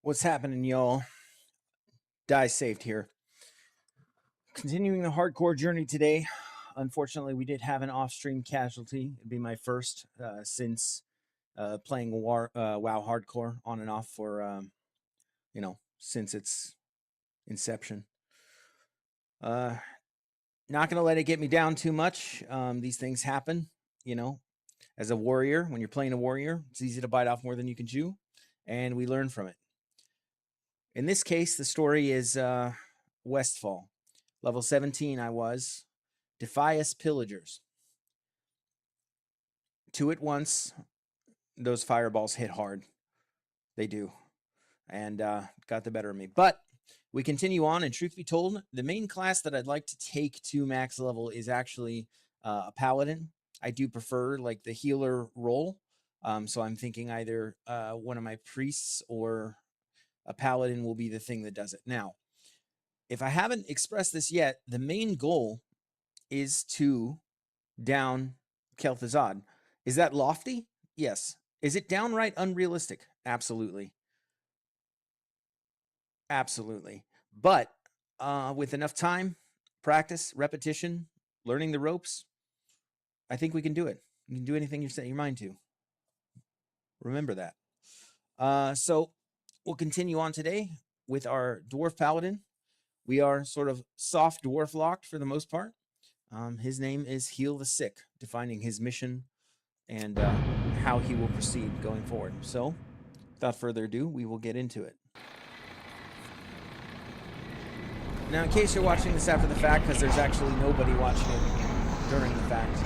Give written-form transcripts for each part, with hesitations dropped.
What's happening, y'all? Die saved here. Continuing the hardcore journey today. Unfortunately, we did have an off-stream casualty. It'd be my first since playing WoW hardcore on and off for, since its inception. Not going to let it get me down too much. These things happen, As a warrior, when you're playing a warrior, it's easy to bite off more than you can chew, and we learn from it. In this case, the story is Westfall. Level 17 I was. Defias Pillagers. 2 at once. Those fireballs hit hard. They do. And got the better of me. But we continue on, and truth be told, the main class that I'd like to take to max level is actually a paladin. I do prefer like the healer role. So I'm thinking either one of my priests or a paladin will be the thing that does it. Now, if I haven't expressed this yet, the main goal is to down Kel'Thuzad. Is that lofty? Yes. Is it downright unrealistic? Absolutely. Absolutely. But with enough time, practice, repetition, learning the ropes, I think we can do it. You can do anything you set your mind to. Remember that. So we'll continue on today with our Dwarf Paladin. We are sort of soft dwarf locked for the most part. His name is Heal the Sick, defining his mission and how he will proceed going forward. So, without further ado, we will get into it. Now, in case you're watching this after the fact, because there's actually nobody watching it during the fact,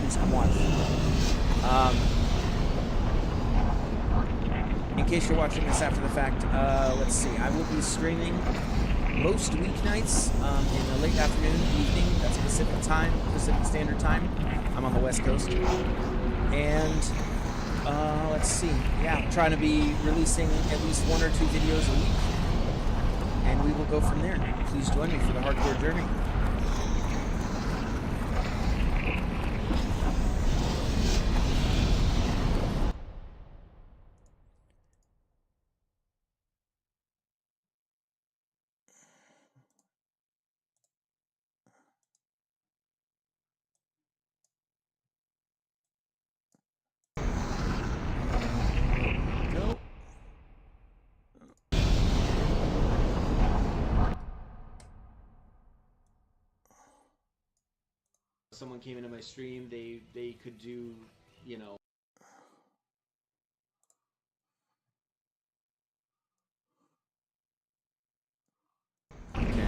please come watch. In case you're watching this after the fact, let's see. I will be streaming most weeknights in the late afternoon, evening. That's Pacific time, Pacific Standard Time. I'm on the West Coast. And let's see. Yeah, I'm trying to be releasing at least 1 or 2 videos a week. And we will go from there. Please join me for the hardcore journey. Someone came into my stream, they could do, Okay.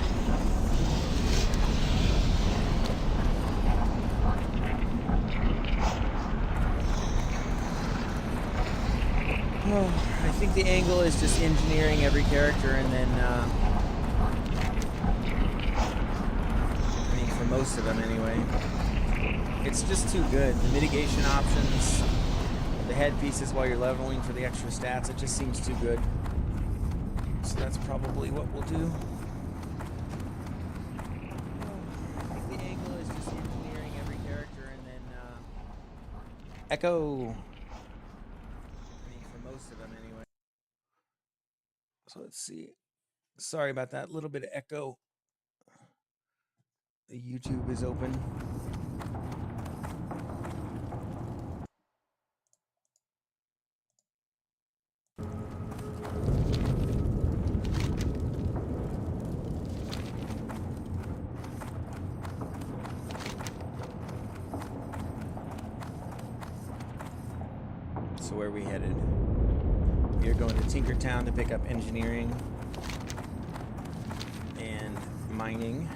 I think the angle is just engineering every character and then, for most of them anyway. It's just too good. The mitigation options, the headpieces while you're leveling for the extra stats, it just seems too good. So that's probably what we'll do. I think the angle is just engineering every character and then echo. For most of them anyway. So let's see. Sorry about that. A little bit of echo. The YouTube is open. So where are we headed? We are going to Tinkertown to pick up engineering and mining.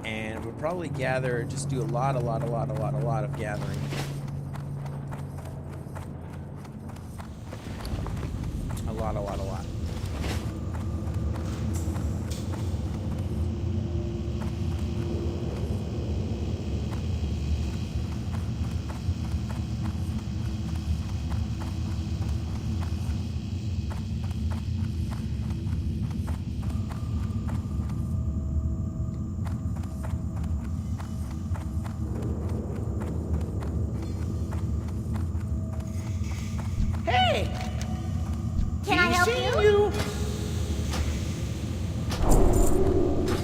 And we'll probably gather, just do a lot of gathering. A lot. Hey! Can I help you?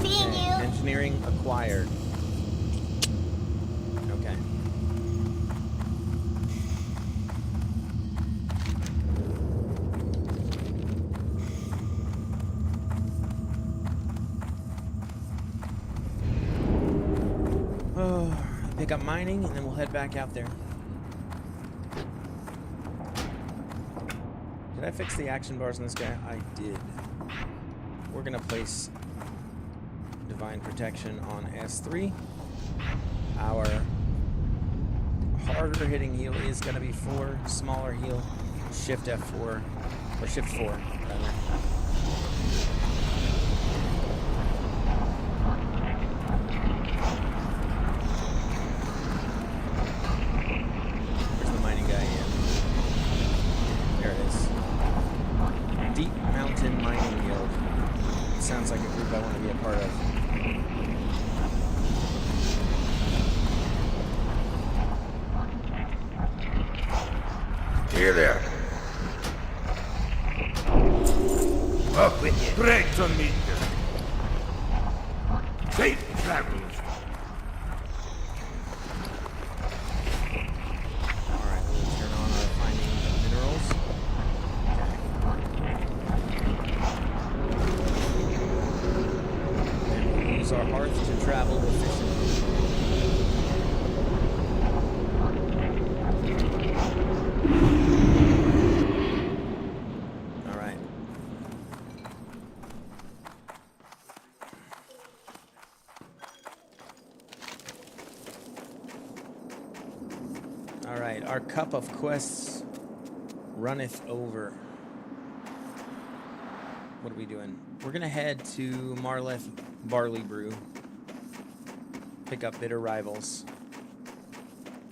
Seeing you. Engineering acquired. Okay. Oh, pick up mining and then we'll head back out there. Did I fix the action bars on this guy? I did. We're gonna place Divine Protection on S3. Our harder hitting heal is gonna be 4, smaller heal, Shift F4, or Shift 4, rather. Where's the mining guy in? There it is. Deep Mountain Mining Guild. Sounds like a group I want to be a part of. Here there. Up with you. Great to meet you. Safe travels. Alright, we'll turn on our finding of minerals. And we'll use our hearth to travel efficiently. Alright. Alright, our cup of quests runneth over. What are we doing? We're gonna head to Marleth Barley Brew. Pick up bitter rivals.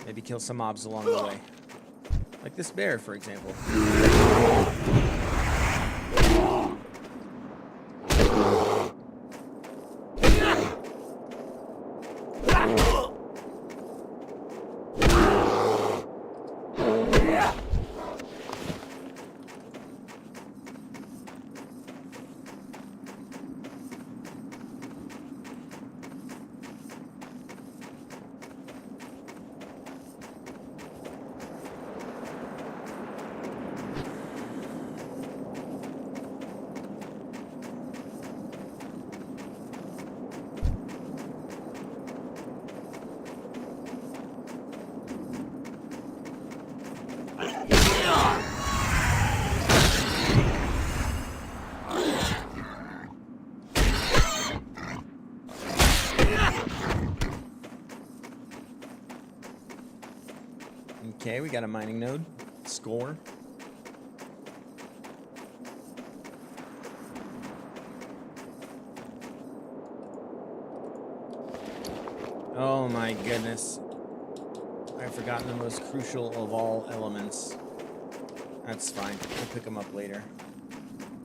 Maybe kill some mobs along the way. Like this bear, for example. Okay, we got a mining node. Score. Oh my goodness. I've forgotten the most crucial of all elements. That's fine. We'll pick them up later.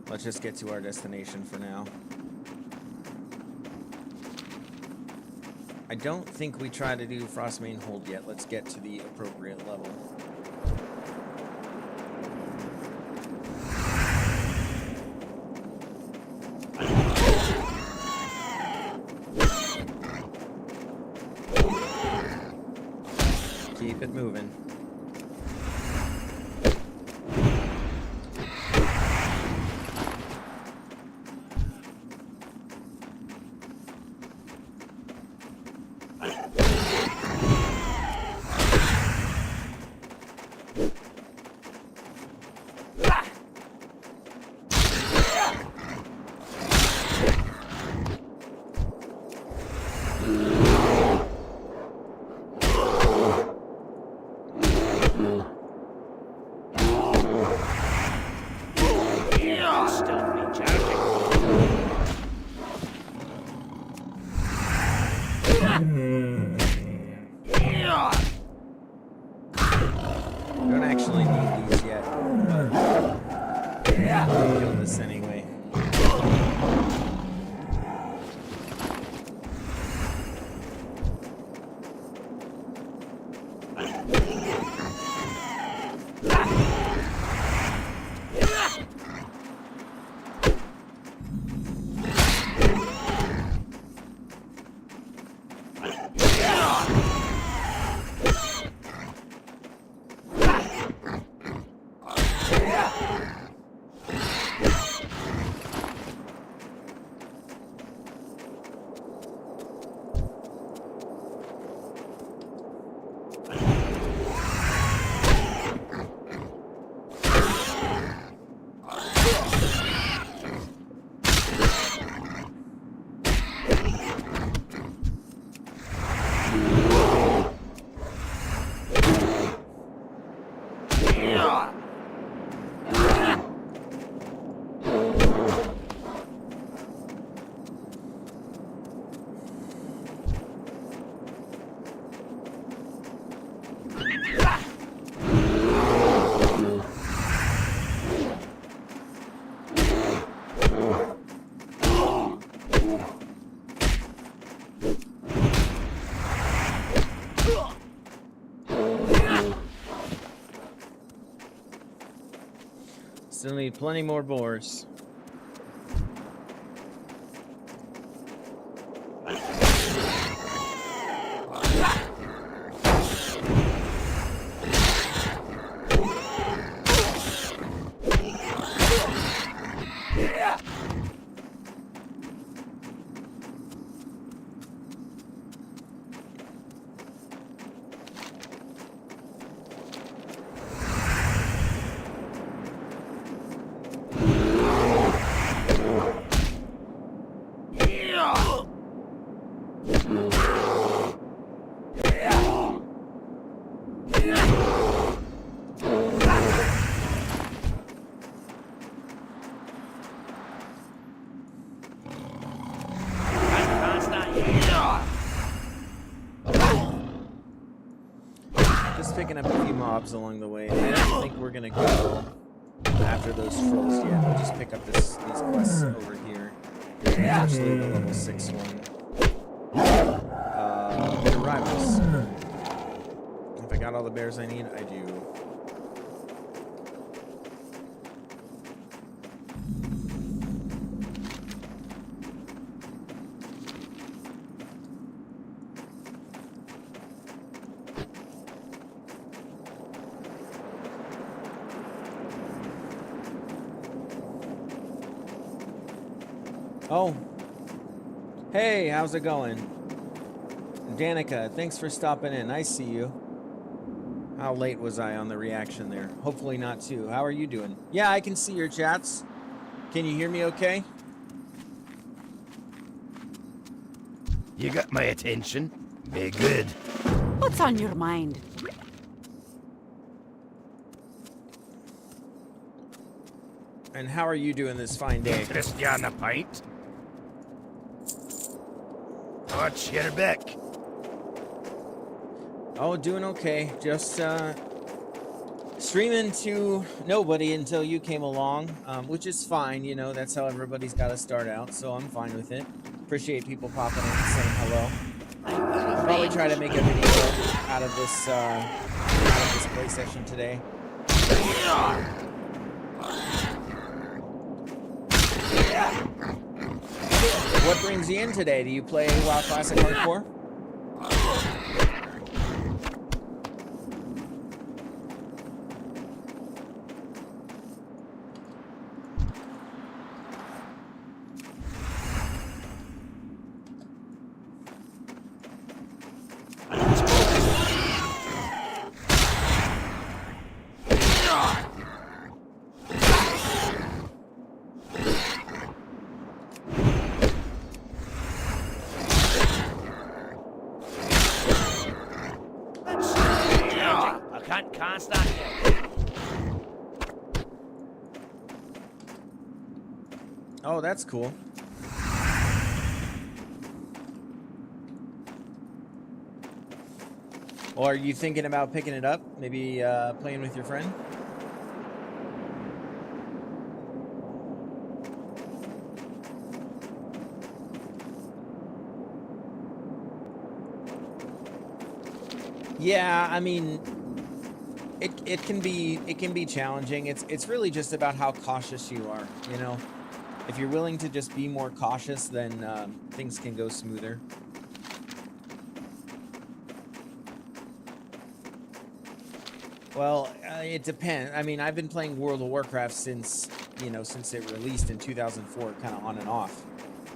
Let's just get to our destination for now. I don't think we try to do Frostmane Hold yet. Let's get to the appropriate level. Keep it moving. Don't actually need these yet, but I'll kill this anyway. Still need plenty more boars. Just picking up a few mobs along the way. I don't think we're gonna go after those trolls yet. We'll just pick up these quests over here. Especially the level 6 one. The rivals. If I got all the bears I need, I do. Oh. Hey, how's it going? Danica, thanks for stopping in. I see you. How late was I on the reaction there? Hopefully not too. How are you doing? Yeah, I can see your chats. Can you hear me okay? You got my attention. Be good. What's on your mind? And how are you doing this fine day? Christiana pint. Watch your back. Oh, doing okay. Just streaming to nobody until you came along, which is fine. You know, that's how everybody's got to start out, so I'm fine with it. Appreciate people popping in and saying hello. I'll probably try to make a video out of this play session today. What brings you in today? Do you play WoW Classic Hardcore? Oh, that's cool. Well, are you thinking about picking it up? Maybe playing with your friend? Yeah, I mean, it can be challenging. It's really just about how cautious you are, you know. If you're willing to just be more cautious, then things can go smoother. Well, it depends. I mean, I've been playing World of Warcraft since it released in 2004, kind of on and off.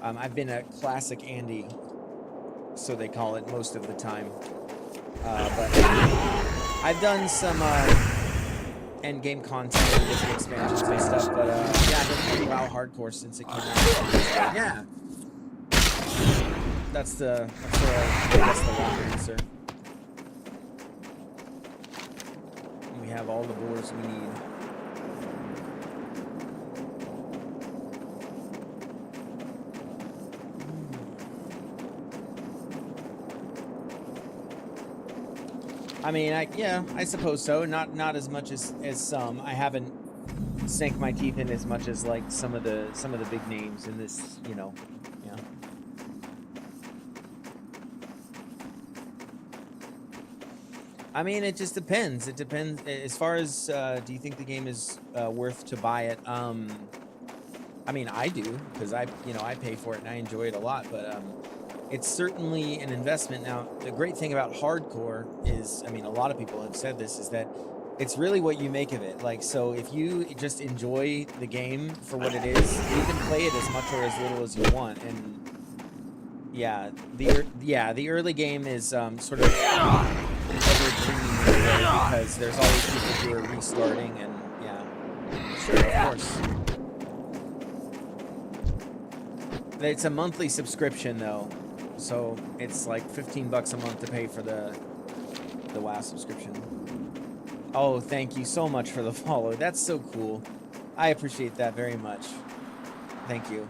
I've been a classic Andy, so they call it, most of the time. But I've done some end game content and different expansions and stuff. But yeah, I've been playing WoW Hardcore since it came out. Yeah, that's the long answer. We have all the boars we need. I mean, I suppose so. Not as much as some. I haven't sank my teeth in as much as like some of the big names in this, you know. Yeah. I mean, it just depends. It depends as far as do you think the game is worth to buy it? I mean, I do, because I pay for it and I enjoy it a lot, but it's certainly an investment. Now, the great thing about hardcore is, I mean, a lot of people have said this, is that it's really what you make of it. Like, so if you just enjoy the game for what it is, you can play it as much or as little as you want. And yeah, the early game is sort of evergreen because there's always people who are restarting, and yeah, sure, of course. It's a monthly subscription though, so it's like $15 a month to pay for the WoW subscription. Oh, thank you so much for the follow. That's so cool. I appreciate that very much. Thank you.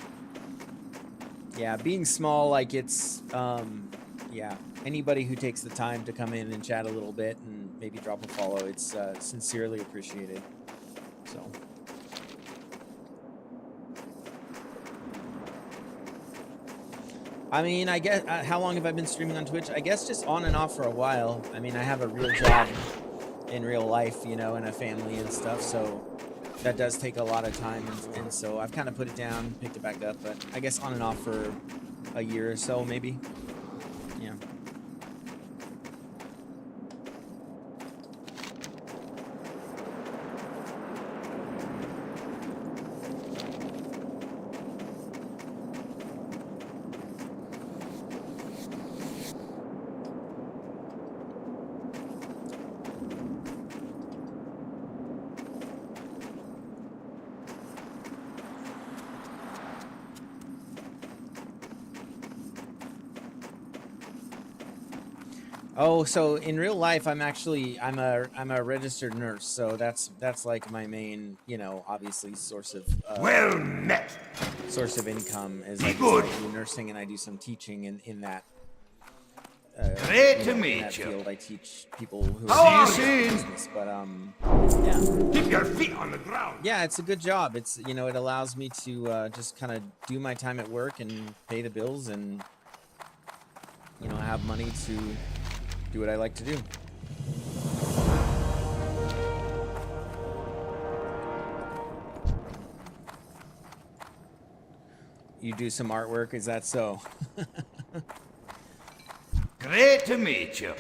Yeah, being small, like it's yeah, anybody who takes the time to come in and chat a little bit and maybe drop a follow, it's sincerely appreciated. So. I mean, I guess, how long have I been streaming on Twitch? I guess just on and off for a while. I mean, I have a real job in real life, you know, and a family and stuff, so that does take a lot of time, and so I've kind of put it down, picked it back up, but I guess on and off for a year or so, maybe. Yeah. Oh, so in real life, I'm a registered nurse, so that's like my main, you know, obviously source of well met. Source of income is Be I good. do nursing and I do some teaching in that. Great you to know, in meet that you. field. I teach people who How are are in you? business, but yeah. Keep your feet on the ground. Yeah, it's a good job. It's, you know, it allows me to just kind of do my time at work and pay the bills and, you know, have money to do what I like to do. You do some artwork, is that so? Great to meet you.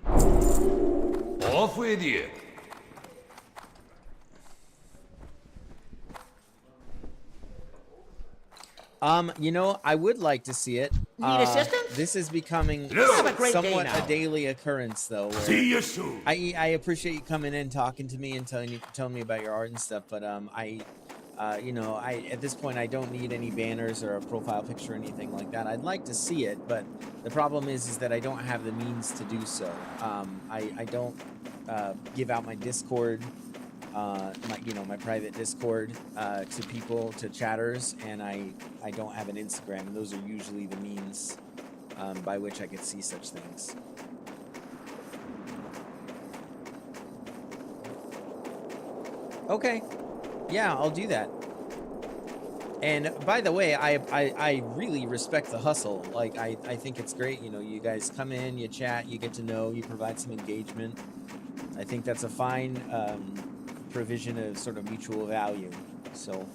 Off with you. You know, I would like to see it. Need assistance? This is becoming Have a great day somewhat now. a daily occurrence, though. Where See you soon. I appreciate you coming in, talking to me, and telling me about your art and stuff. But you know, at this point I don't need any banners or a profile picture or anything like that. I'd like to see it, but the problem is that I don't have the means to do so. I don't give out my Discord. My private Discord to people, to chatters, and I don't have an Instagram, and those are usually the means by which I could see such things. Okay, yeah, I'll do that. And by the way, I really respect the hustle. Like, I think it's great. You know, you guys come in, you chat, you get to know, you provide some engagement. I think that's a fine provision of sort of mutual value. So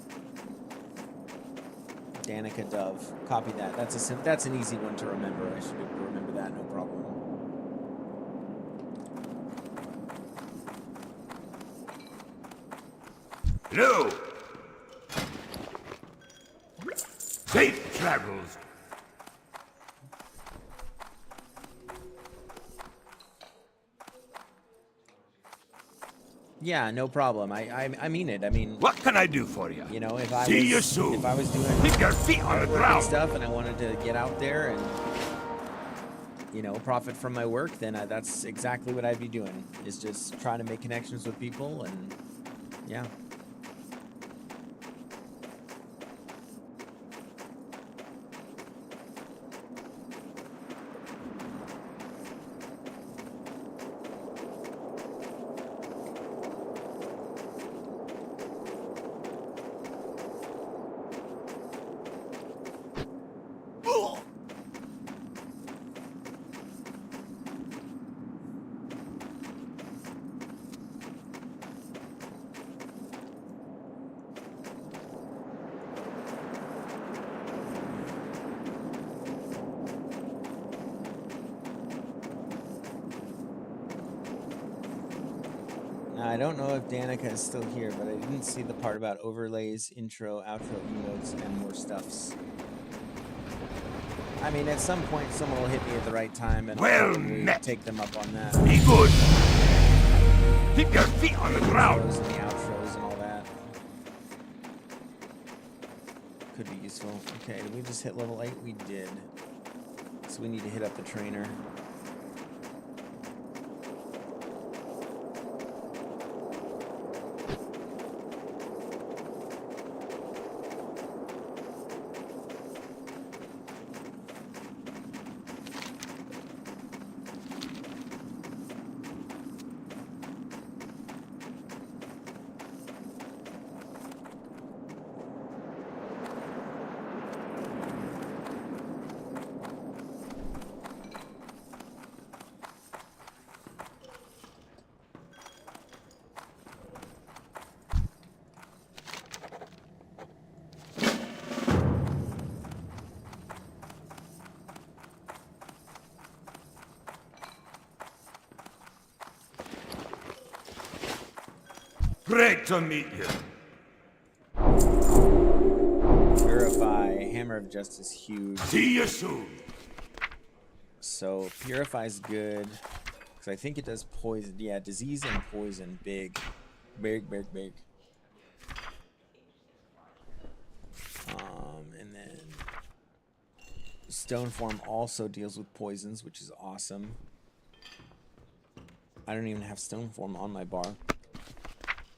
Danica Dove, copy that. That's an easy one to remember. I should be able to remember that, no problem. Hello. Safe travels. Yeah, no problem. I mean it. I mean, What can I do for you? you know, if I See you was soon. if I was doing Keep your feet on the artwork and ground. stuff, and I wanted to get out there and, you know, profit from my work, then that's exactly what I'd be doing, is just trying to make connections with people, and yeah. I don't know if Danica is still here, but I didn't see the part about overlays, intro, outro, emotes, and more stuffs. I mean, at some point, someone will hit me at the right time, and Well I'll met. take them up on that. Be good. Keep your feet on the ground. Intros and the outros and all that. Could be useful. Okay, did we just hit level 8? We did. So we need to hit up the trainer. Great to meet you. Purify, Hammer of Justice, huge. See you soon. So Purify's good, because I think it does poison. Yeah, disease and poison, big. Big, big, big. And then Stone Form also deals with poisons, which is awesome. I don't even have Stone Form on my bar.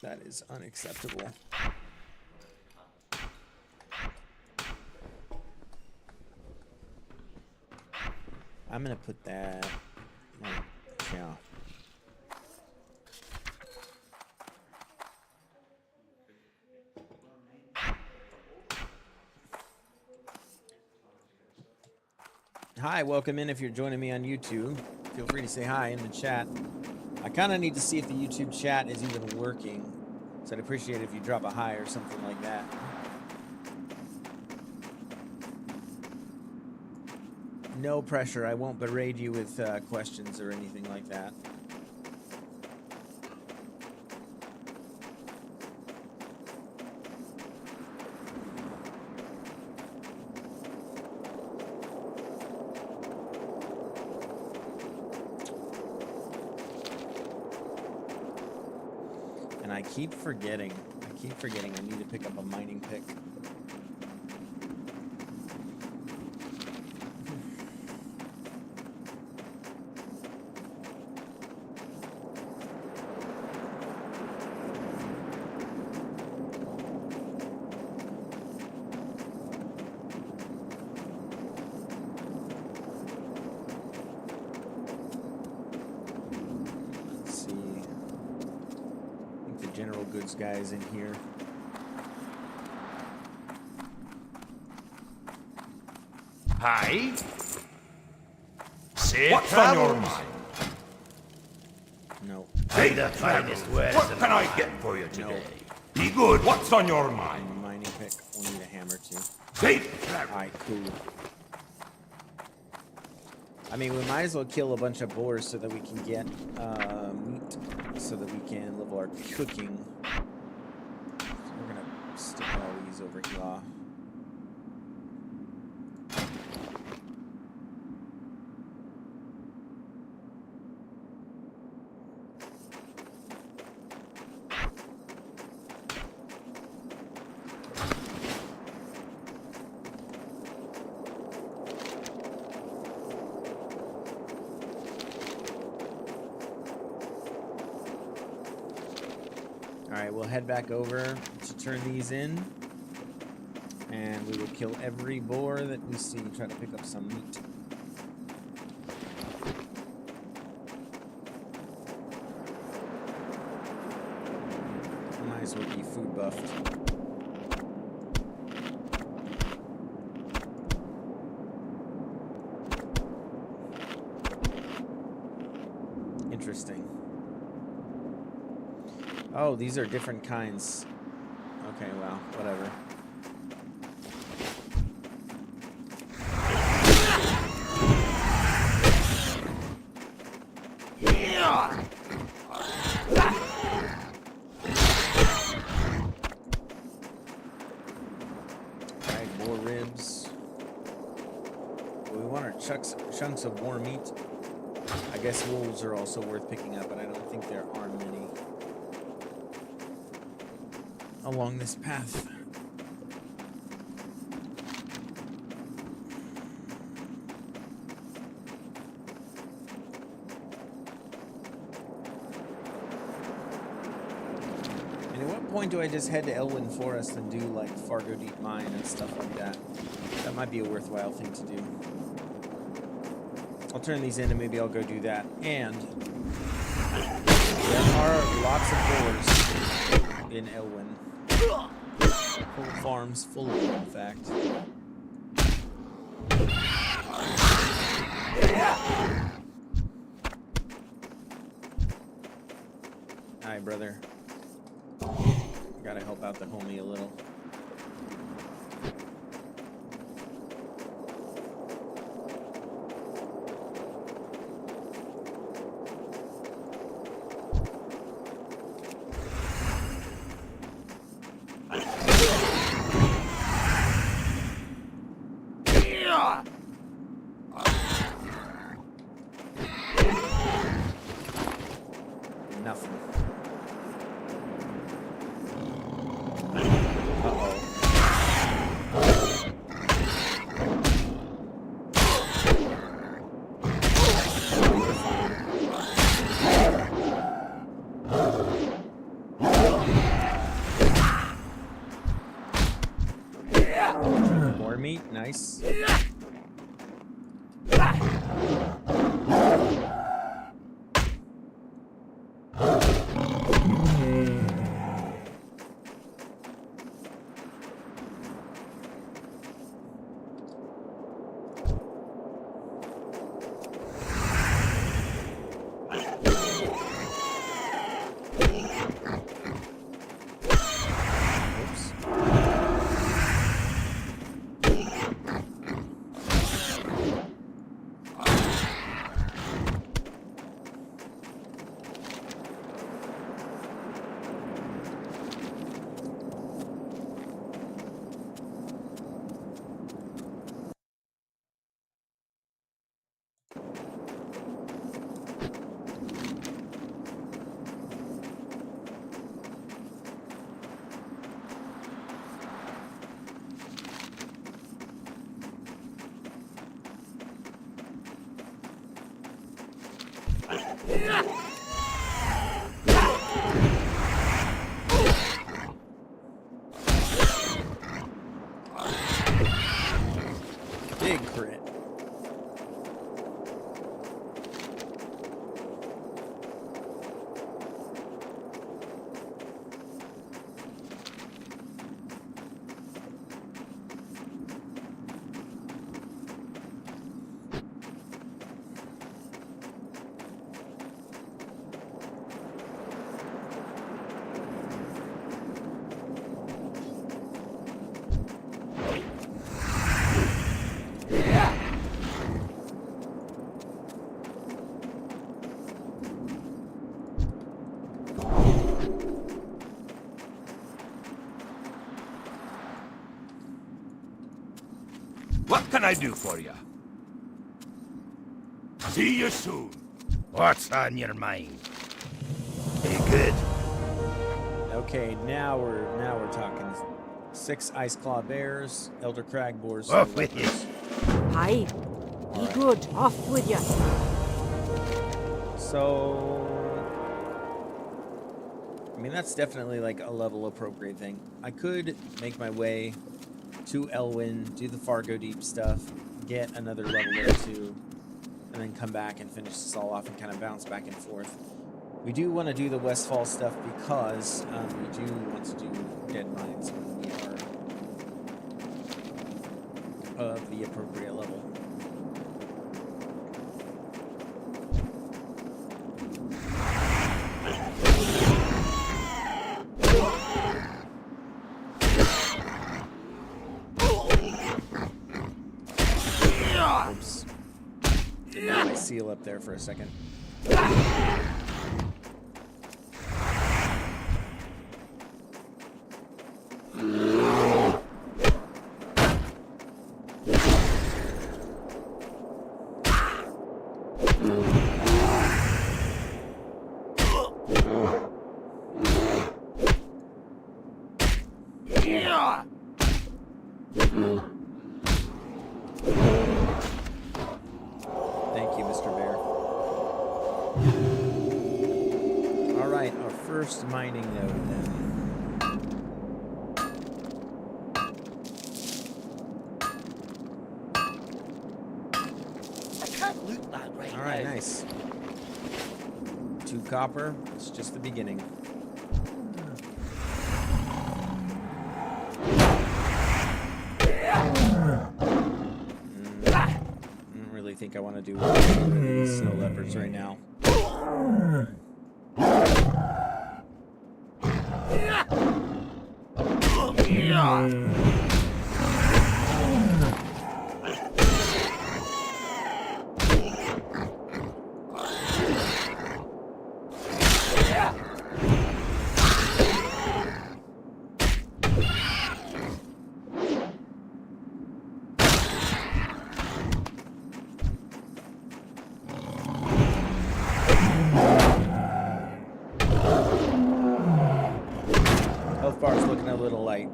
That is unacceptable. I'm gonna put that. Yeah. Hi, welcome in if you're joining me on YouTube. Feel free to say hi in the chat. I kind of need to see if the YouTube chat is even working, so I'd appreciate it if you drop a hi or something like that. No pressure. I won't berate you with questions or anything like that. And I keep forgetting. I need to pick up a mining pick. Guys in here. Hi. What's on your mind? No. Hey, the finest wares. What can I get for you today? No. Be good. What's on your mind? Mining pick. We'll need a hammer too. Safe. Alright, cool. I mean, we might as well kill a bunch of boars so that we can get meat, so that we can level our cooking. Stick all these over here. Alright, we'll head back over to turn these in. And we will kill every boar that we see. Try to pick up some meat. Might as well be food buffed. Interesting. Oh, these are different kinds. Okay, well, whatever. Alright, more ribs. We want our chunks of war meat. I guess wolves are also worth picking up, but I don't think there are many along this path. And at what point do I just head to Elwyn Forest and do like Fargo Deep Mine and stuff like that? That might be a worthwhile thing to do. I'll turn these in and maybe I'll go do that. And there are lots of boars in Elwyn. Whole farms full of them, in fact. Hi, brother. Gotta help out the homie a little. Nothing. More meat, nice. Big crit. What can I do for you? See you soon. What's on your mind? Be good. Okay, now we're talking. 6 ice claw bears, elder crag boars. Off with you. Aye. Be good. Off with you. So I mean, that's definitely like a level appropriate thing. I could make my way to Elwyn, do the Fargo Deep stuff, get another level or two, and then come back and finish this all off and kind of bounce back and forth. We do want to do the Westfall stuff because we do want to do Dead Mines when we are of the appropriate level. Oops. Didn't have my seal up there for a second. Thank you, Mr. Bear. All right, our first mining node then. I can't loot that right All right, now. nice. 2 copper. It's just the beginning. I don't really think I want to do these snow leopards right now. Health bar's looking a little light.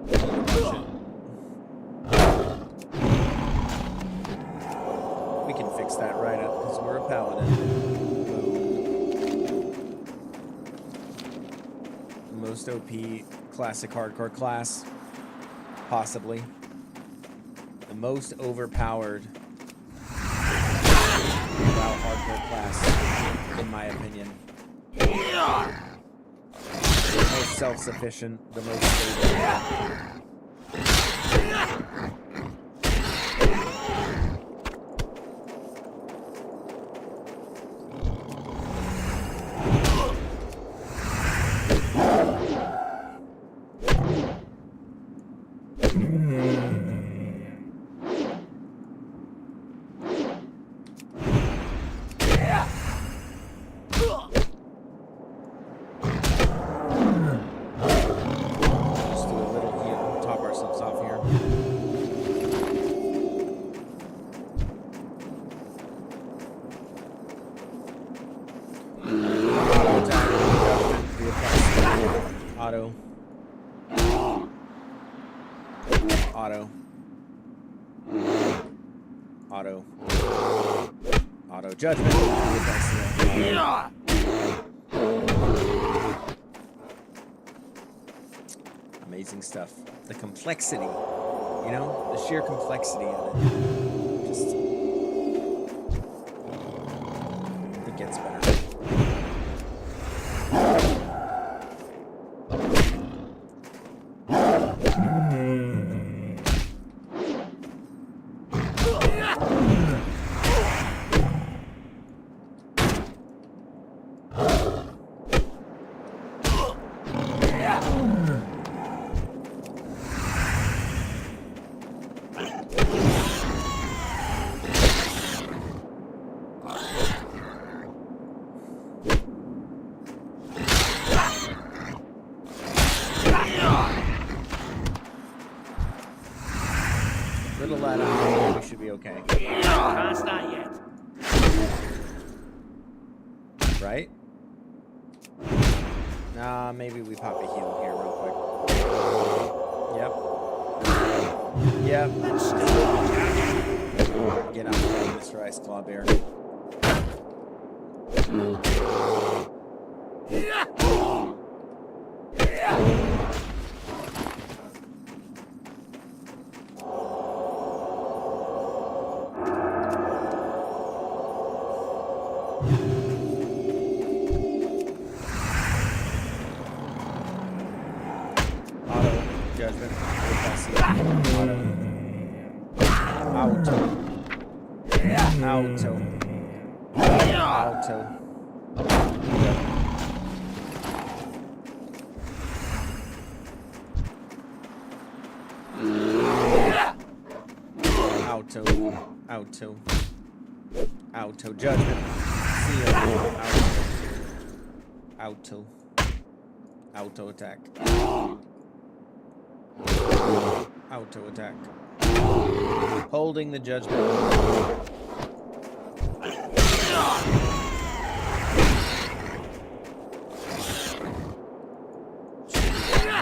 We can fix that right up because we're a paladin. The most OP classic hardcore class, possibly. The most overpowered WoW hardcore class, in my opinion. The most self-sufficient, the most stable. Just do a little heal, top ourselves off here. Auto attack. Auto. Auto. Auto. Auto judgment. Amazing stuff. The complexity, you know, the sheer complexity of it. Just, it gets better. Little lad on, we should be okay. Can't start yet. Right? Nah, maybe we pop a heal here real quick. Yep. Yep. Get out of there, Mr. Ice Claw Bear. Judgment. Auto. Auto. Auto. Auto. Auto. Judgment. Seal. Auto. Auto attack. Auto attack. Holding the judgment.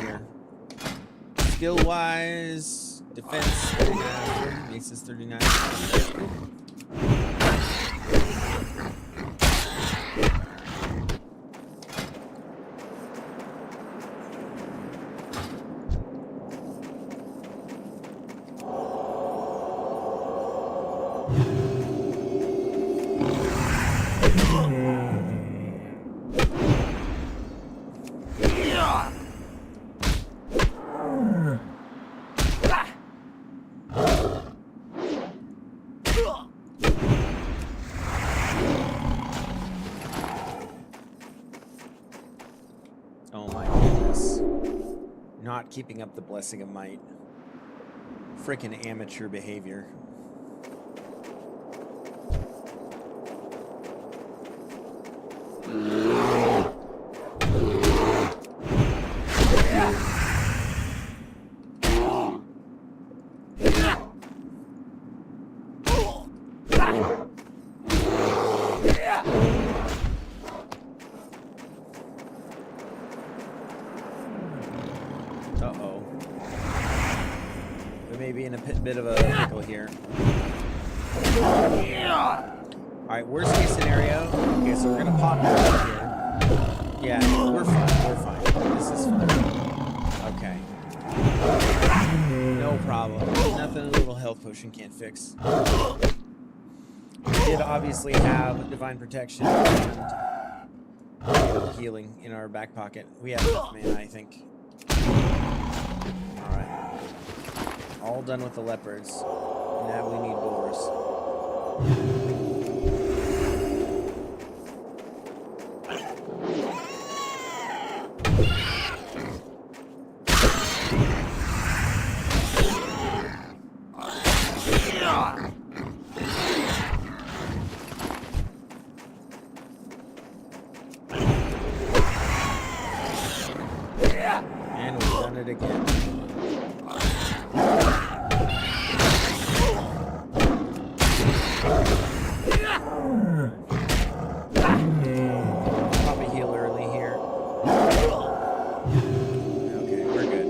Here. Skill wise, defense 39, basis 39. Oh my goodness. Not keeping up the blessing of might. Frickin' amateur behavior. Uh-oh. We may be in a bit of a pickle here. Alright, worst case scenario. Okay, so we're gonna pop it right here. Yeah, we're fine, we're fine. This is fine. Okay. No problem. Nothing a little health potion can't fix. We did obviously have divine protection and healing in our back pocket. We have enough mana, I think. Alright. All done with the leopards. Now we need boars. And we've done it again. Probably heal early here. Okay, we're good.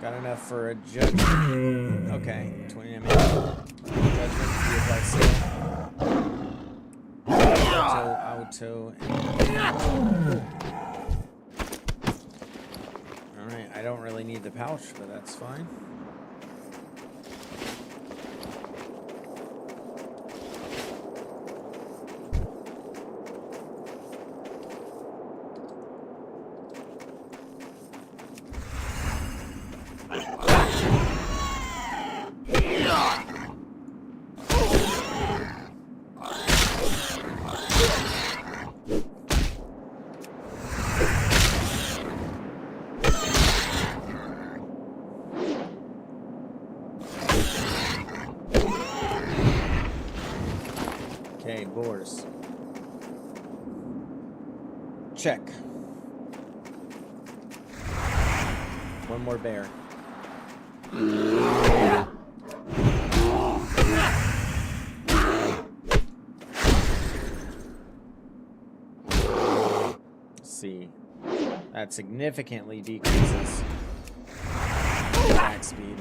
Got enough for a judgment. Okay, 20 damage. Judgment, be applied skill. Auto, and... Alright, I don't really need the pouch, but that's fine. Okay, boars. Check. One more bear. Let's see. That significantly decreases attack speed.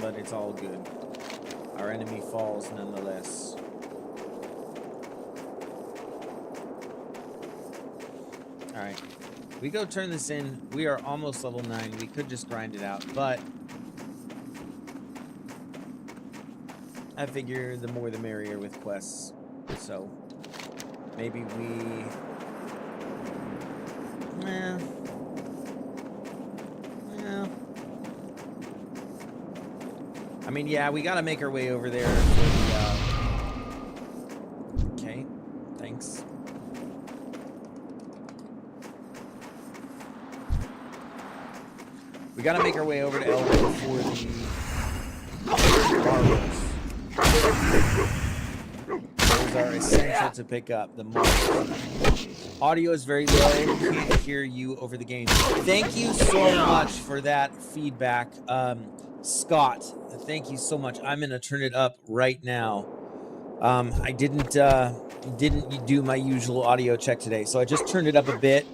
But it's all good. Our enemy falls nonetheless. Alright. We go turn this in. We are almost level 9. We could just grind it out, but I figure the more the merrier with quests. So maybe we... I mean, yeah, we gotta make our way over there for the, okay, thanks. We gotta make our way over to Elwood for the marbles. Those are essential to pick up, the marbles. Audio is very low. Can't hear you over the game. Thank you so much for that feedback, Scott. Thank you so much. I'm gonna turn it up right now. I didn't do my usual audio check today, so I just turned it up a bit.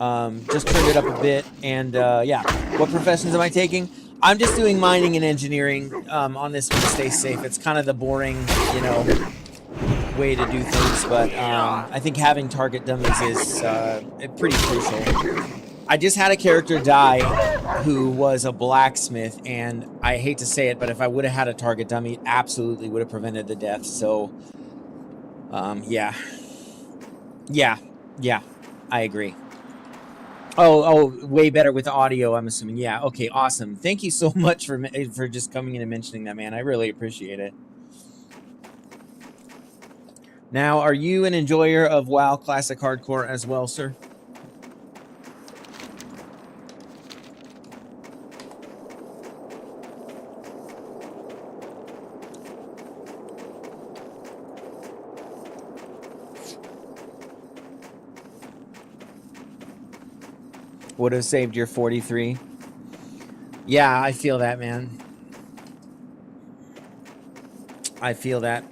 And yeah. What professions am I taking? I'm just doing mining and engineering on this one to stay safe. It's kind of the boring, you know, way to do things, but I think having target dummies is pretty crucial. I just had a character die who was a blacksmith, and I hate to say it, but if I would have had a target dummy, it absolutely would have prevented the death. So, yeah, I agree. Oh, way better with audio, I'm assuming. Yeah, okay, awesome. Thank you so much for just coming in and mentioning that, man. I really appreciate it. Now, are you an enjoyer of WoW Classic Hardcore as well, sir? Would have saved your 43. Yeah, I feel that, man. I feel that.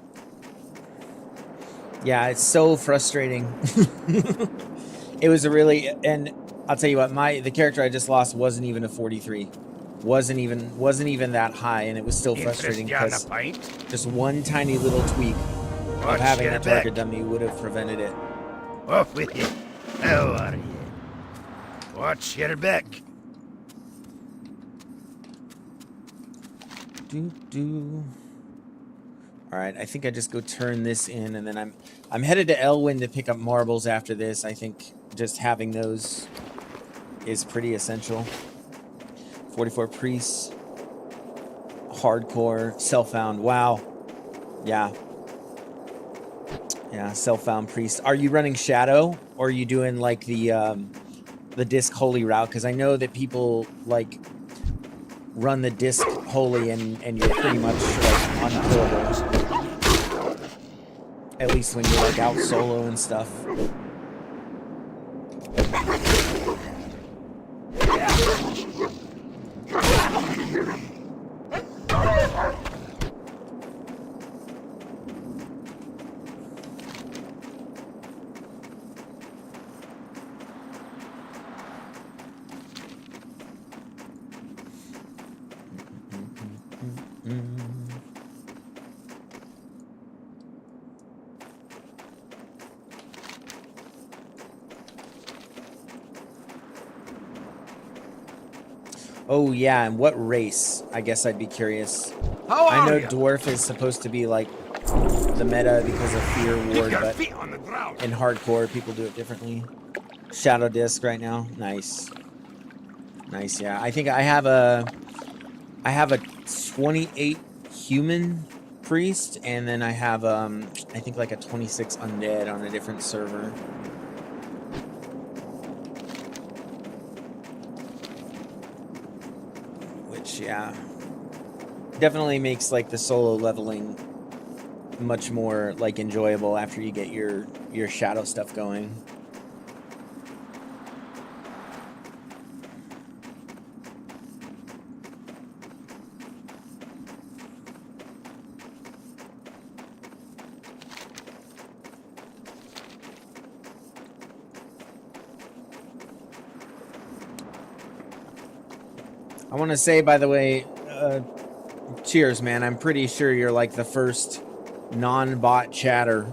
Yeah, it's so frustrating. It was a really, and I'll tell you what, the character I just lost wasn't even a 43. Wasn't even that high, and it was still frustrating because just one tiny little tweak of having a target dummy would have prevented it. Off with you. How are you? Watch your back. All right, I think I just go turn this in, and then I'm headed to Elwyn to pick up marbles after this. I think just having those is pretty essential. 44 priests, hardcore, self-found. Wow, yeah, self-found priest. Are you running shadow, or are you doing like the disc holy route? Because I know that people like run the disc holy, and you're pretty much like unkillable. At least when you're like out solo and stuff. Oh yeah, and what race? I guess I'd be curious. I know Dwarf is supposed to be like the meta because of Fear Ward, but in hardcore people do it differently. Shadow Disc right now, nice, nice. Yeah, I think I have a 28 human priest, and then I have I think like a 26 undead on a different server. Yeah, definitely makes like the solo leveling much more like enjoyable after you get your shadow stuff going. I want to say, by the way, cheers, man. I'm pretty sure you're like the first non-bot chatter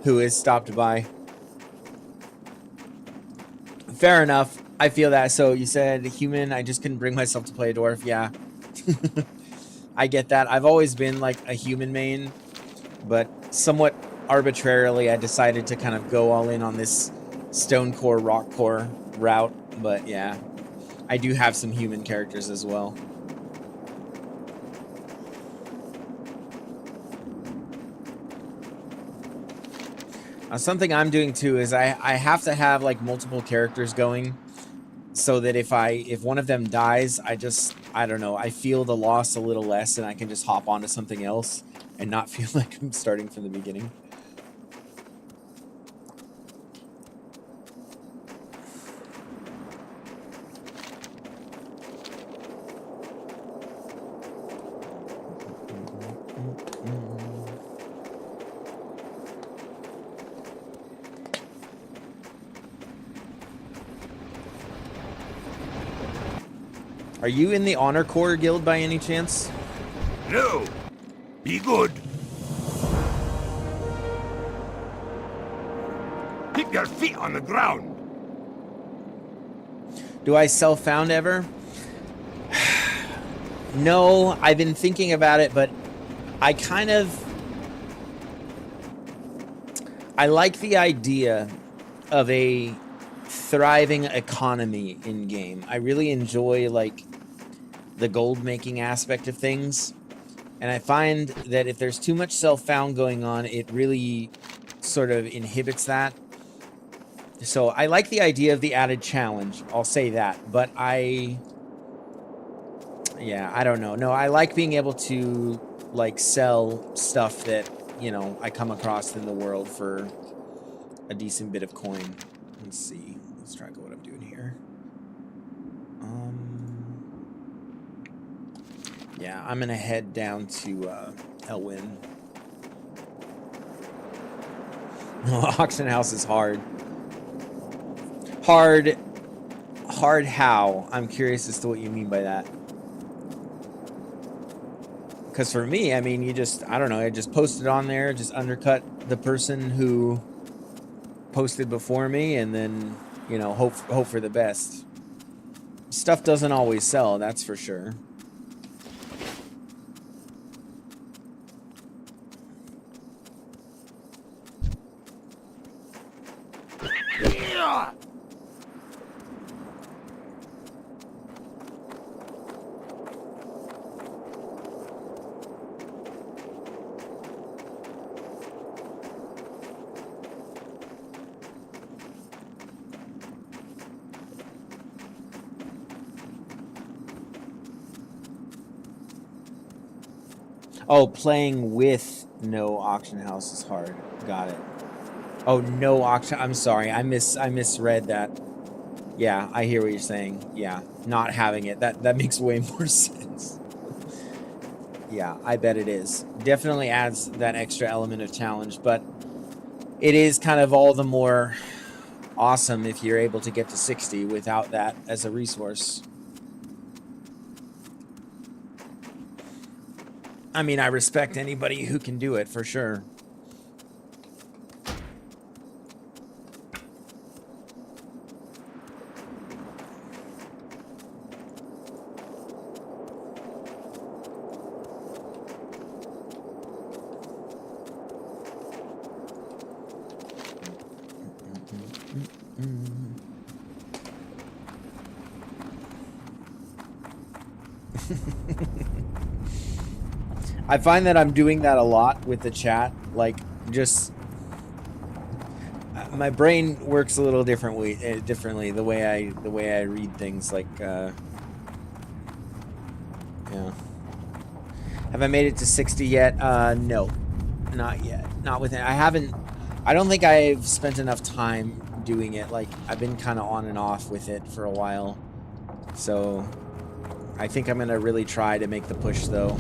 who has stopped by. Fair enough. I feel that. So you said human. I just couldn't bring myself to play a dwarf. Yeah. I get that. I've always been like a human main, but somewhat arbitrarily I decided to kind of go all in on this stone core, rock core route. But yeah, I do have some human characters as well. Something I'm doing too is I have to have like multiple characters going, so that if one of them dies, I don't know, I feel the loss a little less, and I can just hop onto something else and not feel like I'm starting from the beginning. Are you in the Honor Corps guild by any chance? No. Be good. Keep your feet on the ground. Do I self-found ever? No, I've been thinking about it, but I like the idea of a thriving economy in game. I really enjoy like the gold making aspect of things, and I find that if there's too much self-found going on, it really sort of inhibits that. So I like the idea of the added challenge, I'll say that, but I don't know. No, I like being able to like sell stuff that, you know, I come across in the world for a decent bit of coin. Let's see. Let's try what I'm doing here. Yeah, I'm gonna head down to Elwyn. Auction house is hard. Hard how? I'm curious as to what you mean by that. Because for me, I mean, I don't know, I just posted on there, just undercut the person who posted before me, and then, you know, hope for the best. Stuff doesn't always sell, that's for sure. Oh, playing with no auction house is hard. Got it. Oh, no auction. I'm sorry. I misread that. Yeah, I hear what you're saying. Yeah, not having it. That makes way more sense. Yeah, I bet it is. Definitely adds that extra element of challenge, but it is kind of all the more awesome if you're able to get to 60 without that as a resource. I mean, I respect anybody who can do it, for sure. I find that I'm doing that a lot with the chat, like just my brain works a little differently the way I read things, like yeah. Have I made it to 60 yet? No, not yet. Not with it. I don't think I've spent enough time doing it. Like, I've been kind of on and off with it for a while, so I think I'm gonna really try to make the push though.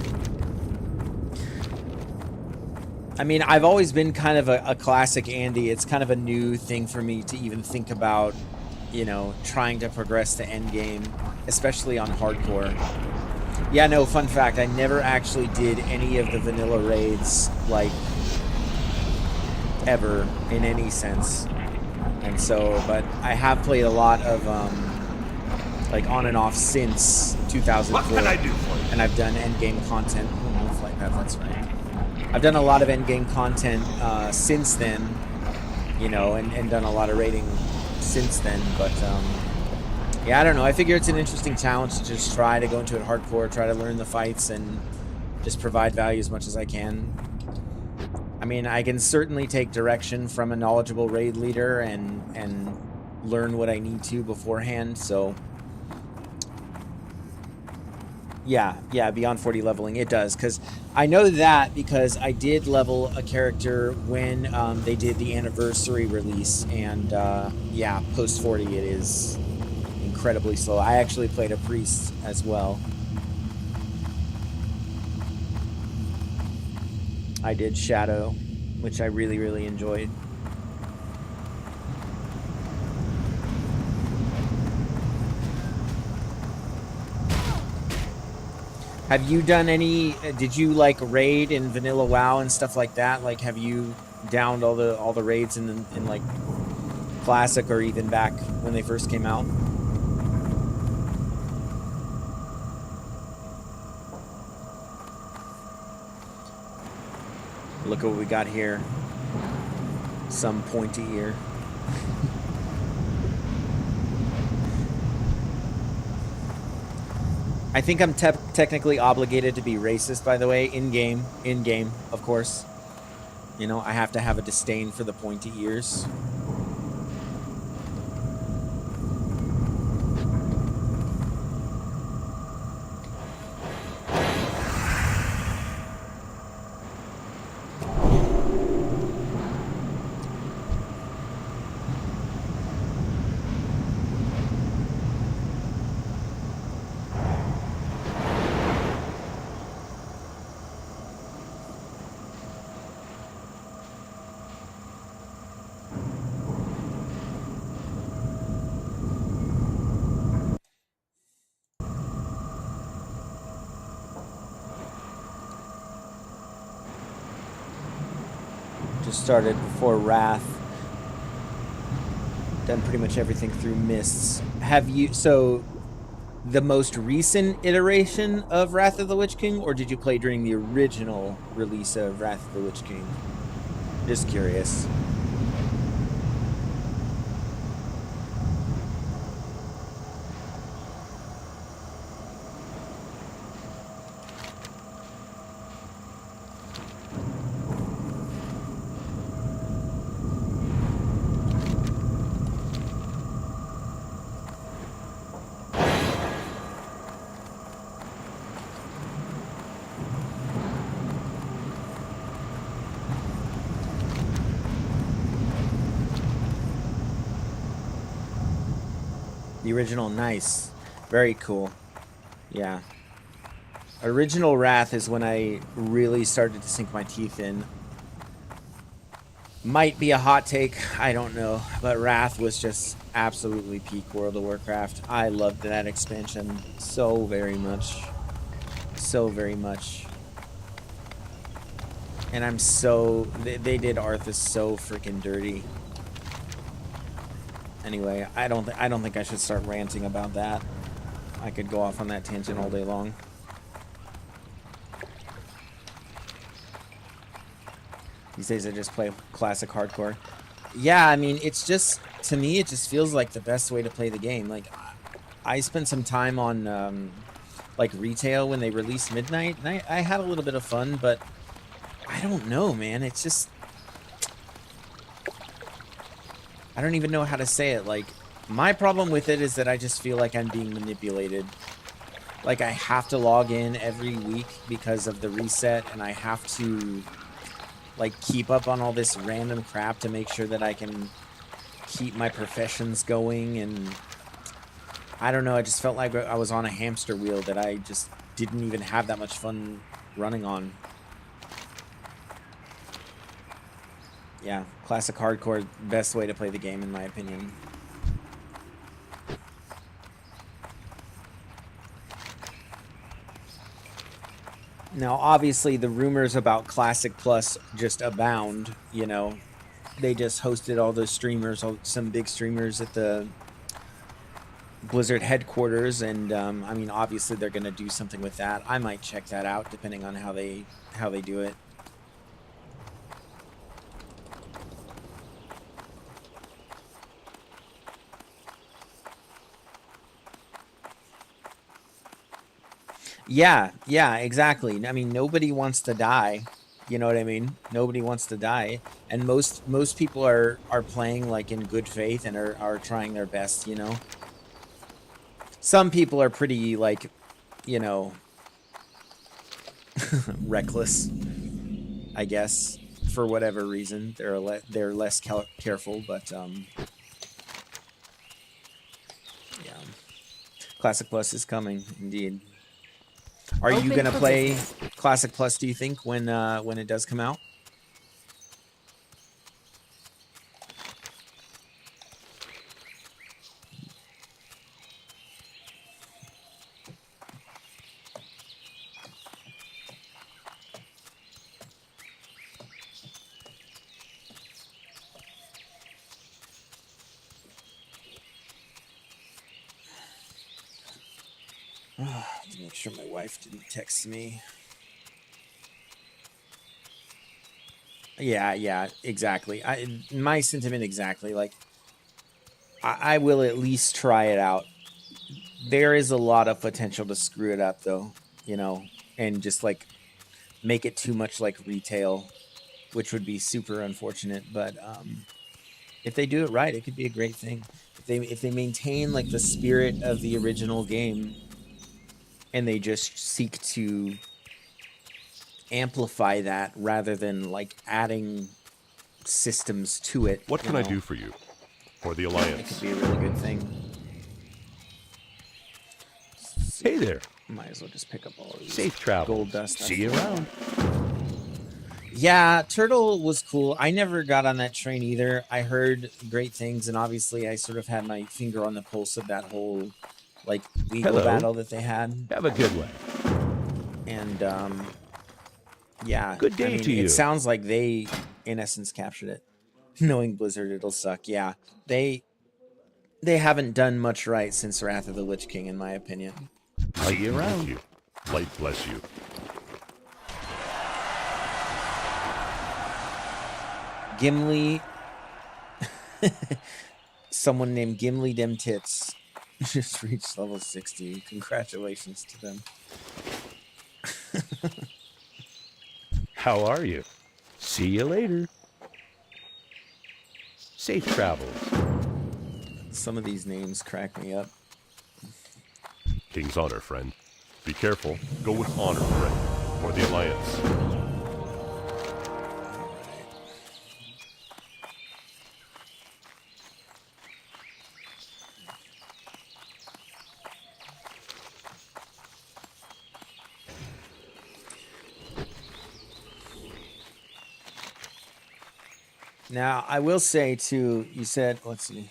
I mean, I've always been kind of a classic Andy. It's kind of a new thing for me to even think about, you know, trying to progress to endgame, especially on hardcore. Yeah, no, fun fact, I never actually did any of the vanilla raids, like, ever, in any sense. And so, but I have played a lot of like on and off since 2004. What can I do for you? And I've done endgame content. Oh, no flight path, that's right. I've done a lot of endgame content since then, you know, and done a lot of raiding since then. But yeah, I don't know. I figure it's an interesting challenge to just try to go into it hardcore, try to learn the fights, and just provide value as much as I can. I mean, I can certainly take direction from a knowledgeable raid leader and learn what I need to beforehand. So yeah, beyond 40 leveling, it does. Because I know that because I did level a character when they did the anniversary release. And yeah, post 40, it is incredibly slow. I actually played a priest as well. I did Shadow, which I really, really enjoyed. Have you done any, did you like raid in vanilla WoW and stuff like that? Like, have you downed all the raids in like classic or even back when they first came out? Look at what we got here. Some pointy ear. I think I'm technically obligated to be racist, by the way, in-game, of course. You know, I have to have a disdain for the pointy ears. Started before Wrath. Done pretty much everything through Mists. Have you, so the most recent iteration of Wrath of the Witch King, or did you play during the original release of Wrath of the Witch King? Just curious. The original, nice. Very cool. Yeah. Original Wrath is when I really started to sink my teeth in. Might be a hot take, I don't know. But Wrath was just absolutely peak World of Warcraft. I loved that expansion so very much. So very much. And I'm so... They did Arthas so freaking dirty. Anyway, I don't think I should start ranting about that. I could go off on that tangent all day long. These days I just play classic hardcore. Yeah, I mean, it's just, to me, it just feels like the best way to play the game. Like, I spent some time on, like, retail when they released Midnight, and I had a little bit of fun, but I don't know, man. It's just... I don't even know how to say it. Like, my problem with it is that I just feel like I'm being manipulated. Like, I have to log in every week because of the reset, and I have to, like, keep up on all this random crap to make sure that I can keep my professions going, and I don't know, I just felt like I was on a hamster wheel that I just didn't even have that much fun running on. Yeah, classic hardcore, best way to play the game in my opinion. Now, obviously, the rumors about Classic Plus just abound, you know. they just hosted all those streamers, some big streamers at the Blizzard headquarters, and I mean, obviously they're going to do something with that. I might check that out depending on how they do it. Yeah, exactly. I mean, nobody wants to die. You know what I mean? Nobody wants to die, and most people are playing like in good faith and are trying their best. You know, some people are pretty like, you know, reckless, I guess, for whatever reason. They're less careful, but yeah, Classic Plus is coming indeed. Are you gonna play Classic Plus, do you think, when it does come out? To make sure my wife didn't text me. Yeah, exactly. My sentiment exactly. Like, I will at least try it out. There is a lot of potential to screw it up, though, you know, and just like make it too much like retail, which would be super unfortunate. But if they do it right, it could be a great thing. If they maintain like the spirit of the original game, and they just seek to amplify that rather than like adding systems to it. What can I do for you? For the Alliance? It could be a really good thing. Hey there. Might as well just pick up all of these. Safe travel. Gold dust. See you around. Yeah, Turtle was cool. I never got on that train either. I heard great things, and obviously I sort of had my finger on the pulse of that whole like legal battle that they had. Have a good one. And yeah, good day to you. It sounds like they, in essence, captured it. Knowing Blizzard, it'll suck. Yeah, they haven't done much right since Wrath of the Lich King, in my opinion. See you around. You. Light bless you. Gimli. Someone named Gimli Dem Tits just reached level 60. Congratulations to them. How are you? See you later. Safe travels. Some of these names crack me up. King's honor, friend. Be careful. Go with honor, friend. For the Alliance. Now, I will say, too, you said, let's see.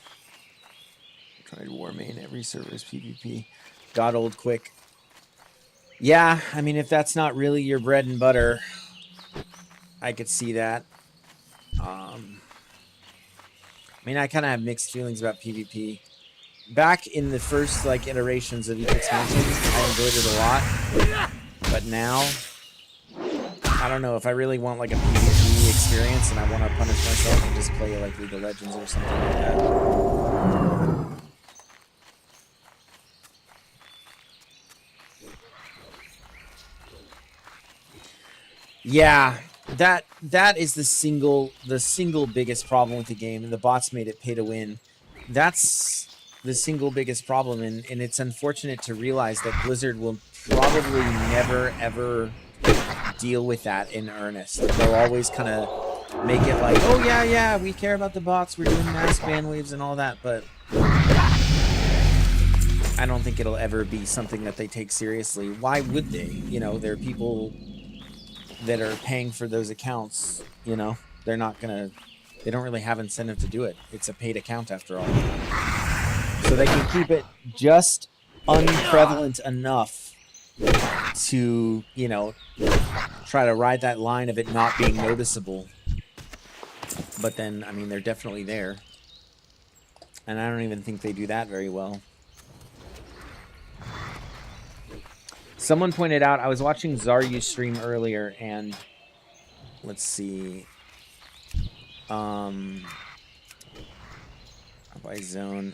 Tried war main, every server is PvP. Got old quick. Yeah, I mean, if that's not really your bread and butter, I could see that. I mean, I kind of have mixed feelings about PvP. Back in the first, like, iterations of each expansion, I enjoyed it a lot. But now, I don't know, if I really want, like, a PvP experience and I want to punish myself and just play, like, League of Legends or something like that. Yeah, that is the single biggest problem with the game, and the bots made it pay to win. That's the single biggest problem, and it's unfortunate to realize that Blizzard will probably never ever deal with that in earnest. They'll always kind of make it like, oh yeah, we care about the bots, we're doing mass ban waves and all that, but I don't think it'll ever be something that they take seriously. Why would they? You know, there are people that are paying for those accounts, you know, they don't really have incentive to do it. It's a paid account after all. So they can keep it just unprevalent enough to, you know, try to ride that line of it not being noticeable. But then, I mean, they're definitely there. And I don't even think they do that very well. Someone pointed out, I was watching Zaryu stream earlier, and let's see. By zone.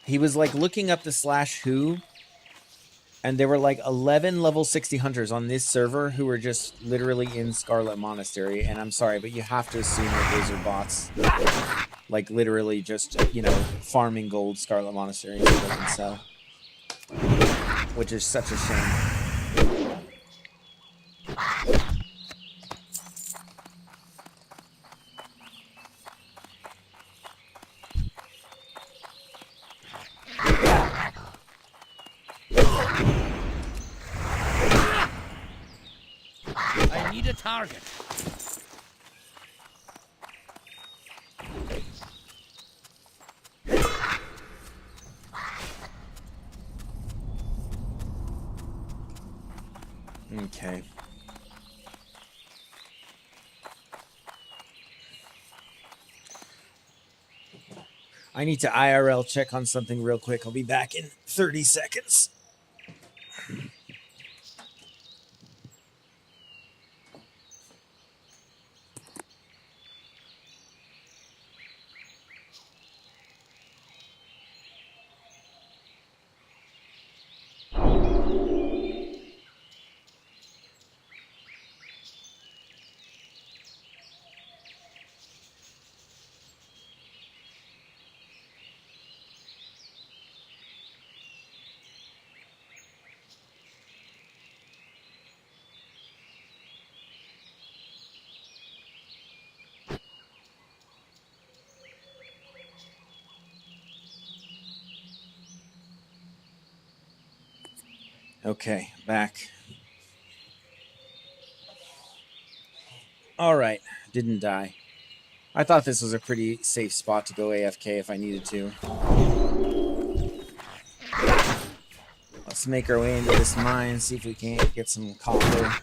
He was like looking up the /who, and there were like 11 level 60 hunters on this server who were just literally in Scarlet Monastery. And I'm sorry, but you have to assume that those are bots. Like literally just, you know, farming gold Scarlet Monastery so they can sell. Which is such a shame. I need a target. Okay. I need to IRL check on something real quick. I'll be back in 30 seconds. Okay, back. All right, didn't die. I thought this was a pretty safe spot to go AFK if I needed to. Let's make our way into this mine, see if we can't get some copper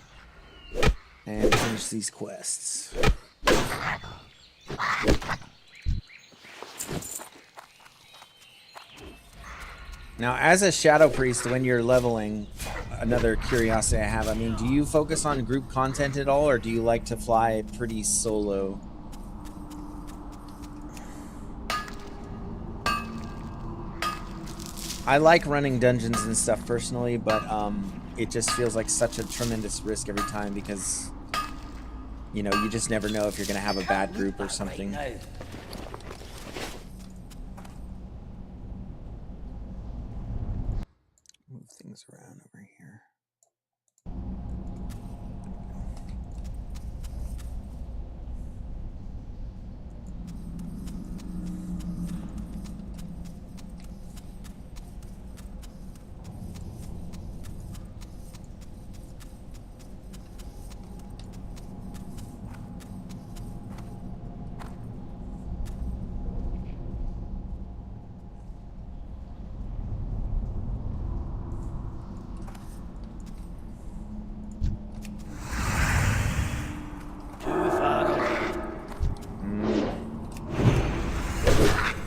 and finish these quests. Now, as a Shadow Priest, when you're leveling, another curiosity I have, I mean, do you focus on group content at all, or do you like to fly pretty solo? I like running dungeons and stuff personally, but it just feels like such a tremendous risk every time because, you know, you just never know if you're going to have a bad group or something. Move things around over here.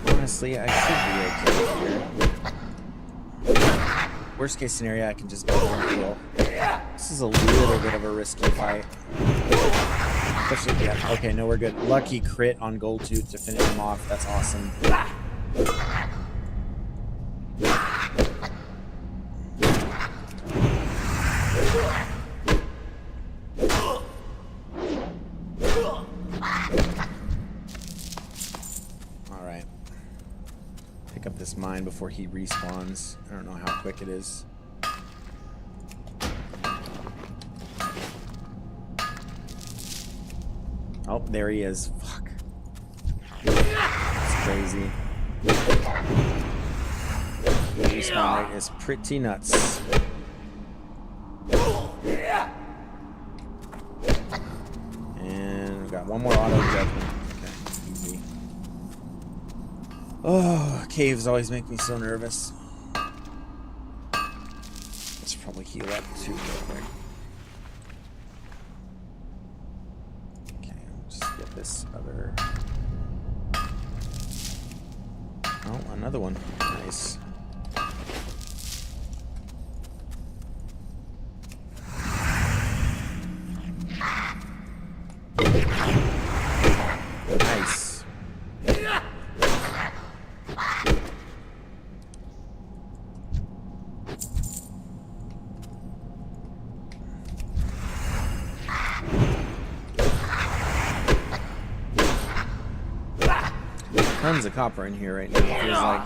Honestly, I should be okay here. Worst case scenario, I can just go and heal. This is a little bit of a risky fight. Especially, yeah, okay, no, we're good. Lucky crit on Gold Tooth to finish him off. That's awesome. This mine before he respawns. I don't know how quick it is. Oh, there he is. Fuck. That's crazy. The respawn rate is pretty nuts. And we've got one more auto judgment. Oh, caves always make me so nervous. Let's probably heal up too real quick. Okay, I'll just get this other another one. Nice. Nice. Tons of copper in here right now, it feels like.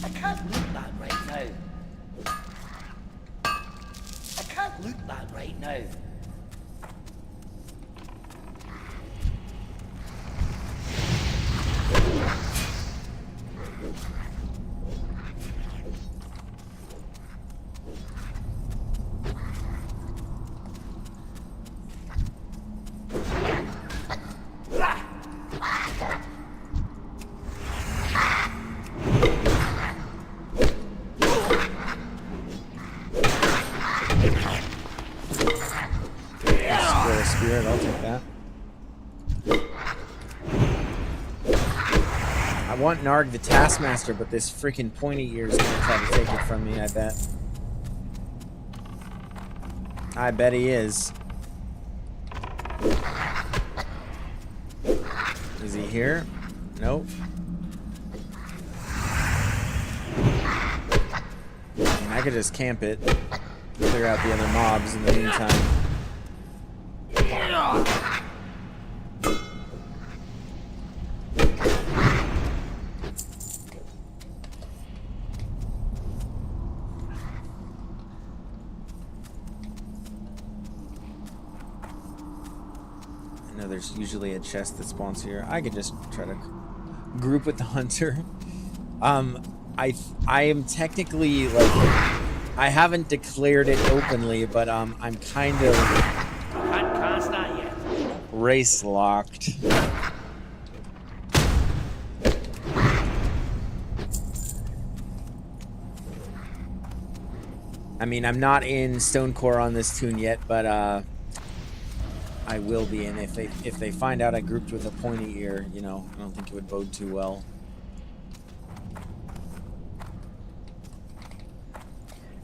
I can't loot that right now. I can't loot that right now. Spirit, I'll take that. I want Narg the Taskmaster, but this freaking pointy ear is gonna try to take it from me, I bet. I bet he is. Is he here? Nope. I mean, I could just camp it, clear out the other mobs in the meantime. I know there's usually a chest that spawns here. I could just try to group with the hunter. I am technically, like, I haven't declared it openly, but I'm kind of Can't cast that yet. race locked. I mean, I'm not in Stonecore on this tune yet, but I will be. And if they find out I grouped with a pointy ear, you know, I don't think it would bode too well.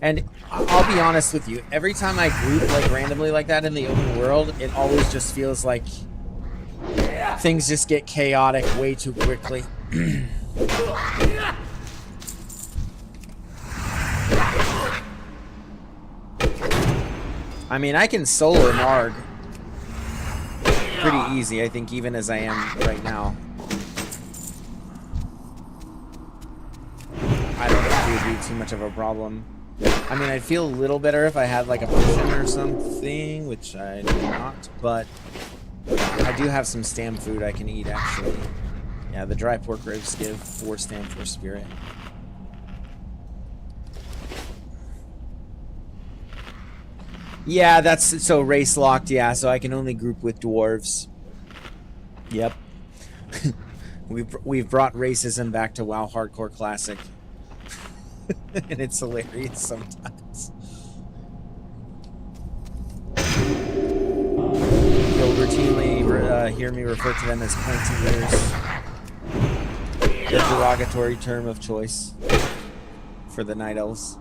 And I'll be honest with you, every time I group like randomly like that in the open world, it always just feels like things just get chaotic way too quickly. I mean, I can solo Narg pretty easy, I think, even as I am right now. I don't think it would be too much of a problem. I mean, I'd feel a little better if I had like a potion or something, which I do not, but I do have some stam food I can eat, actually. Yeah, the dry pork ribs give 4 stam for spirit. Yeah, that's so race locked, yeah, so I can only group with dwarves. Yep. We've brought racism back to WoW Hardcore Classic. And it's hilarious sometimes. You'll routinely hear me refer to them as pointy ears. The derogatory term of choice for the Night Elves.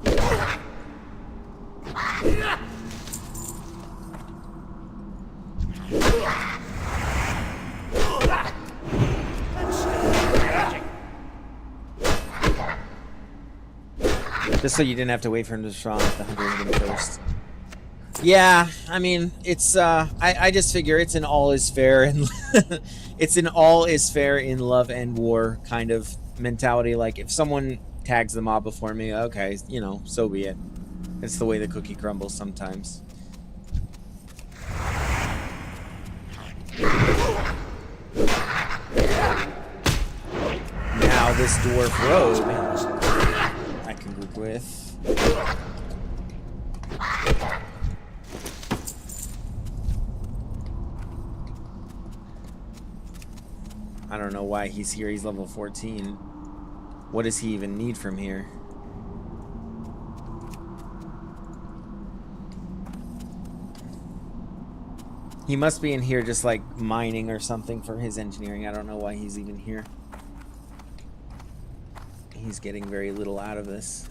Just so you didn't have to wait for him to spawn at the 101st. Yeah, I mean, it's I just figure it's an all is fair and it's an all is fair in love and war kind of mentality. Like, if someone tags the mob before me, okay, you know, so be it. It's the way the cookie crumbles sometimes. this dwarf rogue I can group with. I don't know why he's here. He's level 14. What does he even need from here? He must be in here just like mining or something for his engineering. I don't know why he's even here. He's getting very little out of this.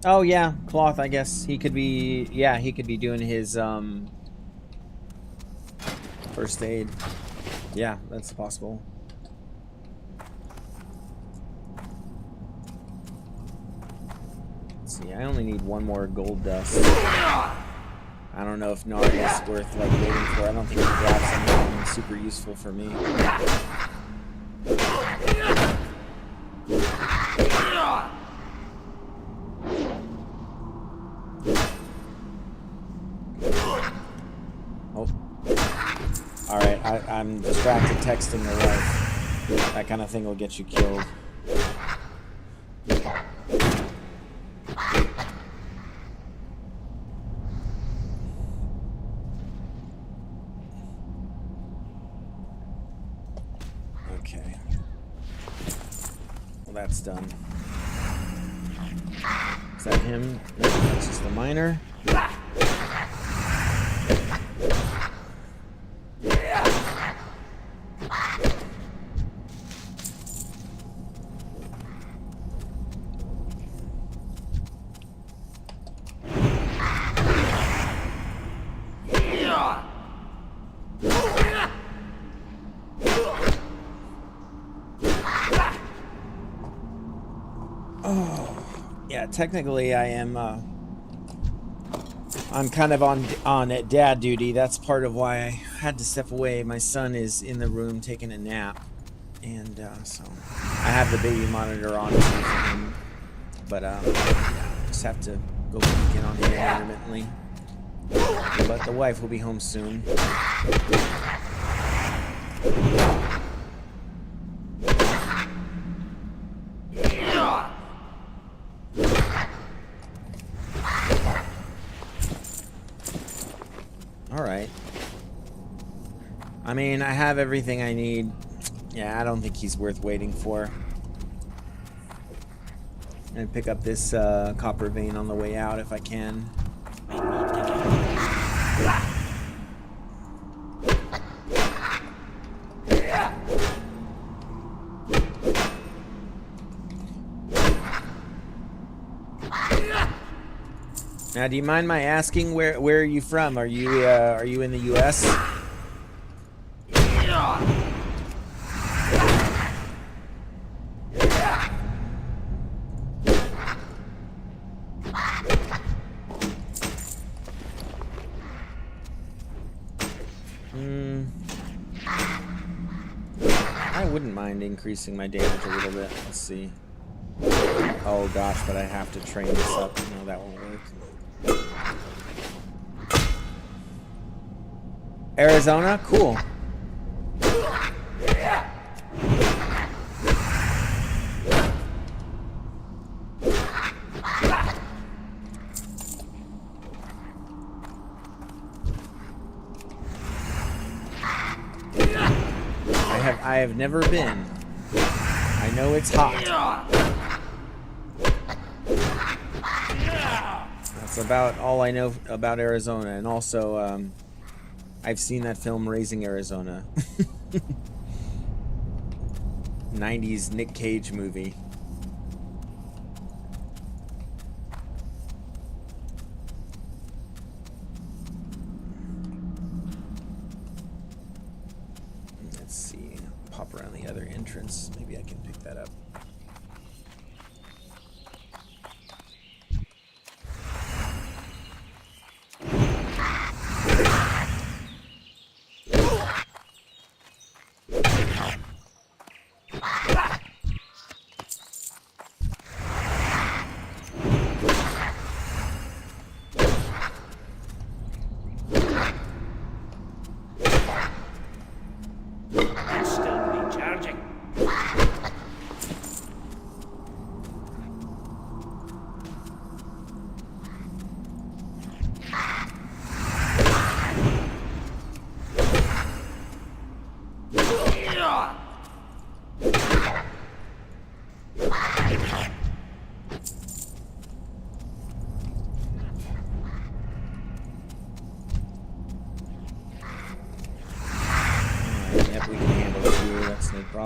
Oh yeah, cloth, I guess. He could be, yeah, he could be doing his first aid. Yeah, that's possible. Let's see, I only need one more gold dust. I don't know if Nard is worth like waiting for. I don't think he grabs something super useful for me. Oh. Alright, I'm distracted texting the wife. That kind of thing will get you killed. Okay. Well, that's done. Is that him? No, that's just the miner. Technically, I am. I'm kind of on at dad duty. That's part of why I had to step away. My son is in the room taking a nap, and so I have the baby monitor on for him. But just have to go peek in on him intermittently. But the wife will be home soon. Alright. I mean, I have everything I need. Yeah, I don't think he's worth waiting for. And pick up this copper vein on the way out if I can. Now, do you mind my asking where are you from? Are you in the U.S.? I wouldn't mind increasing my damage a little bit. Let's see. Oh gosh, but I have to train this up. No, that won't work. Arizona? Cool. I have never been. I know it's hot. That's about all I know about Arizona, and also I've seen that film Raising Arizona. 90s Nick Cage movie. Let's see. Pop around the other entrance. Maybe I can pick that up.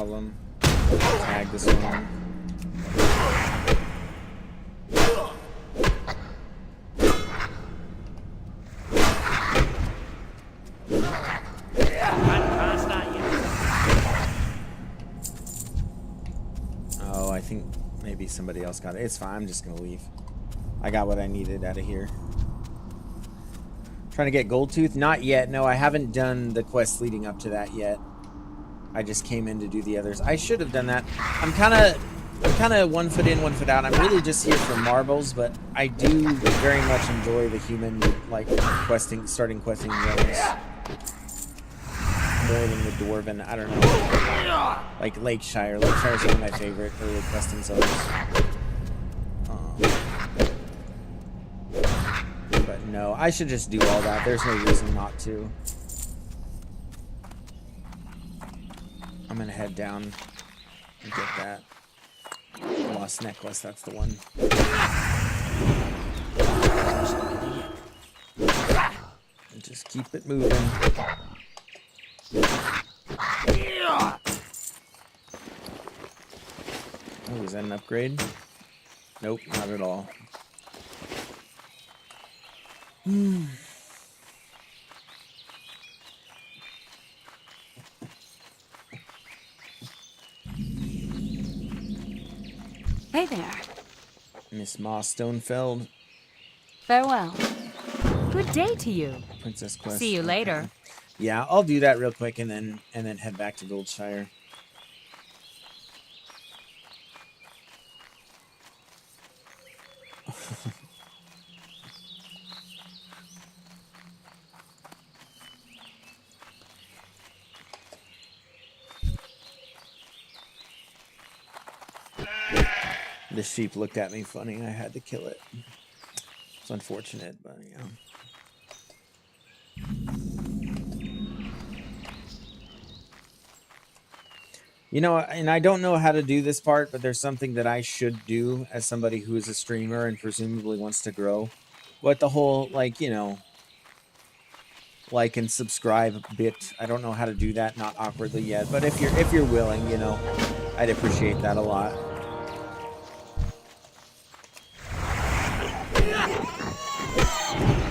problem. Tag this one. Can't start yet. Oh, I think maybe somebody else got it. It's fine. I'm just gonna leave. I got what I needed out of here. Trying to get Gold Tooth? Not yet. No, I haven't done the quest leading up to that yet. I just came in to do the others. I should have done that. I'm kind of 1 foot in, 1 foot out. I'm really just here for marbles, but I do very much enjoy the human, like, starting questing runs more than the dwarven. I don't know. Like Lakeshire. Lakeshire is one of my favorite early questing zones. But no, I should just do all that. There's no reason not to. I'm gonna head down and get that lost necklace. That's the one. And just keep it moving. Oh, is that an upgrade? Nope, not at all. Hey there. Miss Ma Stonefeld. Farewell. Good day to you. Princess Quest. See you later. Yeah, I'll do that real quick and then head back to Goldshire. The sheep looked at me funny. I had to kill it. It's unfortunate, but yeah. You know, and I don't know how to do this part, but there's something that I should do as somebody who is a streamer and presumably wants to grow. What the whole, like, you know, like and subscribe bit. I don't know how to do that, not awkwardly yet. But if you're willing, you know, I'd appreciate that a lot.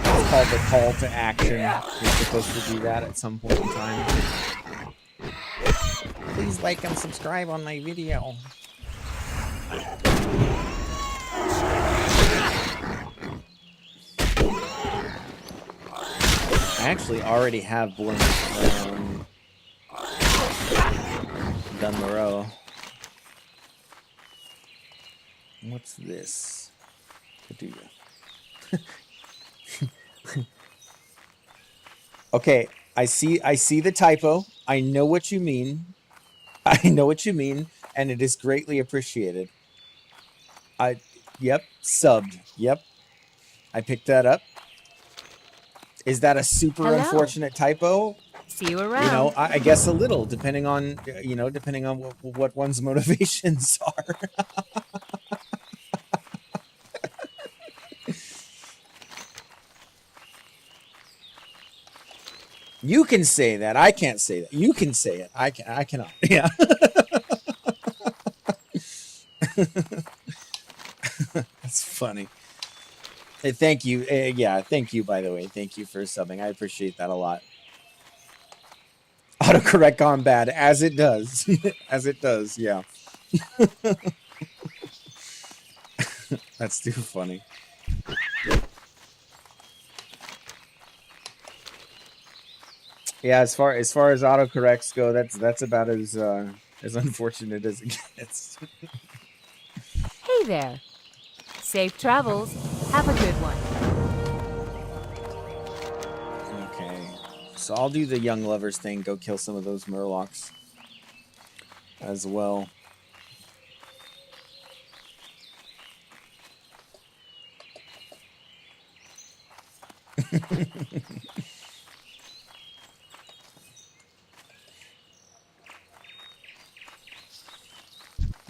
It's called the call to action. You're supposed to do that at some point in time. Please like and subscribe on my video. I actually already have done the row. What's this? Okay, I see the typo. I know what you mean. I know what you mean, and it is greatly appreciated. Yep, subbed. Yep. I picked that up. Is that a super unfortunate typo? See you around. You know, I guess a little, depending on, you know, depending on what one's motivations are. You can say that. I can't say that. You can say it. I cannot. Yeah. That's funny. Hey, thank you. Yeah, thank you, by the way. Thank you for subbing. I appreciate that a lot. Autocorrect gone bad, as it does. As it does, yeah. That's too funny. Yeah, as far as autocorrects go, that's about as unfortunate as it gets. Hey there. Safe travels. Have a good one. Okay, so I'll do the young lovers thing. Go kill some of those murlocs as well.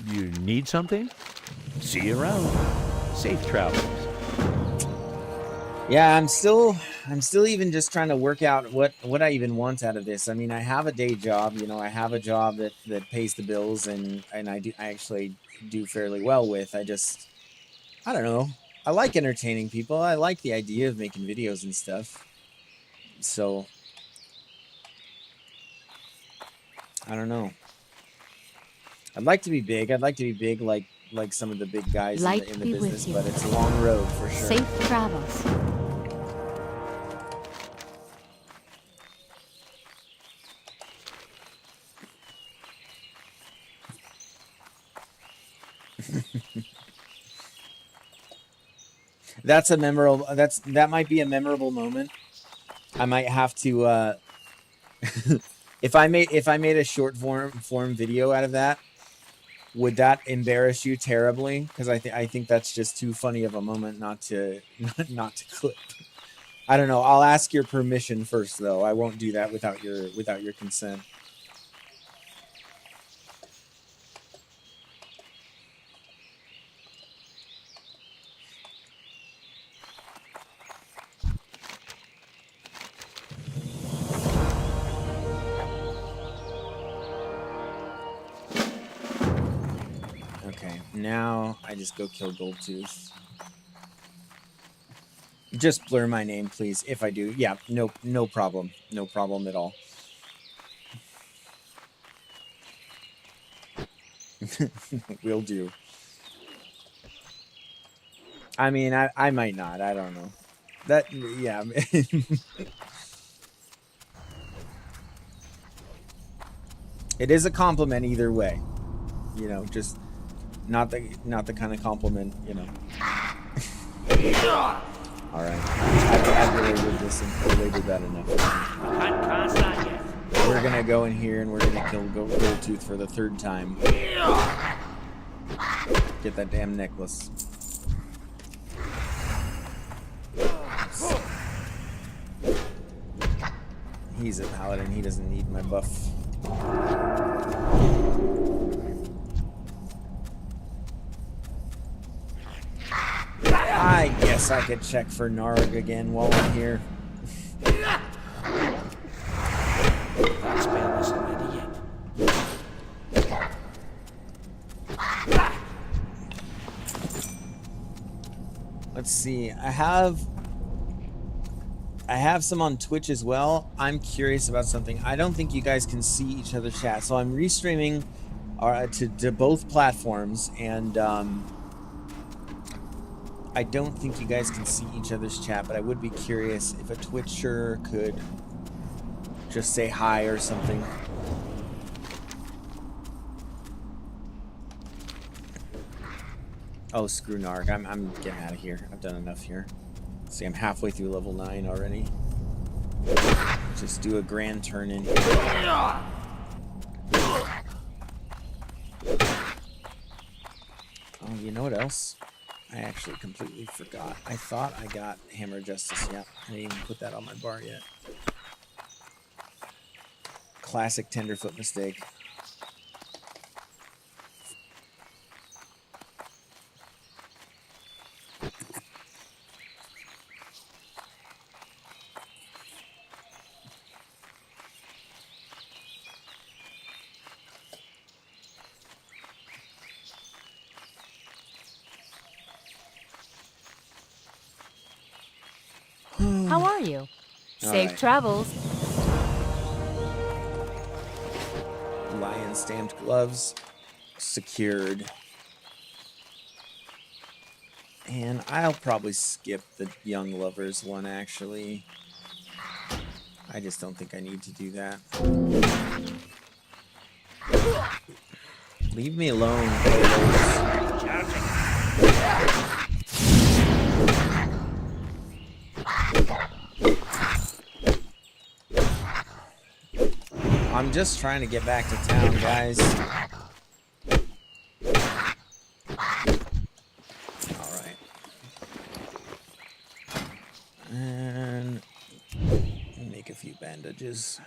You need something? See you around. Safe travels. Yeah, I'm still I'm still even just trying to work out what I even want out of this. I mean, I have a day job, you know, I have a job that pays the bills, and I actually do fairly well with. I don't know. I like entertaining people. I like the idea of making videos and stuff. So I don't know. I'd like to be big. I'd like to be big like some of the big guys Light in the be business, with you. but it's a long road for sure. Safe travels. That might be a memorable moment. I might have to if I made a short form video out of that, would that embarrass you terribly? Because I think that's just too funny of a moment not to not to clip. I don't know. I'll ask your permission first, though. I won't do that without your consent. Okay, now I just go kill Goldtooth. Just blur my name, please. If I do, yeah, no problem, no problem at all. Will do. I mean, I might not. I don't know. That, yeah. It is a compliment either way. You know, just not the kind of compliment, you know. All right, I've belabored this and belabored that enough. Can't start yet. We're gonna go in here and we're gonna kill Goldtooth for the 3rd time. Get that damn necklace. He's a paladin. He doesn't need my buff. I guess I could check for Narg again while I'm here. That spell isn't ready yet. Let's see. I have some on Twitch as well. I'm curious about something. I don't think you guys can see each other's chat, so I'm restreaming to both platforms, and I don't think you guys can see each other's chat, but I would be curious if a Twitcher could just say hi or something. Oh, screw Narg. I'm getting out of here. I've done enough here. See, I'm halfway through level 9 already. Just do a grand turn in here. Oh, you know what else? I actually completely forgot. I thought I got Hammer of Justice. Yeah, I didn't even put that on my bar yet. Classic Tenderfoot mistake. How are you? Safe right. travels. Lion stamped gloves secured. And I'll probably skip the young lovers one, actually. I just don't think I need to do that. Leave me alone, players. I'm just trying to get back to town, guys. Alright. And make a few bandages.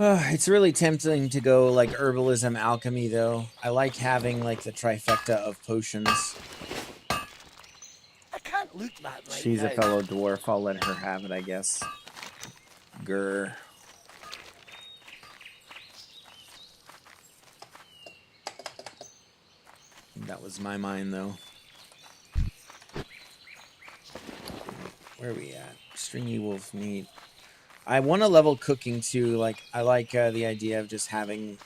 It's really tempting to go like herbalism alchemy though. I like having like the trifecta of potions. I can't look that right She's a now. fellow dwarf. I'll let her have it, I guess. Grr. That was my mind though. Where are we at? Stringy wolf meat. I want to level cooking too. Like I like the idea of just having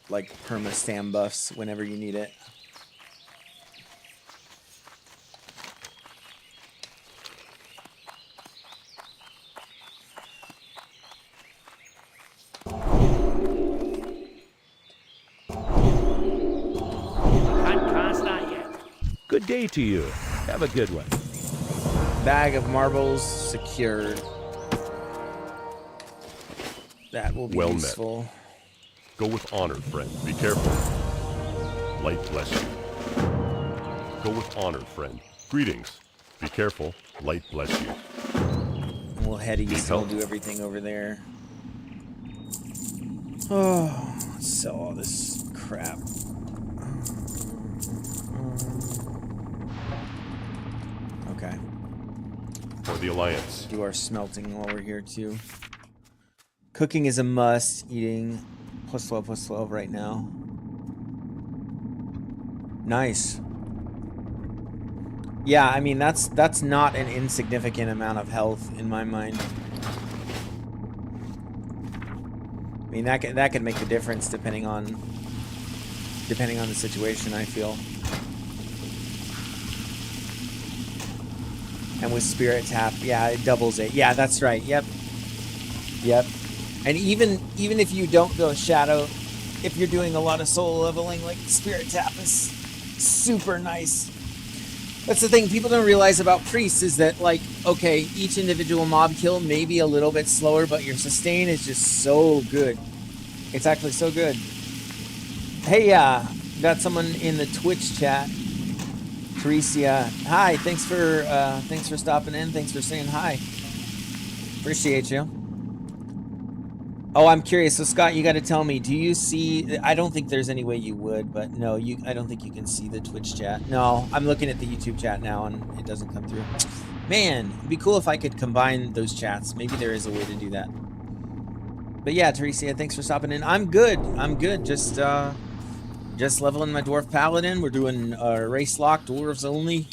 like perma stam buffs whenever you need it. Can't cast that yet. Good day to you. Have a good one. Bag of marbles secured. That will be Well met. useful. Go with honor, friend. Be careful. Light bless you. Go with honor, friend. Greetings. Be careful. Light bless you. And we'll head east and we'll do everything over there. Oh, let's sell all this crap. Okay. For the Alliance. Do our smelting while we're here too. Cooking is a must. Eating +12 right now. Nice. Yeah, I mean that's not an insignificant amount of health in my mind. I mean that could make the difference depending on the situation, I feel. And with Spirit Tap, yeah, it doubles it. Yeah, that's right. Yep. And even if you don't go Shadow, if you're doing a lot of soul leveling, like Spirit Tap is super nice. That's the thing people don't realize about priests is that, like, okay, each individual mob kill may be a little bit slower, but your sustain is just so good. It's actually so good. Hey, got someone in the Twitch chat. Teresia, hi. Thanks for stopping in. Thanks for saying hi. Appreciate you. Oh, I'm curious. So Scott, you got to tell me. Do you see? I don't think there's any way you would, but no, I don't think you can see the Twitch chat. No, I'm looking at the YouTube chat now, and it doesn't come through. Man, it'd be cool if I could combine those chats. Maybe there is a way to do that. But yeah, Teresia, thanks for stopping in. I'm good. Just leveling my dwarf paladin. We're doing race lock dwarves only.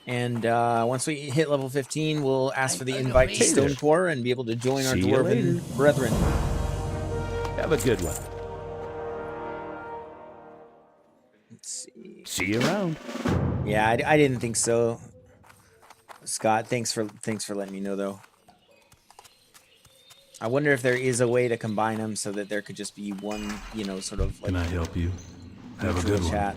And once we hit level 15, we'll ask for the invite to Stonecore and be able to join our dwarven brethren. Have a good one. Let's see. See you around. Yeah, I didn't think so. Scott, thanks for letting me know though. I wonder if there is a way to combine them so that there could just be one, you know, sort of like. Can I help you? Have a good chat.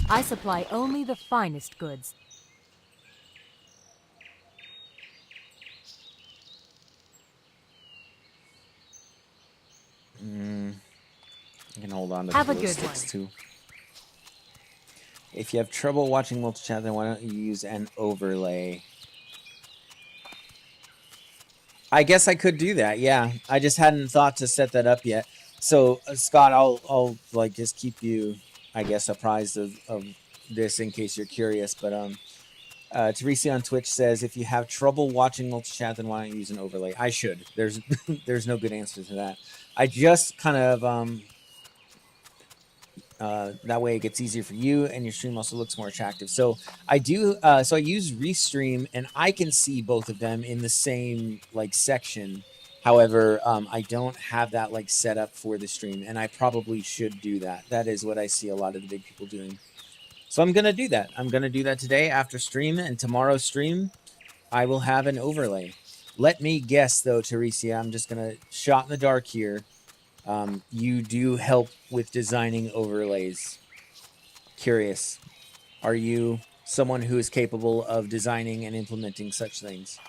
I supply only the finest goods. I can hold on to Have the a glow good sticks one. too. If you have trouble watching multi-chat, then why don't you use an overlay? I guess I could do that. Yeah, I just hadn't thought to set that up yet. So Scott, I'll like just keep you, I guess, apprised of this in case you're curious. But Teresa on Twitch says if you have trouble watching multi-chat, then why don't you use an overlay? I should. There's there's no good answer to that. I just kind of that way it gets easier for you and your stream also looks more attractive. So I do so I use Restream and I can see both of them in the same like section. However, I don't have that like set up for the stream, and I probably should do that. That is what I see a lot of the big people doing. So I'm gonna do that. I'm gonna do that today after stream, and tomorrow's stream I will have an overlay. Let me guess though, Teresia, I'm just gonna shot in the dark here. You do help with designing overlays. Curious, are you someone who is capable of designing and implementing such things?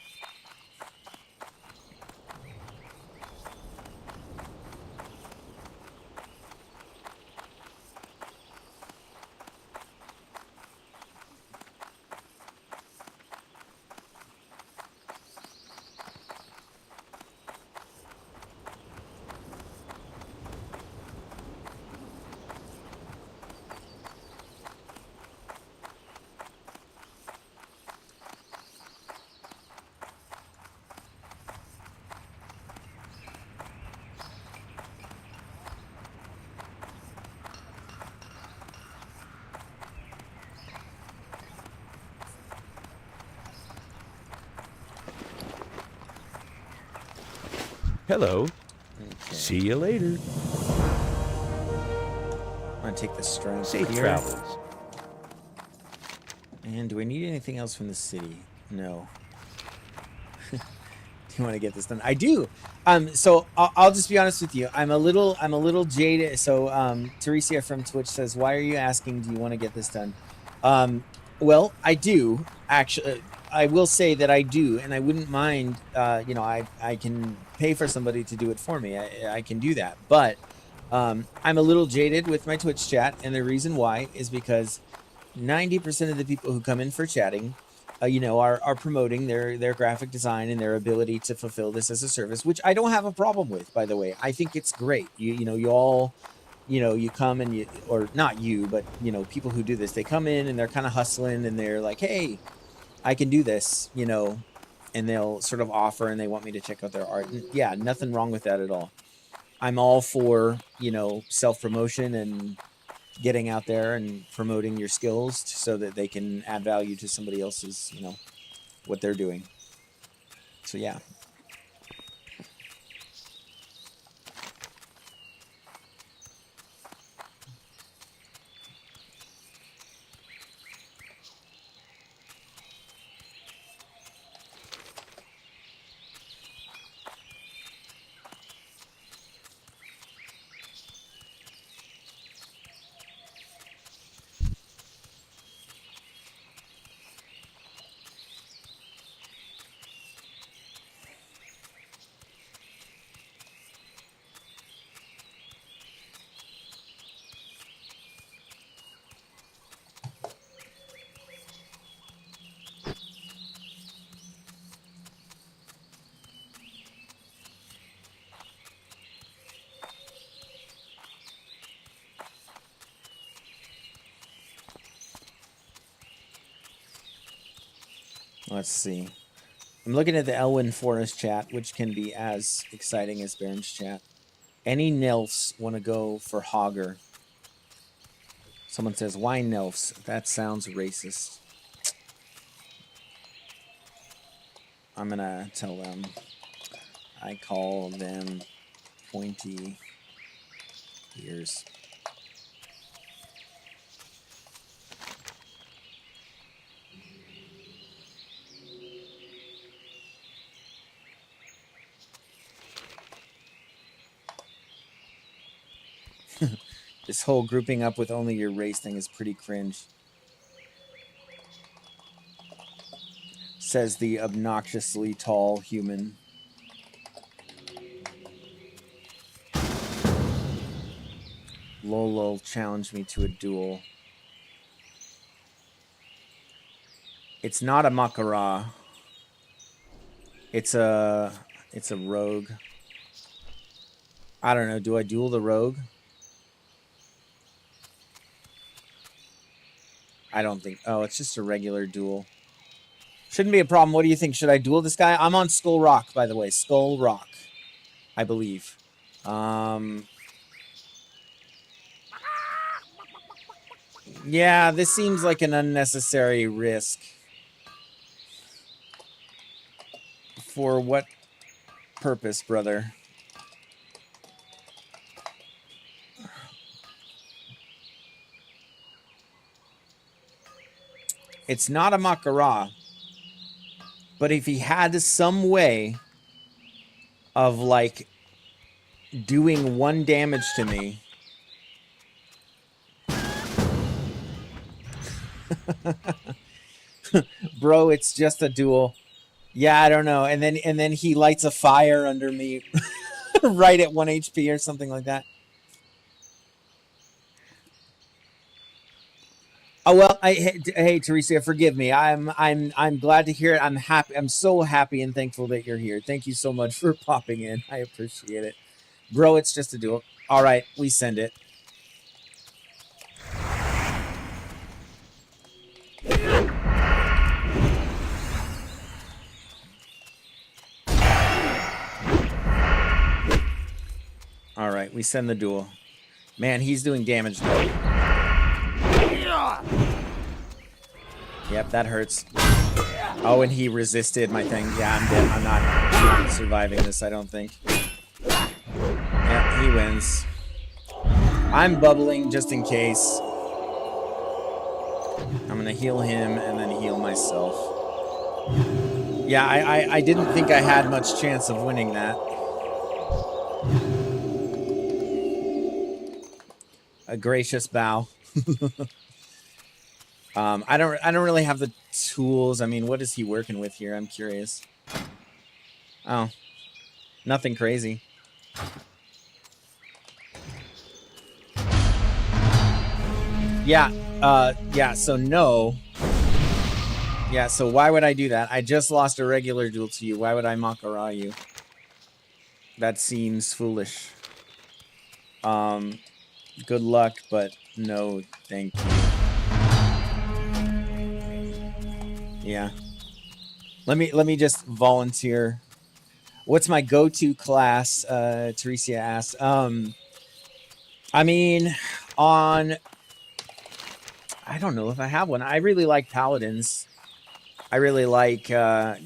Hello. Okay. See you later. I'm gonna take the strength Safe here. travels. And do I need anything else from the city? No. Do you want to get this done? I do. So I'll just be honest with you. I'm a little jaded. So Teresia from Twitch says, "Why are you asking? Do you want to get this done?" Well, I do actually. I will say that I do, and I wouldn't mind. You know, I can pay for somebody to do it for me. I can do that, but I'm a little jaded with my Twitch chat, and the reason why is because 90% of the people who come in for chatting, you know, are promoting their graphic design and their ability to fulfill this as a service, which I don't have a problem with, by the way. I think it's great. You know, you all, you know, you come and you, or not you, but, you know, people who do this, they come in and they're kind of hustling and they're like, hey, I can do this, you know, and they'll sort of offer and they want me to check out their art. And yeah, nothing wrong with that at all. I'm all for, you know, self-promotion and getting out there and promoting your skills so that they can add value to somebody else's, you know, what they're doing. So yeah. Let's see. I'm looking at the Elwyn Forest chat, which can be as exciting as Baron's chat. Any Nilfs want to go for Hogger? Someone says, why Nilfs? That sounds racist. I'm going to tell them. I call them pointy ears. This whole grouping up with only your race thing is pretty cringe. Says the obnoxiously tall human. Lolo challenged me to a duel. It's not a Makara. It's a rogue. I don't know. Do I duel the rogue? I don't think. Oh, it's just a regular duel. Shouldn't be a problem. What do you think? Should I duel this guy? I'm on Skull Rock, by the way. Skull Rock, I believe. Yeah, this seems like an unnecessary risk. For what purpose, brother? It's not a Makara. But if he had some way of, like, doing 1 damage to me... Bro, it's just a duel. Yeah, I don't know. And then he lights a fire under me right at 1 HP or something like that. Oh well, hey Teresa, forgive me. I'm glad to hear it. I'm happy. I'm so happy and thankful that you're here. Thank you so much for popping in. I appreciate it. Bro, it's just a duel. All right, we send it. All right, we send the duel. Man, he's doing damage though. Yep, that hurts. Oh, and he resisted my thing. Yeah, I'm dead. I'm not surviving this, I don't think. Yeah, he wins. I'm bubbling just in case. I'm gonna heal him and then heal myself. Yeah, I didn't think I had much chance of winning that. A gracious bow. I don't really have the tools. I mean, what is he working with here? I'm curious. Oh, nothing crazy. Yeah, yeah, so no. Yeah, so why would I do that? I just lost a regular duel to you. Why would I Makara you? That seems foolish. Good luck, but no, thank you. Yeah. Let me just volunteer. What's my go-to class? Teresia asked. I mean, I don't know if I have one. I really like paladins. I really like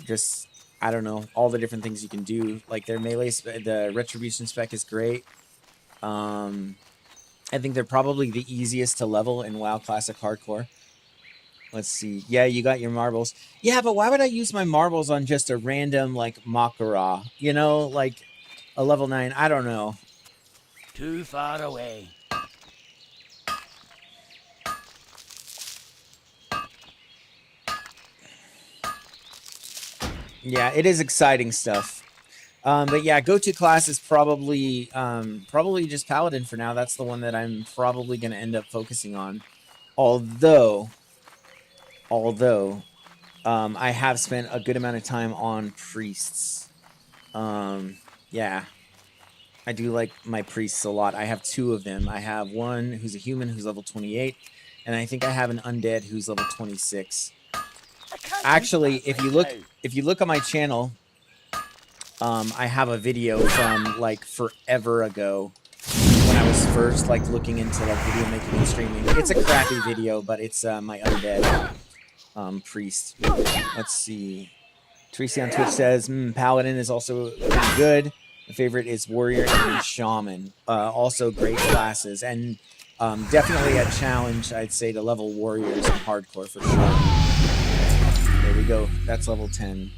just, I don't know, all the different things you can do. Like their melee, the retribution spec is great. I think they're probably the easiest to level in WoW Classic Hardcore. Let's see. Yeah, you got your marbles. Yeah, but why would I use my marbles on just a random, like, Makara? You know, like a level 9. I don't know. Too far away. Yeah, it is exciting stuff. But yeah, go-to class is probably just Paladin for now. That's the one that I'm probably going to end up focusing on. Although, I have spent a good amount of time on priests. Yeah, I do like my priests a lot. I have 2 of them. I have one who's a human who's level 28, and I think I have an undead who's level 26. Actually, if you look on my channel, I have a video from like forever ago when I was first like looking into like video making and streaming. It's a crappy video, but it's my undead priest. Let's see. Tracy on Twitch says Paladin is also pretty good. My favorite is Warrior and Shaman. Also great classes, and definitely a challenge, I'd say, to level Warriors in Hardcore for sure. There we go. That's level 10.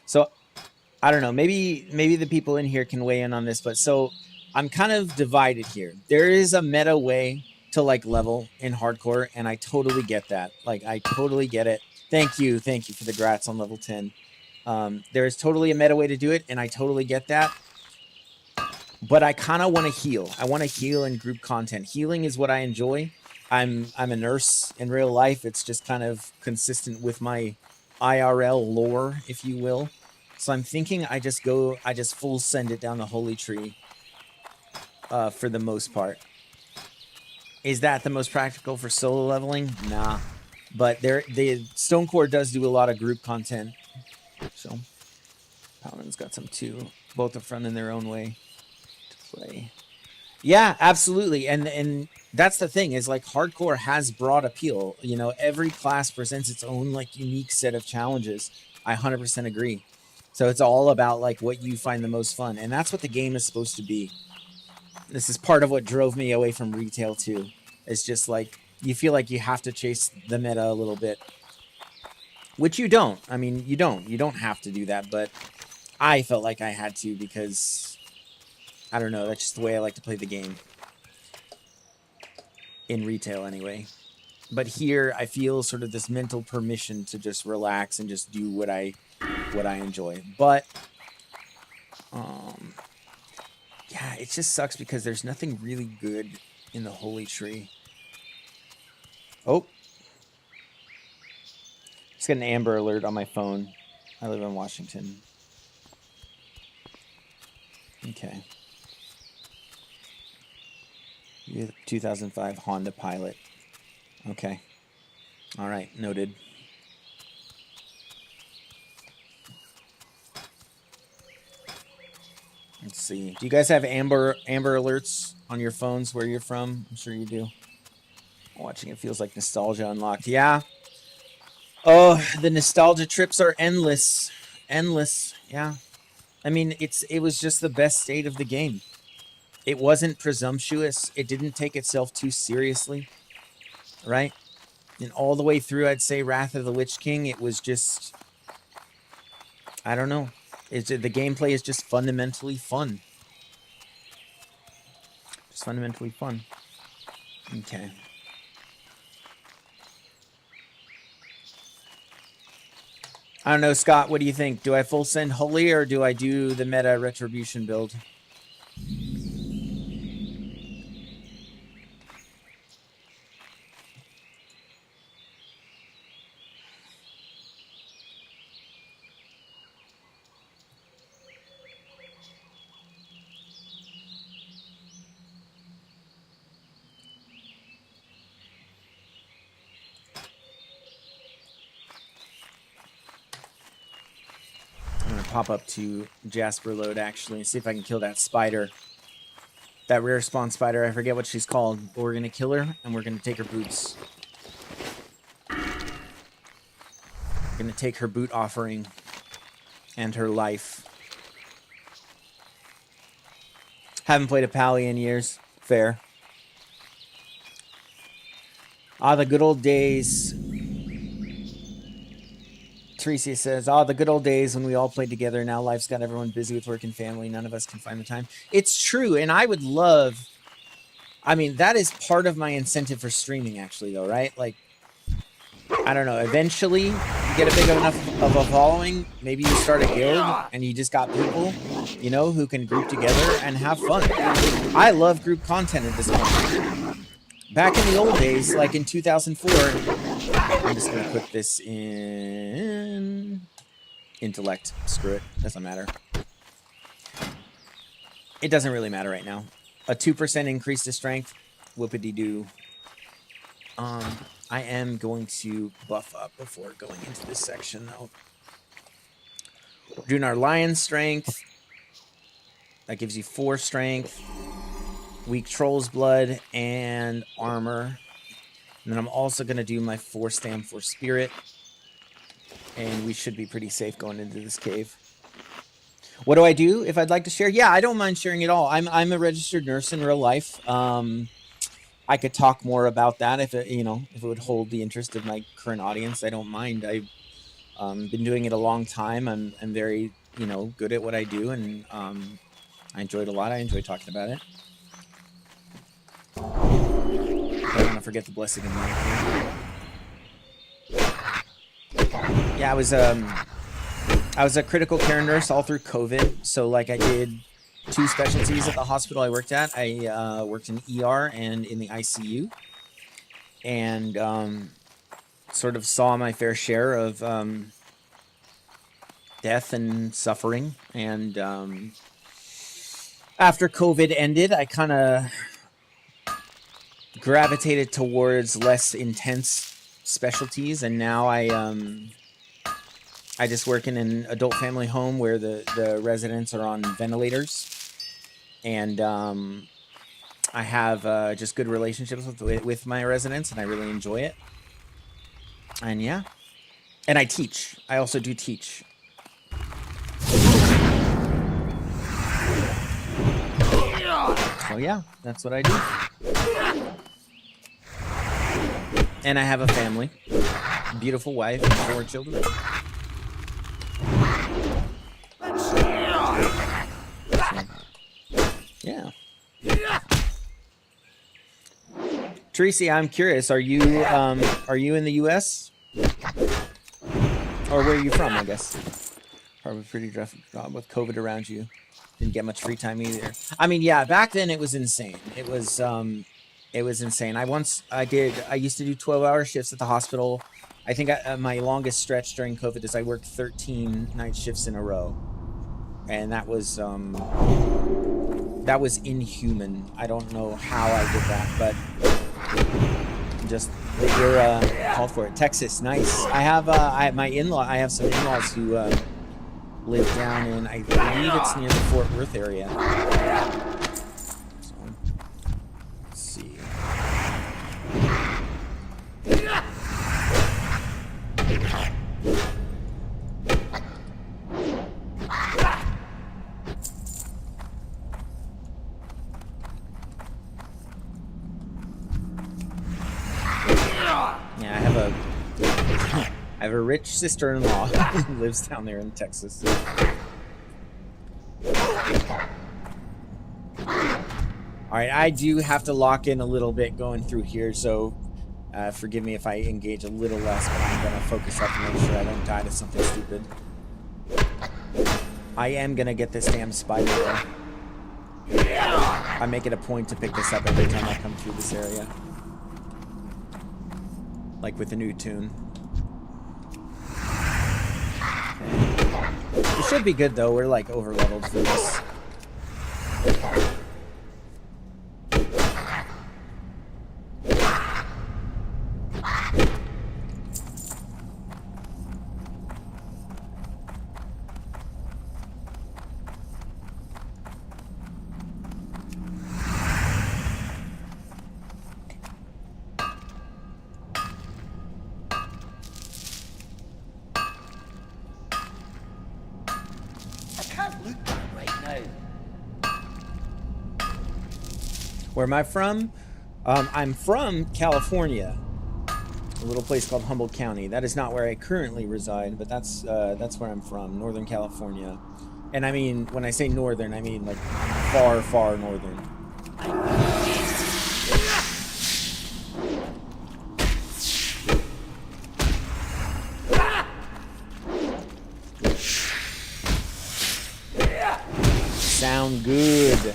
So I don't know. Maybe the people in here can weigh in on this, but so I'm kind of divided here. There is a meta way to like level in Hardcore, and I totally get that. Like I totally get it. Thank you for the grats on level 10. There is totally a meta way to do it, and I totally get that. But I kind of want to heal. I want to heal in group content. Healing is what I enjoy. I'm a nurse in real life. It's just kind of consistent with my IRL lore, if you will. So I'm thinking I just full send it down the holy tree for the most part. Is that the most practical for solo leveling? Nah. But the Stonecore does do a lot of group content. So Paladin's got some too. Both are fun in their own way to play. Yeah, absolutely. And that's the thing is like Hardcore has broad appeal. You know, every class presents its own like unique set of challenges. I 100% agree. So it's all about like what you find the most fun. And that's what the game is supposed to be. This is part of what drove me away from retail too. It's just like you feel like you have to chase the meta a little bit. Which you don't. I mean, you don't. You don't have to do that, but I felt like I had to because I don't know, that's just the way I like to play the game. In retail anyway. But here I feel sort of this mental permission to just relax and just do what I enjoy. But yeah, it just sucks because there's nothing really good in the holy tree. Oh. Just got an Amber Alert on my phone. I live in Washington. Okay. 2005 Honda Pilot. Okay. All right, noted. Let's see. Do you guys have Amber Alerts on your phones where you're from? I'm sure you do. Watching it feels like nostalgia unlocked. Yeah. Oh, the nostalgia trips are endless. Endless. Yeah. I mean, it was just the best state of the game. It wasn't presumptuous. It didn't take itself too seriously. Right? And all the way through, I'd say Wrath of the Lich King, it was just, I don't know. The gameplay is just fundamentally fun. Just fundamentally fun. Okay. I don't know, Scott, what do you think? Do I full send Holy or do I do the meta Retribution build? I'm going to pop up to Jasper Load, actually, and see if I can kill that spider. That rare spawn spider. I forget what she's called. But we're going to kill her, and we're going to take her boots. We're going to take her boot offering and her life. Haven't played a Pally in years. Fair. Ah, the good old days. Teresa says, the good old days when we all played together. Now life's got everyone busy with work and family. None of us can find the time. It's true, and I would love... I mean, that is part of my incentive for streaming, actually, though, right? Like, I don't know. Eventually, you get a big enough of a following. Maybe you start a guild, and you just got people, you know, who can group together and have fun. I love group content at this point. Back in the old days, like in 2004... I'm just going to put this in intellect. Screw it. Doesn't matter. It doesn't really matter right now. A 2% increase to strength. Whoopity-doo. I am going to buff up before going into this section, though. We're doing our lion strength. That gives you 4 strength. Weak troll's blood and armor. And then I'm also going to do my 4 stam for spirit. And we should be pretty safe going into this cave. What do I do if I'd like to share? Yeah, I don't mind sharing at all. I'm a registered nurse in real life. I could talk more about that if it, you know, if it would hold the interest of my current audience. I don't mind. I've been doing it a long time. I'm very, you know, good at what I do, and I enjoy it a lot. I enjoy talking about it. I don't want to forget the blessing of life. Yeah, I was a critical care nurse all through COVID. So, like, I did 2 specialties at the hospital I worked at. I worked in ER and in the ICU, and sort of saw my fair share of death and suffering. And after COVID ended, I kind of gravitated towards less intense specialties, and now I just work in an adult family home where the residents are on ventilators, and I have just good relationships with my residents, and I really enjoy it. And yeah, and I teach. I also do teach. So yeah, that's what I do. And I have a family, beautiful wife, and 4 children. Yeah. Tracy, I'm curious. Are you in the U.S.? Or where are you from? I guess. Probably pretty rough job with COVID around you. Didn't get much free time either. I mean, yeah. Back then, it was insane. It was insane. I used to do 12-hour shifts at the hospital. I think my longest stretch during COVID is I worked 13 night shifts in a row, and that was inhuman. I don't know how I did that, but just the era called for it. Texas, nice. I have I have some in-laws who live down in, I believe it's near the Fort Worth area. So, let's see. I have a rich sister-in-law who lives down there in Texas. Alright, I do have to lock in a little bit going through here, so forgive me if I engage a little less, but I'm going to focus up to make sure I don't die to something stupid. I am going to get this damn spider, though. I make it a point to pick this up every time I come through this area. Like with a new tune. Okay. It should be good, though. We're, like, over-leveled for this. Where am I from? I'm from California, a little place called Humboldt County. That is not where I currently reside, but that's where I'm from, Northern California. And I mean, when I say northern, I mean like far, far northern. Sound good.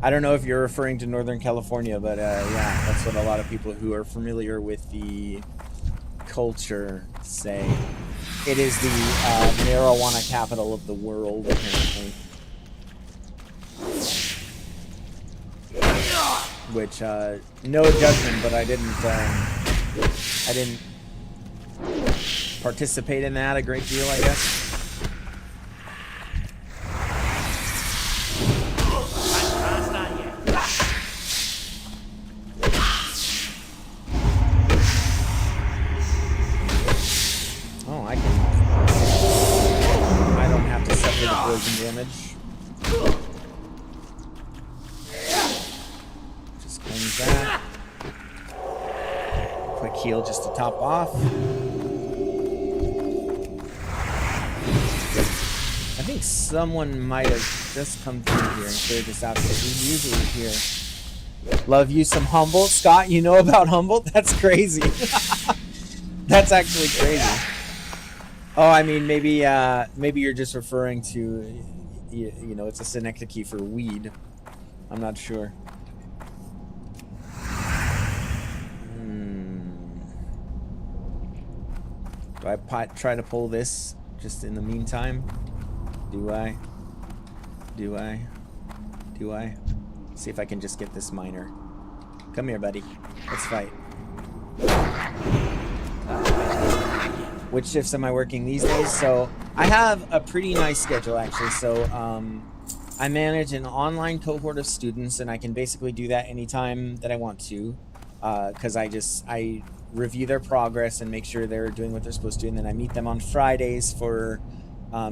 I don't know if you're referring to Northern California, but yeah, that's what a lot of people who are familiar with the culture say. It is the marijuana capital of the world, apparently. Which, no judgment, but I didn't participate in that a great deal, I guess. Damage. Just cleanse that. Quick heal just to top off. I think someone might have just come through here and cleared this out because he's usually here. Love you some Humboldt. Scott, you know about Humboldt? That's crazy. That's actually crazy. Oh, I mean, maybe you're just referring to, you know, it's a synecdoche for weed. I'm not sure. Do I try to pull this just in the meantime? Do I? See if I can just get this miner. Come here, buddy. Let's fight. Which shifts am I working these days? So I have a pretty nice schedule, actually. So I manage an online cohort of students, and I can basically do that anytime that I want to, because I review their progress and make sure they're doing what they're supposed to, and then I meet them on Fridays for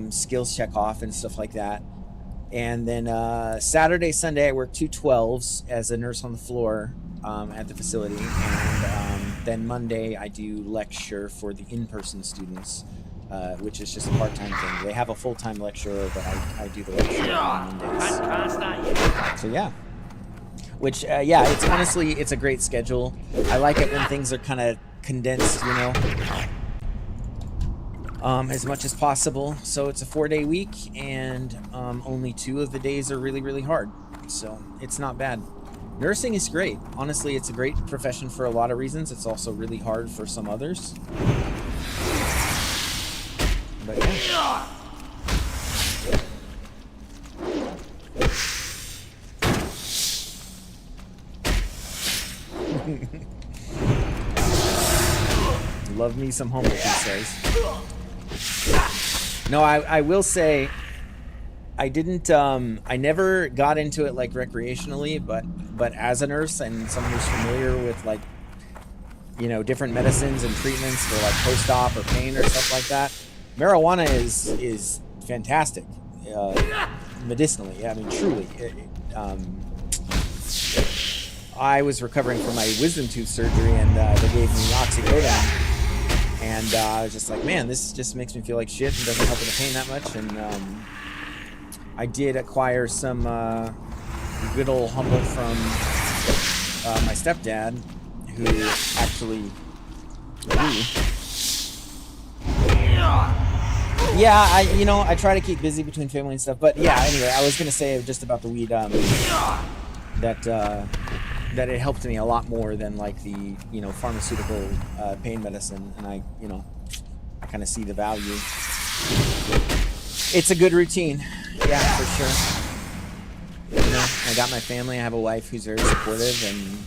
skills check off and stuff like that. And then Saturday, Sunday, I work 2 12s as a nurse on the floor at the facility, and then Monday I do lecture for the in-person students, which is just a part-time thing. They have a full-time lecturer, but I do the lecture on Mondays. So yeah, which yeah, it's honestly, it's a great schedule. I like it when things are kind of condensed, you know, as much as possible. So it's a 4-day week, and only 2 of the days are really, really hard. So it's not bad. Nursing is great. Honestly, it's a great profession for a lot of reasons. It's also really hard for some others. But yeah. Love me some Humboldt, he says. No, I will say, I didn't, I never got into it like recreationally, but as a nurse and someone who's familiar with, like, you know, different medicines and treatments for like post-op or pain or stuff like that, marijuana is fantastic, medicinally. I mean, truly. I was recovering from my wisdom tooth surgery, and they gave me oxycodone. And I was just like, man, this just makes me feel like shit and doesn't help with the pain that much. And I did acquire some good old humble from my stepdad, who actually... Yeah, I try to keep busy between family and stuff. But yeah, anyway, I was going to say just about the weed that it helped me a lot more than like the pharmaceutical pain medicine, and I kind of see the value. It's a good routine, yeah, for sure. I got my family. I have a wife who's very supportive and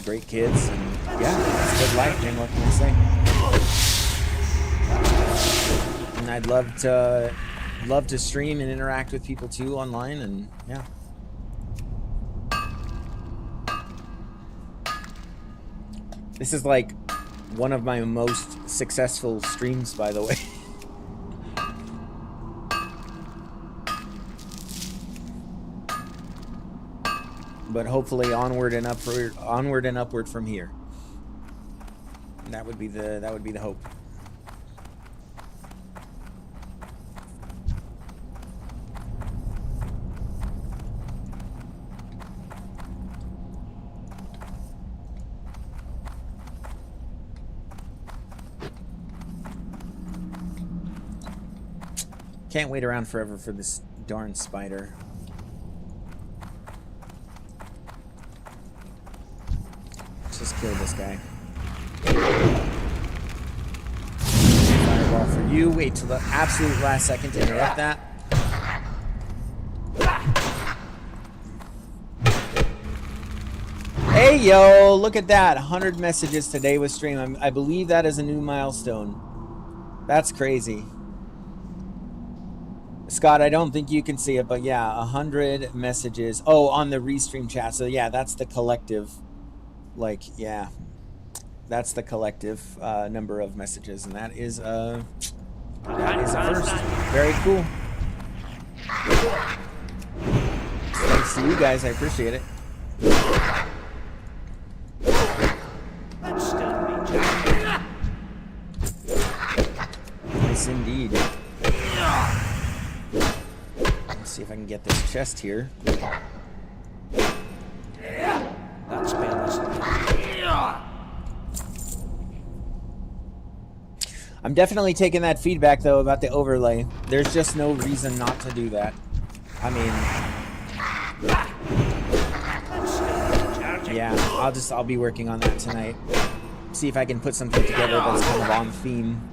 great kids, and yeah, it's a good life, man. What can I say? And I'd love to stream and interact with people too online, and yeah. This is like one of my most successful streams, by the way. But hopefully onward and upward from here. That would be the hope. Can't wait around forever for this darn spider. Let's just kill this guy. Fireball for you. Wait till the absolute last second to interrupt that. Hey, yo, look at that. 100 messages today with stream. I believe that is a new milestone. That's crazy. Scott, I don't think you can see it, but yeah, 100 messages. Oh, on the restream chat. So yeah, that's the collective, like, yeah, that's the collective number of messages, and that is a first. Very cool. Thanks to you guys, I appreciate it. Nice indeed. Let's see if I can get this chest here. That's painless. I'm definitely taking that feedback though about the overlay. There's just no reason not to do that. I mean, yeah, I'll be working on that tonight. See if I can put something together that's kind of on theme.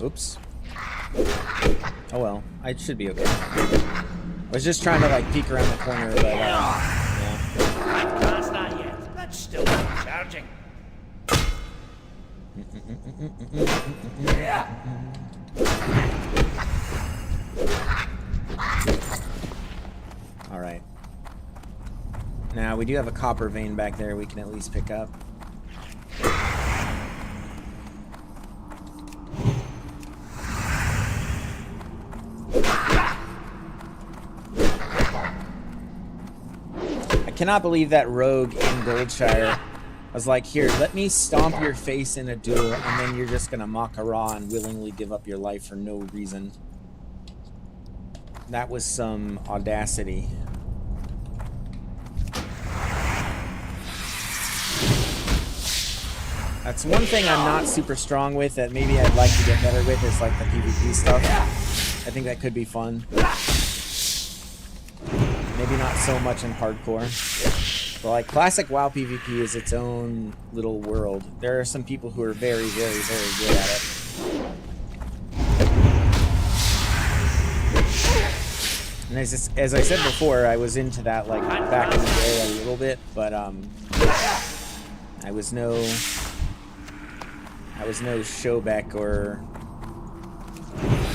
Oops. Oh well, I should be okay. I was just trying to like peek around the corner, but yeah. That's not yet. That's still charging. All right. Now we do have a copper vein back there we can at least pick up. I cannot believe that rogue in Goldshire was like, here, let me stomp your face in a duel, and then you're just gonna Makara and willingly give up your life for no reason. That was some audacity. That's one thing I'm not super strong with that maybe I'd like to get better with is like the PvP stuff. I think that could be fun. Maybe not so much in hardcore. But like classic WoW PvP is its own little world. There are some people who are very, very, very good at it. And as I said before, I was into that like back in the day a little bit, but I was no Showbeck or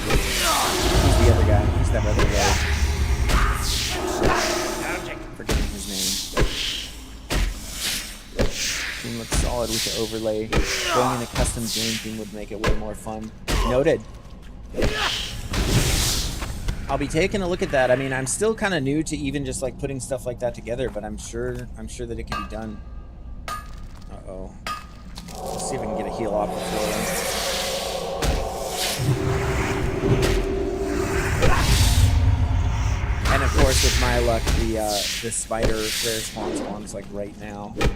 who's the other guy. Who's that other guy? Charging. Forgetting his name. Theme looks solid with the overlay. Going in a custom game theme would make it way more fun. Noted. I'll be taking a look at that. I mean, I'm still kind of new to even just like putting stuff like that together, but I'm sure that it can be done. Uh-oh. Let's see if we can get a heal off before then. And of course, with my luck, the spider rare spawns like right now. Nope,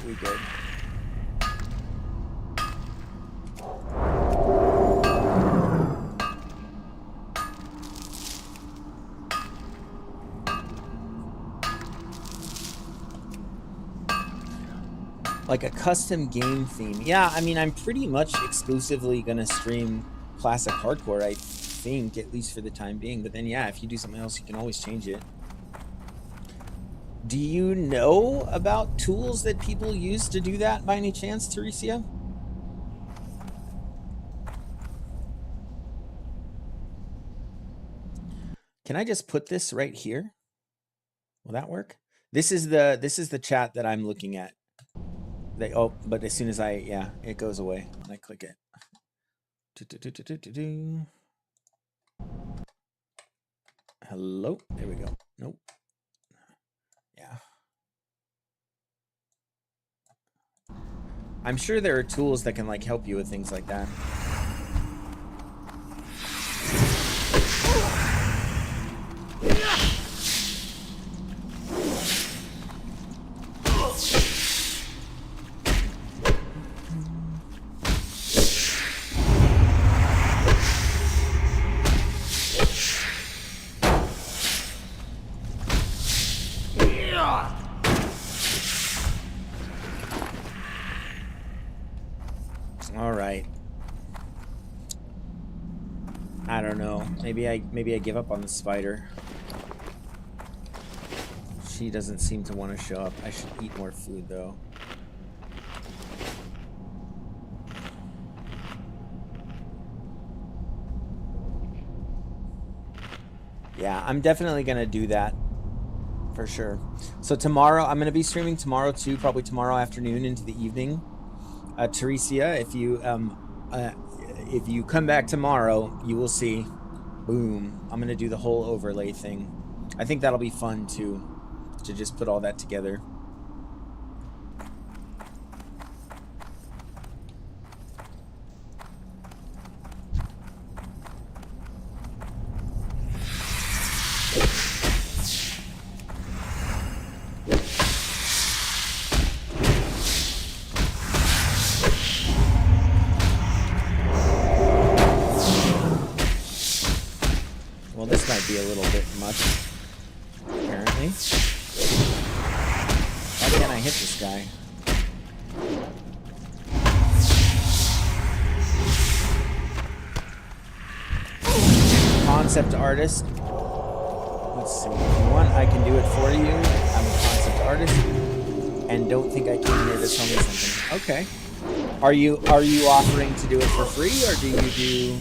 we good. Like a custom game theme. Yeah, I mean, I'm pretty much exclusively going to stream classic hardcore, I think, at least for the time being. But then, yeah, if you do something else, you can always change it. Do you know about tools that people use to do that by any chance, Teresia? Can I just put this right here? Will that work? This is the chat that I'm looking at. But as soon as it goes away when I click it. Hello, there we go. Nope. Yeah. I'm sure there are tools that can like help you with things like that. I don't know. Maybe I give up on the spider. She doesn't seem to want to show up. I should eat more food though. Yeah, I'm definitely gonna do that for sure. So tomorrow, I'm gonna be streaming tomorrow too, probably tomorrow afternoon into the evening. Teresia, if you come back tomorrow, you will see, boom, I'm gonna do the whole overlay thing. I think that'll be fun too, to just put all that together. Be a little bit much, apparently. Why can't I hit this guy? Concept artist. Let's see. If you want, I can do it for you. I'm a concept artist, and don't think I came here to tell me something. Okay. Are you offering to do it for free, or do you do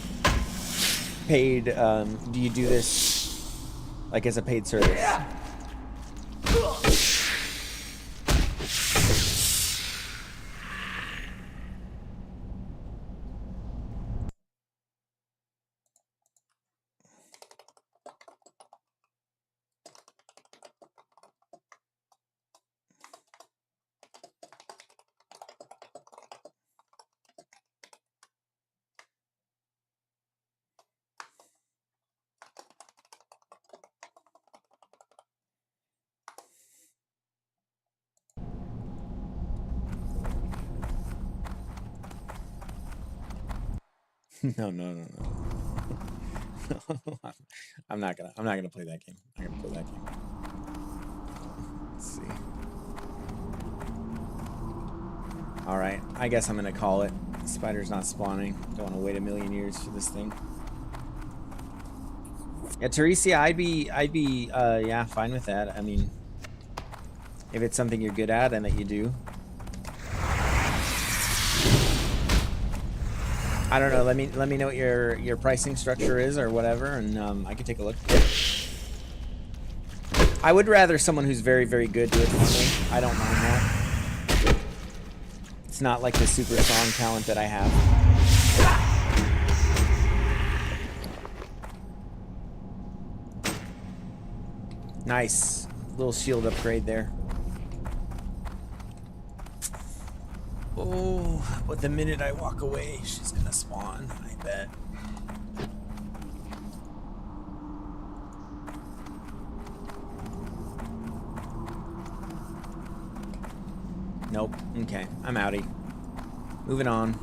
paid? Do you do this like as a paid service? No. I'm not gonna play that game. I'm gonna play that game. Let's see. All right, I guess I'm gonna call it. Spider's not spawning. Don't want to wait a million years for this thing. Yeah, Teresia, I'd be yeah, fine with that. I mean, if it's something you're good at and that you do. I don't know. Let me know what your pricing structure is or whatever, and I can take a look. I would rather someone who's very, very good do it for me. I don't mind that. It's not like the super strong talent that I have. Nice. Little shield upgrade there. Oh, but the minute I walk away, she's gonna spawn, I bet. Nope. Okay, I'm outie. Moving on.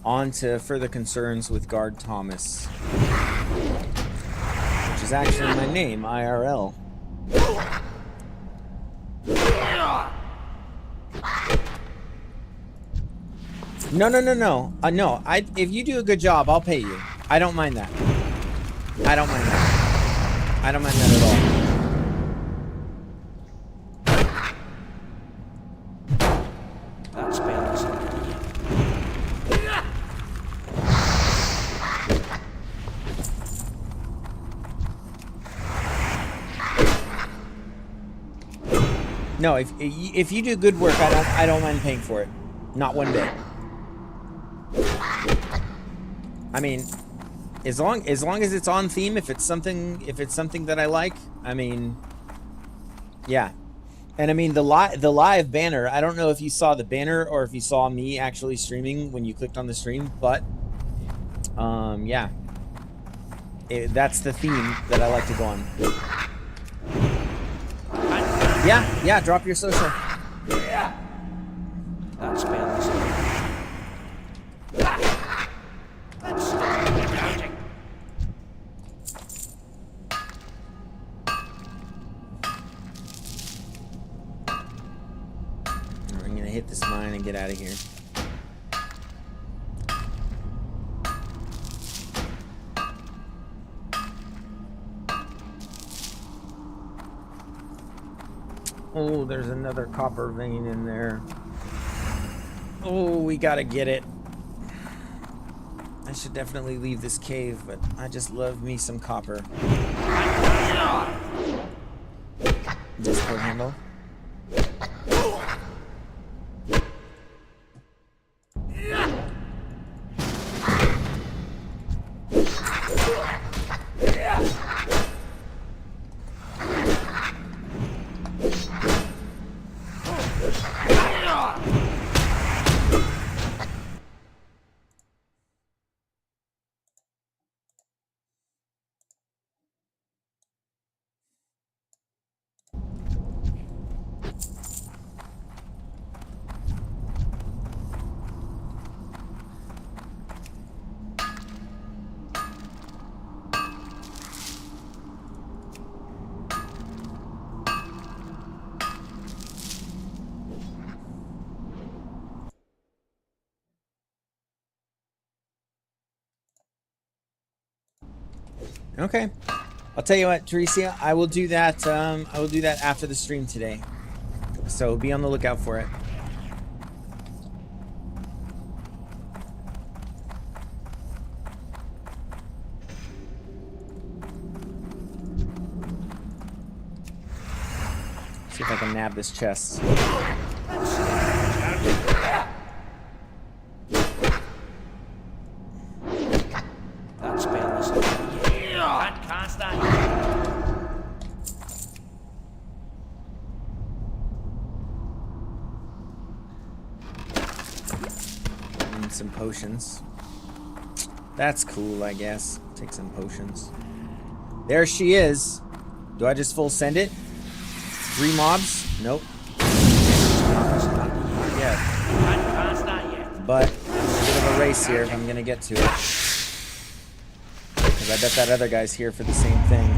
On to further concerns with Guard Thomas. Which is actually my name, IRL. No. No, if you do a good job, I'll pay you. I don't mind that. I don't mind that. I don't mind that at all. That's balance. No, if you do good work, I don't mind paying for it. Not one bit. I mean, as long as it's on theme, if it's something that I like, I mean, yeah. And I mean the live banner, I don't know if you saw the banner or if you saw me actually streaming when you clicked on the stream, but yeah. That's the theme that I like to go on. Yeah, drop your social. Yeah. That's balance. That's charging. I'm gonna hit this mine and get out of here. Oh, there's another copper vein in there. Oh, we gotta get it. I should definitely leave this cave, but I just love me some copper. Discord handle. Okay, I'll tell you what, Teresia, I will do that. I will do that after the stream today. So be on the lookout for it. See if I can nab this chest. That's balance. Can't stand. And some potions. That's cool, I guess. Take some potions. There she is. Do I just full send it? 3 mobs? Nope. Not yet. Can't stand yet. But I'm in a bit of a race here if I'm gonna get to it. Because I bet that other guy's here for the same thing.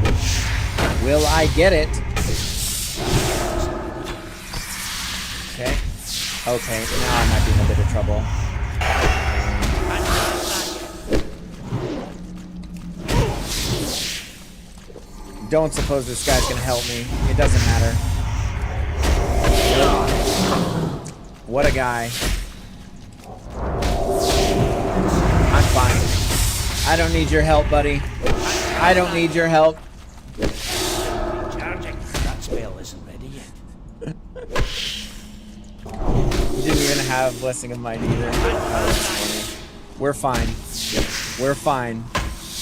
Will I get it? Okay. Okay, now I might be in a bit of trouble. Don't suppose this guy's gonna help me. It doesn't matter. What a guy. I'm fine. I don't need your help, buddy. I don't need your help. Recharging. That spell isn't ready yet. You didn't even have Blessing of Might either. Oh, that's funny. We're fine. We're fine.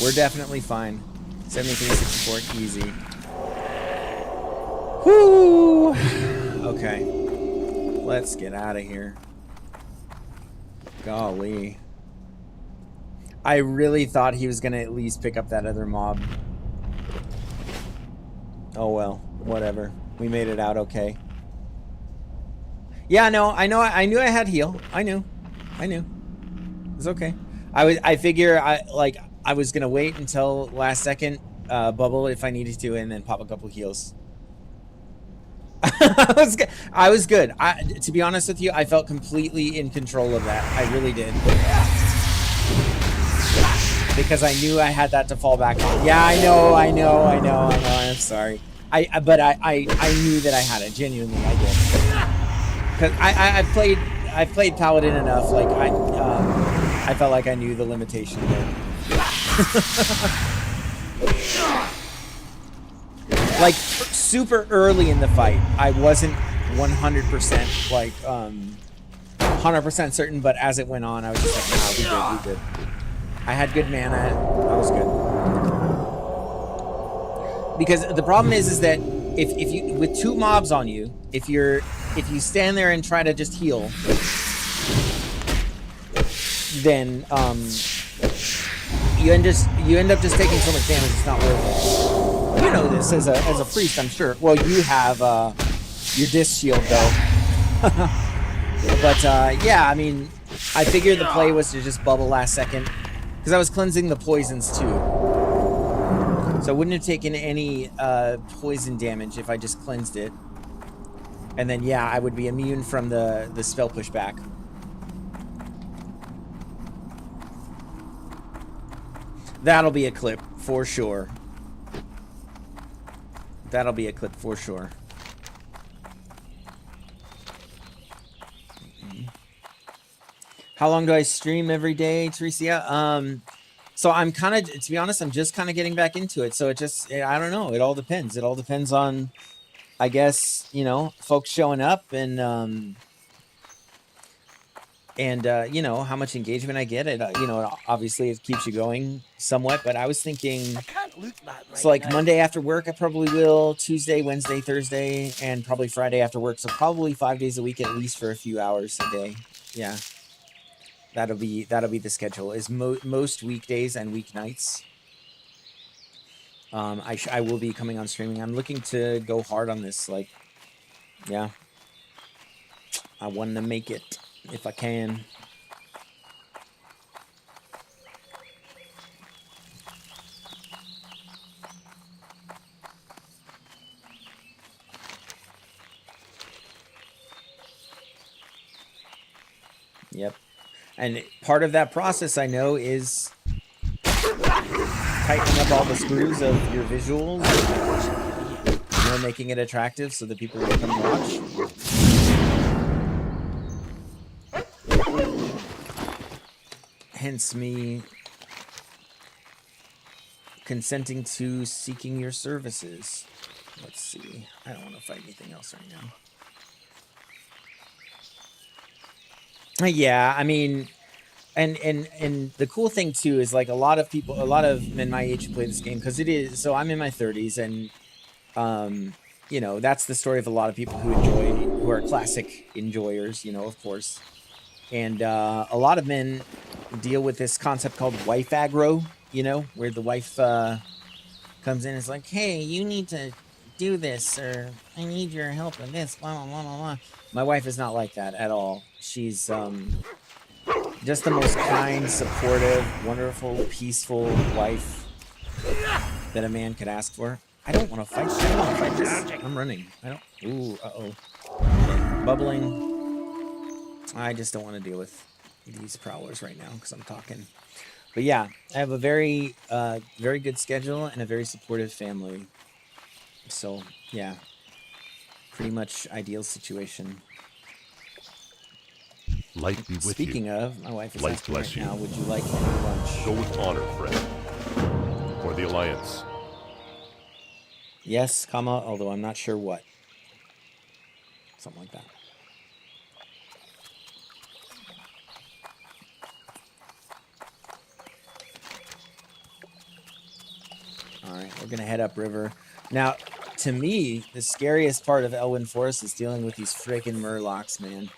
We're definitely fine. 7364 easy. Whoo! Okay. Let's get out of here. Golly. I really thought he was going to at least pick up that other mob. Oh well, whatever. We made it out okay. Yeah, no, I knew I had heal. I knew. It's okay. I figure I was gonna wait until last second, bubble if I needed to, and then pop a couple heals. I was good. To be honest with you, I felt completely in control of that. I really did. Because I knew I had that to fall back on. Yeah, I know. I'm sorry. But I knew that I had it. Genuinely, I did. Because I've played Paladin enough. Like I felt like I knew the limitation there. Like super early in the fight, I wasn't 100% like 100% certain. But as it went on, I was just like, nah, we good. I had good mana. I was good. Because the problem is that if you with two mobs on you, if you stand there and try to just heal, then you end up just taking so much damage. It's not worth it. You know this as a priest, I'm sure. Well, you have your disc shield though. But yeah, I mean, I figured the play was to just bubble last second. Because I was cleansing the poisons too. So I wouldn't have taken any poison damage if I just cleansed it. And then yeah, I would be immune from the spell pushback. That'll be a clip for sure. That'll be a clip for sure. How long do I stream every day, Teresia? So I'm kind of, to be honest, I'm just kind of getting back into it. So I don't know. It all depends. It all depends on, I guess, you know, folks showing up and you know, how much engagement I get. You know, obviously it keeps you going somewhat, but I was thinking, so like Monday after work, I probably will. Tuesday, Wednesday, Thursday, and probably Friday after work. So probably 5 days a week, at least for a few hours a day. Yeah. That'll be the schedule. Is most weekdays and weeknights. I will be coming on streaming. I'm looking to go hard on this. Like, yeah, I want to make it if I can. Yep. And part of that process, I know, is tightening up all the screws of your visuals, and, you know, making it attractive so that people will come watch. Hence me consenting to seeking your services. Let's see. I don't want to fight anything else right now. Yeah, I mean, and the cool thing too is like a lot of men my age who play this game, because it is, so I'm in my 30s, and you know, that's the story of a lot of people who are classic enjoyers, you know, of course. And a lot of men deal with this concept called wife aggro, you know, where the wife comes in and is like, hey, you need to do this, or I need your help with this, blah, blah, blah, blah, blah. My wife is not like that at all. She's just the most kind, supportive, wonderful, peaceful wife that a man could ask for. I don't want to fight. I don't want to fight this. I'm running. I don't. Ooh, uh-oh. Bubbling. I just don't want to deal with these prowlers right now because I'm talking. But yeah, I have a very good schedule and a very supportive family. So yeah, pretty much ideal situation. Light be with Speaking you. of, my wife is Light asking bless right you. now, would you like any lunch? Go with honor, friend. For the Alliance. Yes, comma, although I'm not sure what. Something like that. All right, we're going to head upriver. Now, to me, the scariest part of Elwyn Forest is dealing with these freaking murlocs, man.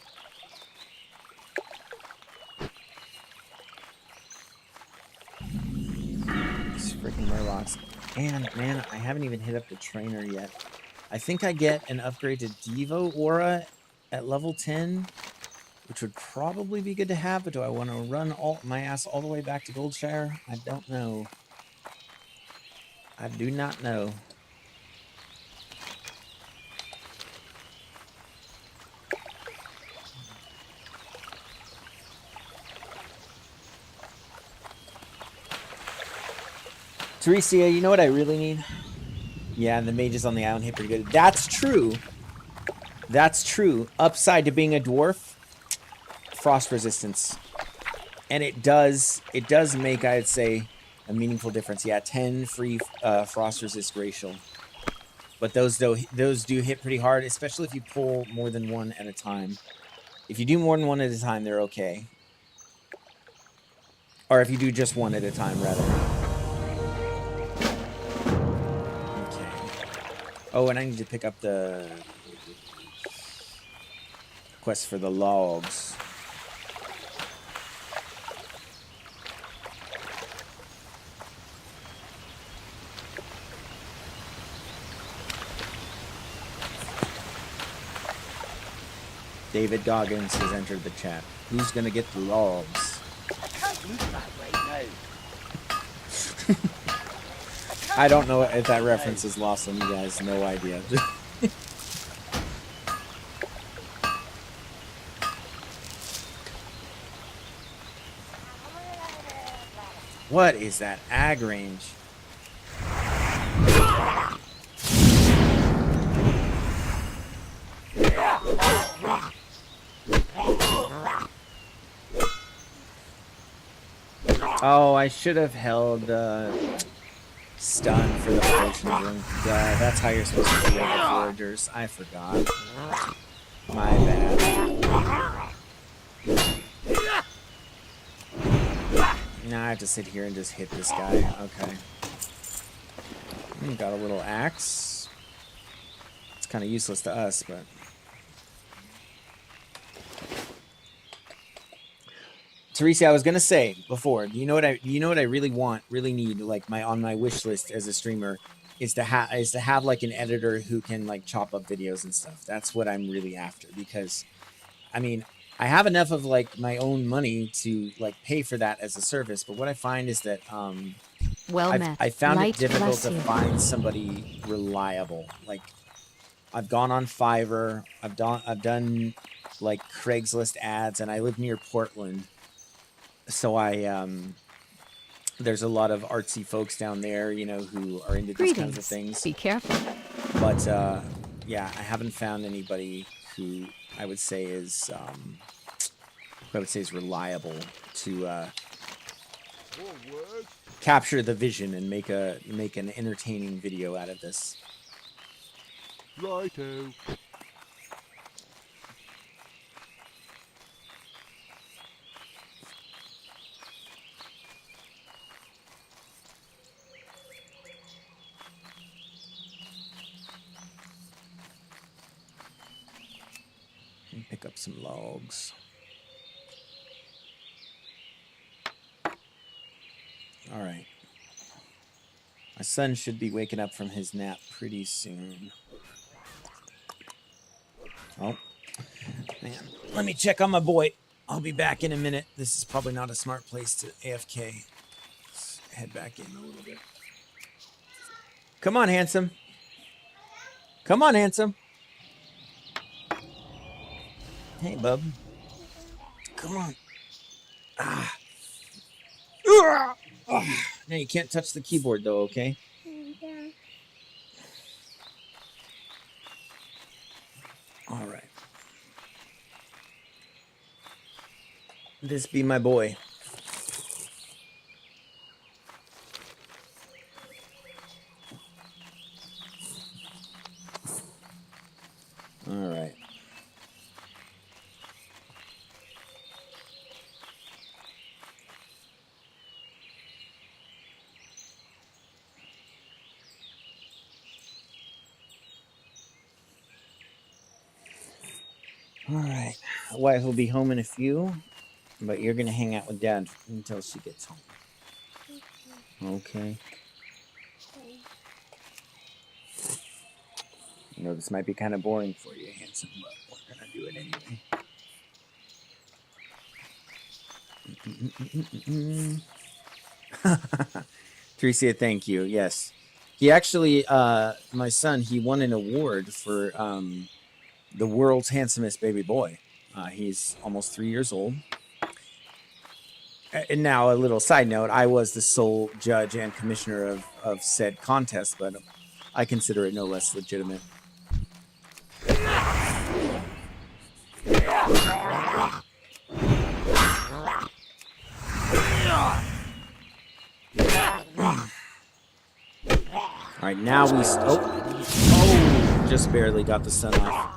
These freaking murlocs. And, man, I haven't even hit up the trainer yet. I think I get an upgrade to Devo Aura at level 10, which would probably be good to have, but do I want to run my ass all the way back to Goldshire? I don't know. I do not know. Teresa, you know what I really need? Yeah, the mages on the island hit pretty good. That's true. That's true. Upside to being a dwarf, frost resistance. And it does make, I'd say, a meaningful difference. Yeah, 10 free frost resist glacial. But those do hit pretty hard, especially if you pull more than one at a time. If you do more than one at a time, they're okay. Or if you do just one at a time, rather. Okay. Oh, and I need to pick up the quest for the logs. David Goggins has entered the chat. Who's gonna get the logs? I can't move that way now. I don't know if that reference is lost on you guys. No idea. What is that ag range? Oh, I should have held stun for the potion drink. That's how you're supposed to deal with foragers. I forgot. My bad. Now I have to sit here and just hit this guy. Okay. Got a little axe. It's kind of useless to us, but... Teresa, I was gonna say before, you know what I really need, like on my wish list as a streamer, is to have like an editor who can like chop up videos and stuff. That's what I'm really after, because I mean, I have enough of like my own money to like pay for that as a service, but what I find is that I found it difficult to find somebody reliable. Like I've gone on Fiverr, I've done like Craigslist ads, and I live near Portland. So there's a lot of artsy folks down there, you know, who are into these kinds of things. Be careful. But yeah, I haven't found anybody who I would say is reliable to capture the vision and make an entertaining video out of this. Righto. Pick up some logs. All right. My son should be waking up from his nap pretty soon. Oh, man. Let me check on my boy. I'll be back in a minute. This is probably not a smart place to AFK. Let's head back in a little bit. Come on, handsome. Come on, handsome. Hey, bub. Come on. Ah. Now you can't touch the keyboard, though, okay? Yeah. All right. This be my boy. All right. All right. Wife will be home in a few, but you're gonna hang out with Dad until she gets home. Okay. I know this might be kind of boring for you, handsome, but we're gonna do it anyway. Tricia, thank you. Yes, he actually, my son, he won an award for the world's handsomest baby boy. He's almost 3 years old. And now, a little side note: I was the sole judge and commissioner of said contest, but I consider it no less legitimate. All right, now we... Oh, just barely got the sun off.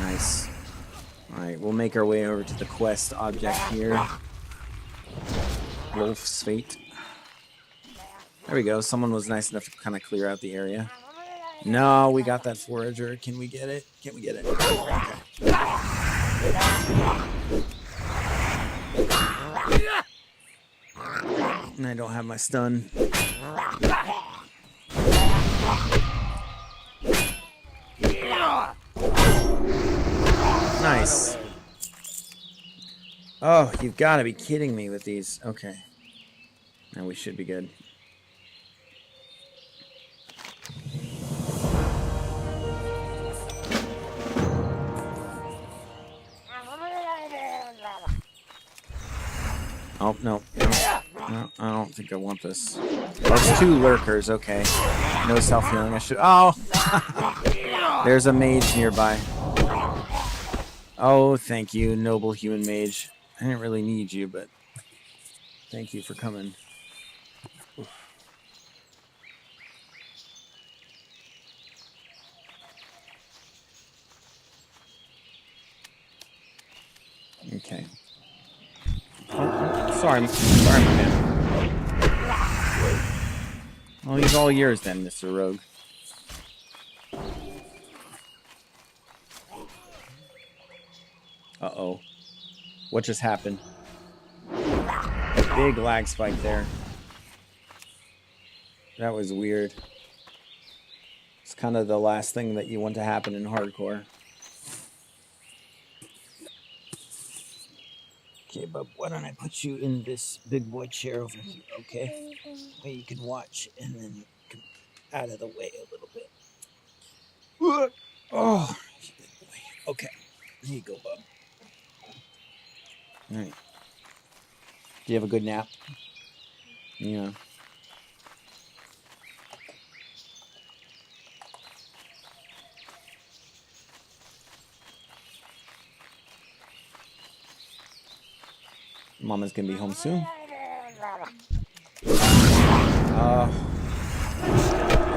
Nice. All right, we'll make our way over to the quest object here. Wolf's Fate. There we go. Someone was nice enough to kind of clear out the area. No, we got that forager. Can we get it? Can we get it? Okay. And I don't have my stun. Nice. Oh, you've got to be kidding me with these. Okay. Now we should be good. Oh, no. No, I don't think I want this. Oh, it's 2 lurkers. Okay. No self-healing. I should... Oh! There's a mage nearby. Oh, thank you, noble human mage. I didn't really need you, but thank you for coming. Okay. Oh, sorry, my man. Well, he's all yours then, Mr. Rogue. Uh-oh. What just happened? Big lag spike there. That was weird. It's kind of the last thing that you want to happen in hardcore. Okay, bub, why don't I put you in this big boy chair over here, okay? Where you can watch and then come out of the way a little bit. Oh, okay. Here you go, bub. All right. Do you have a good nap? Yeah. Mama's gonna be home soon. I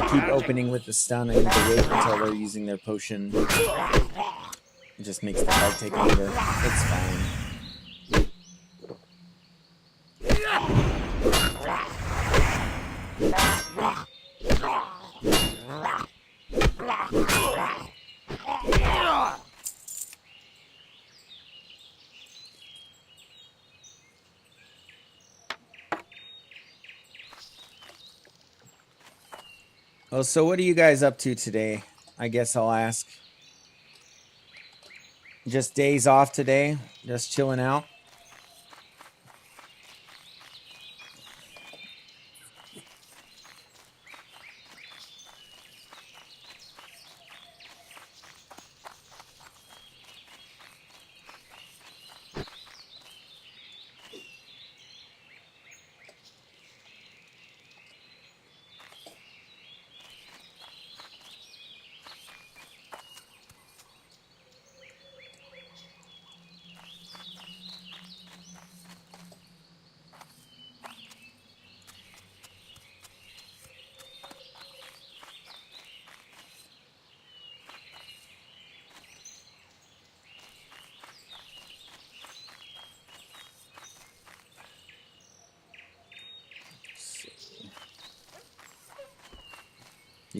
keep opening with the stun. I need to wait until they're using their potion. It just makes the fight take longer. It's fine. Oh, so what are you guys up to today? I guess I'll ask. Just days off today? Just chilling out?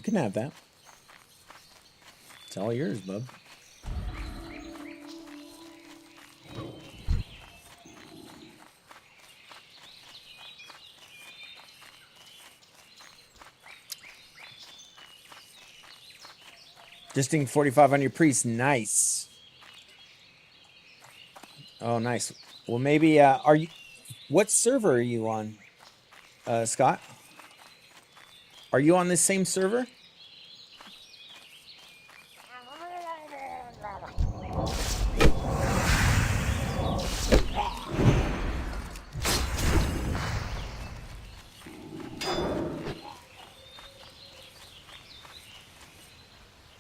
can have that. It's all yours, bub. Just doing 45 on your priest. Nice. Oh, nice. Well, maybe, are you... What server are you on, Scott? Are you on this same server?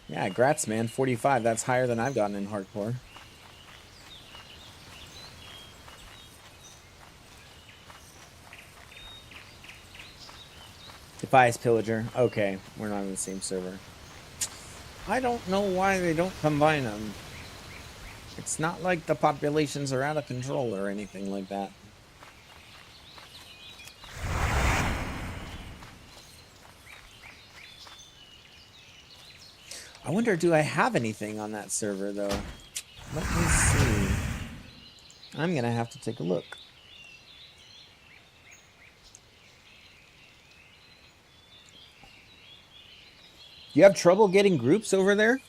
Yeah, grats, man. 45. That's higher than I've gotten in hardcore. Defias Pillager. Okay, we're not on the same server. I don't know why they don't combine them. It's not like the populations are out of control or anything like that. I wonder, do I have anything on that server, though? Let me see. I'm going to have to take a look. You have trouble getting groups over there?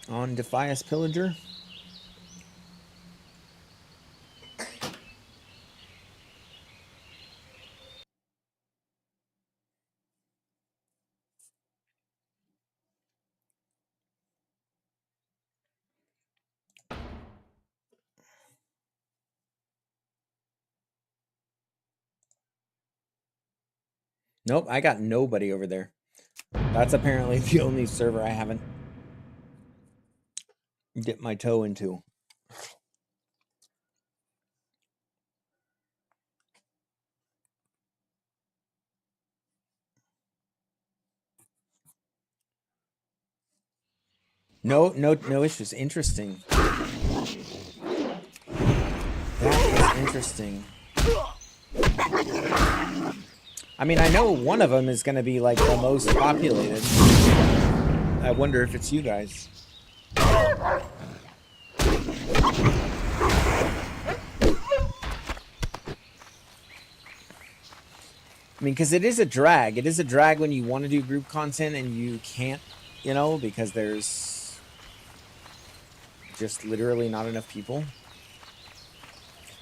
On Defias Pillager? Nope, I got nobody over there. That's apparently the only server I haven't dipped my toe into. No issues. Interesting. That is interesting. I mean, I know one of them is going to be like the most populated. I wonder if it's you guys. I mean, because it is a drag. It is a drag when you want to do group content and you can't, you know, because there's just literally not enough people.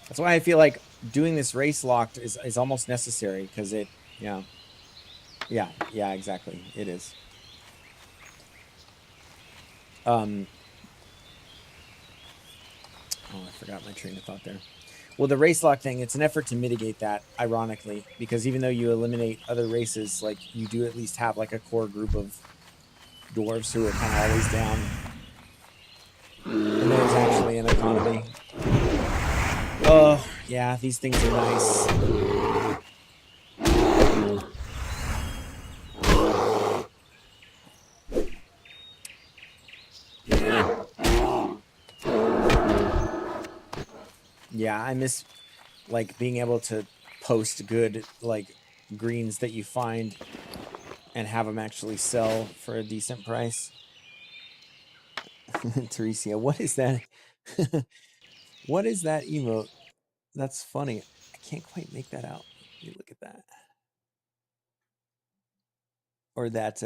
That's why I feel like doing this race locked is almost necessary, because it, yeah, exactly. It is. Oh, I forgot my train of thought there. Well, the race lock thing, it's an effort to mitigate that, ironically, because even though you eliminate other races, like, you do at least have, like, a core group of dwarves who are kind of always down. And there's actually an economy. Oh, yeah, these things are nice. Yeah, I miss, like, being able to post good, like, greens that you find and have them actually sell for a decent price. Teresia, what is that? What is that emote? That's funny. I can't quite make that out. Let me look at that. Or that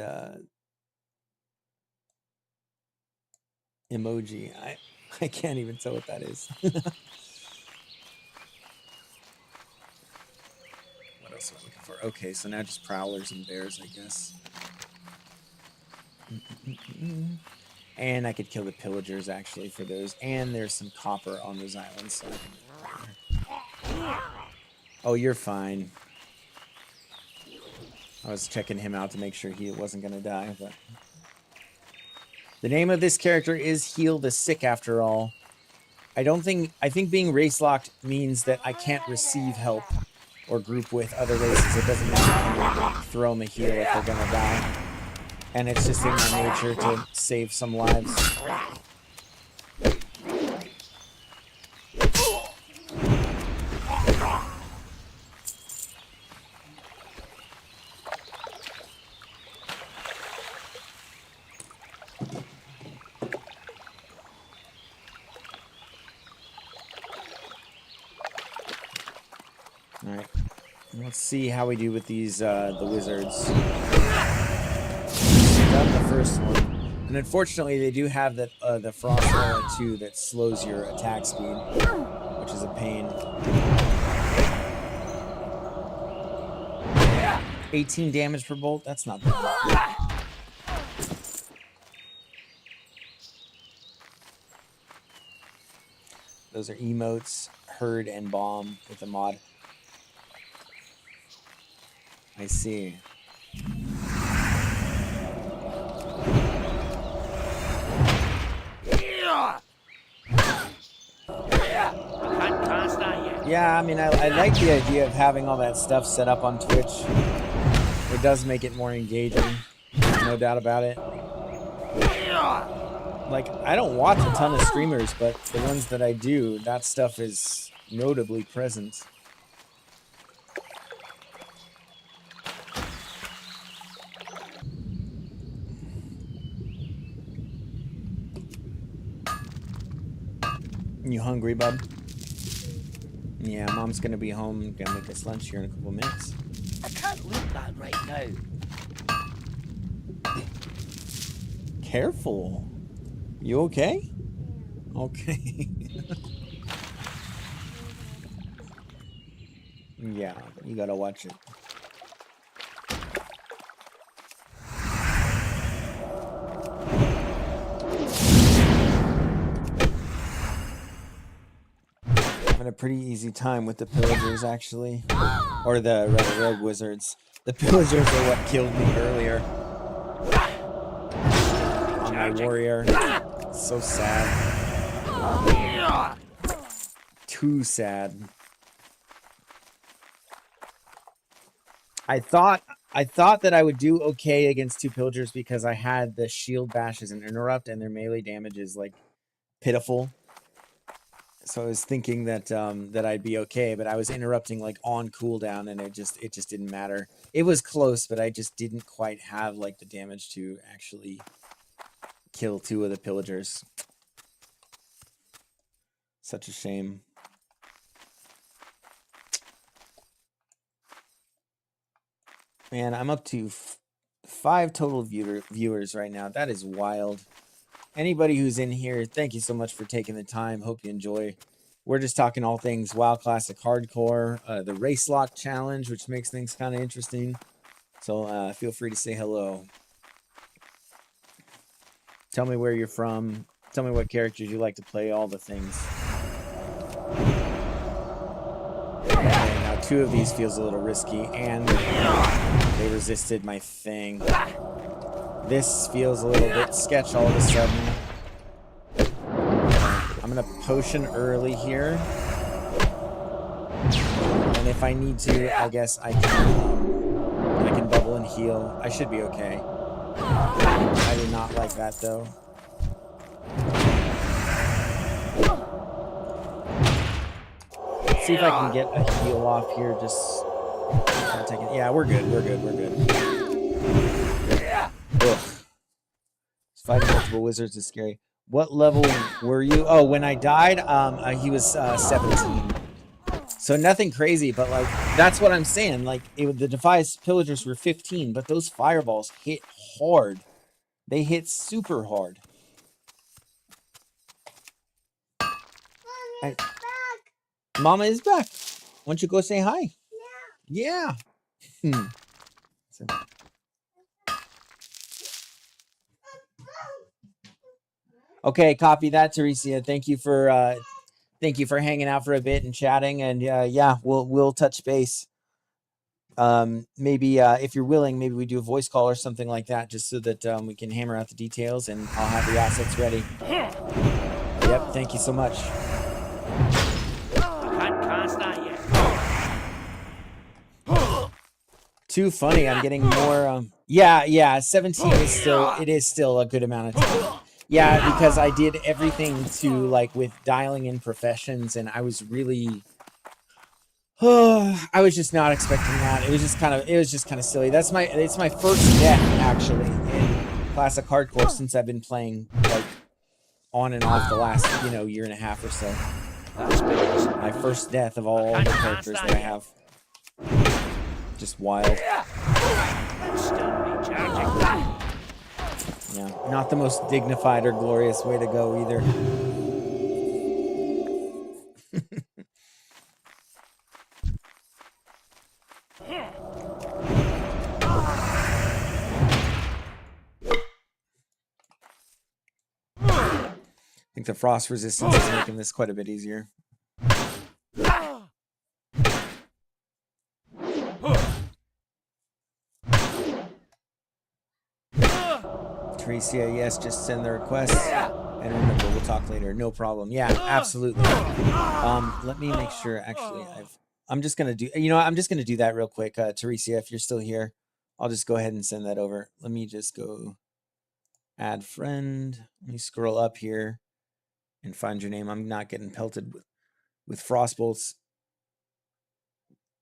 emoji. I can't even tell what that is. What else am I looking for? Okay, so now just prowlers and bears, I guess. And I could kill the pillagers, actually, for those. And there's some copper on those islands. So oh, you're fine. I was checking him out to make sure he wasn't going to die. But the name of this character is Heal the Sick, after all. I think being race locked means that I can't receive help or group with other races. It doesn't mean I can throw them a heal if they're going to die. And it's just in my nature to save some lives. All right. Let's see how we do with these, the wizards. Done the first one. And unfortunately, they do have that, the frost aura too that slows your attack speed, which is a pain. 18 damage per bolt? That's not bad. Those are emotes, herd, and bomb with the mod. I see. Can't cast that yet. Yeah, I mean, I like the idea of having all that stuff set up on Twitch. It does make it more engaging, no doubt about it. Like, I don't watch a ton of streamers, but the ones that I do, that stuff is notably present. You hungry, bub? Yeah, Mom's gonna be home, gonna make us lunch here in a couple minutes. I can't loot that right now. Careful. You okay? Okay. Yeah, you gotta watch it. Having a pretty easy time with the pillagers, actually. Or the rogue wizards. The pillagers are what killed me earlier. On my warrior. So sad. Too sad. I thought that I would do okay against two pillagers because I had the shield bash as an interrupt and their melee damage is like pitiful. So I was thinking that that I'd be okay, but I was interrupting like on cooldown and it just didn't matter. It was close, but I just didn't quite have like the damage to actually kill two of the pillagers. Such a shame. Man, I'm up to 5 total viewers right now. That is wild. Anybody who's in here, thank you so much for taking the time. Hope you enjoy. We're just talking all things WoW Classic Hardcore, the Race Lock Challenge, which makes things kind of interesting. So feel free to say hello. Tell me where you're from. Tell me what characters you like to play, all the things. Okay, now 2 of these feels a little risky, and they resisted my thing. This feels a little bit sketch all of a sudden. I'm gonna potion early here. And if I need to, I guess I can bubble and heal. I should be okay. I did not like that though. Let's see if I can get a heal off here. Just yeah, we're good. We're good. Ugh. Fighting multiple wizards is scary. What level were you? Oh, when I died, he was 17. So nothing crazy, but like that's what I'm saying. Like the Defiance Pillagers were 15, but those fireballs hit hard. They hit super hard. Mama is back. Why don't you go say hi? Yeah. So. Okay, copy that, Teresia. Thank you for hanging out for a bit and chatting, and yeah, we'll touch base. Maybe if you're willing, maybe we do a voice call or something like that, just so that we can hammer out the details, and I'll have the assets ready. Yep, thank you so much. Can't cast that yet. Too funny. I'm getting more. Yeah. 17 is still a good amount of time. Yeah, because I did everything to like with dialing in professions, and I was really. I was just not expecting that. It was just kind of silly. It's my first death actually classic hardcore since I've been playing like on and off the last, year and a half or so. My first death of all the characters that I have. Just wild. Yeah, not the most dignified or glorious way to go either. I think the frost resistance is making this quite a bit easier. Tricia, yes, just send the request. And remember, we'll talk later. No problem. Yeah, absolutely. Let me make sure, actually, I'm just going to do, I'm just going to do that real quick. Teresa, if you're still here, I'll just go ahead and send that over. Let me just go add friend. Let me scroll up here and find your name. I'm not getting pelted with frost bolts.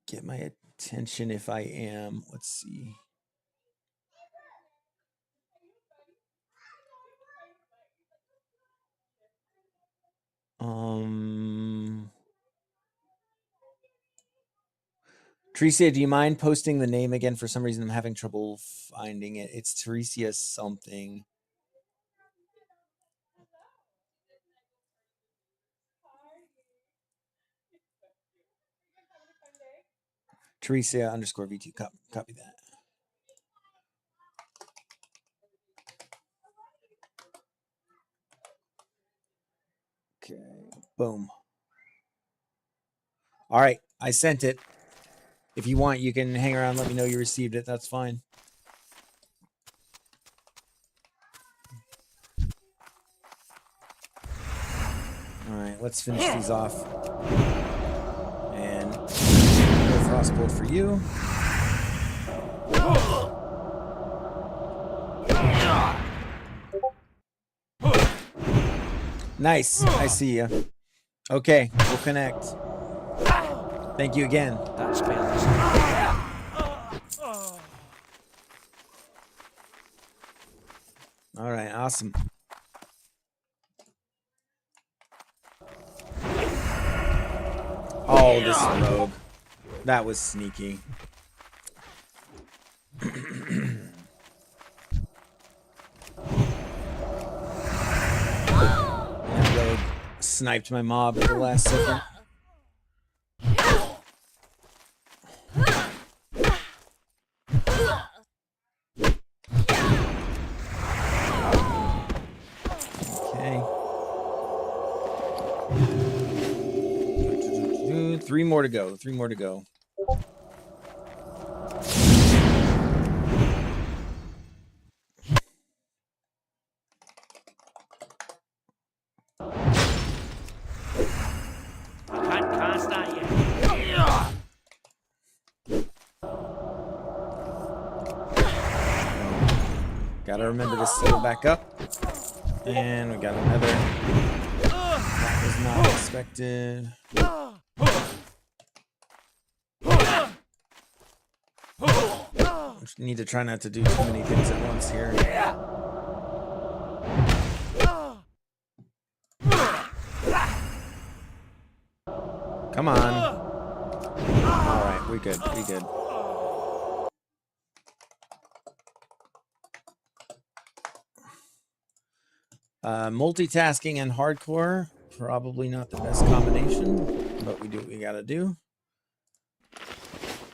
Get my attention if I am. Let's see. Teresa, do you mind posting the name again? For some reason, I'm having trouble finding it. It's Teresa something. Teresa _ V2. Copy that. Okay. Boom. All right. I sent it. If you want, you can hang around. Let me know you received it. That's fine. All right. Let's finish these off. And no frostbolt for you. Nice. I see you. Okay. We'll connect. Thank you again. That's been All right, awesome. Oh, this rogue. That was sneaky. That rogue sniped my mob at the last second. Three more to go. Can't start yet. Gotta remember to seal back up. And we got another. That was not expected. Need to try not to do too many things at once here. Come on. All right, we good. Multitasking and hardcore, probably not the best combination, but we do what we gotta do.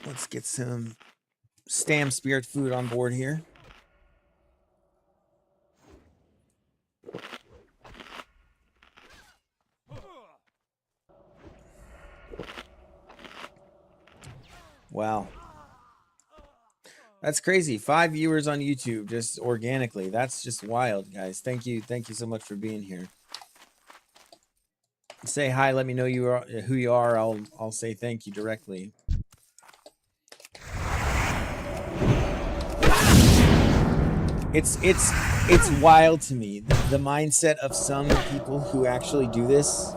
Let's get some Stam Spirit food on board here. Wow. That's crazy. 5 viewers on YouTube just organically. That's just wild, guys. Thank you so much for being here. Say hi, let me know who you are. I'll say thank you directly. It's wild to me, the mindset of some people who actually do this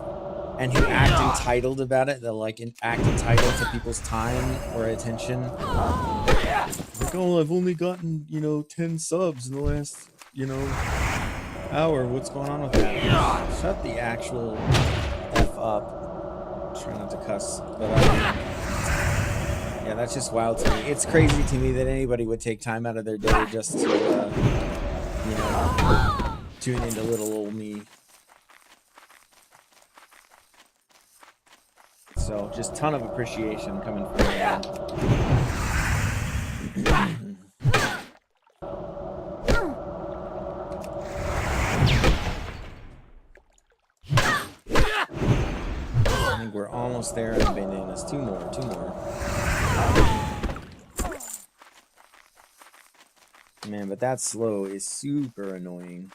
and who act entitled about it. They'll like act entitled to people's time or attention. like, oh, I've only gotten, 10 subs in the last, hour. What's going on with that? Shut the actual F up. Try not to cuss. But, yeah, that's just wild to me. It's crazy to me that anybody would take time out of their day just to, tune into little old me. So, just ton of appreciation coming from you. I think we're almost there on bandanas. Two more. Man, but that slow is super annoying.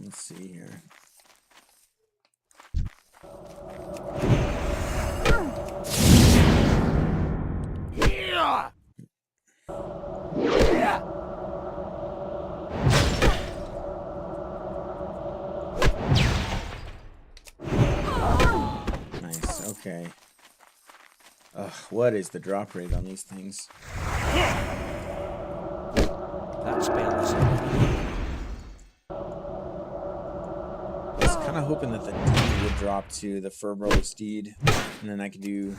Let's see here. Nice, okay. Ugh, what is the drop rate on these things? That spell is I was kind of hoping that the deed would drop to the Furbrother steed, and then I could do...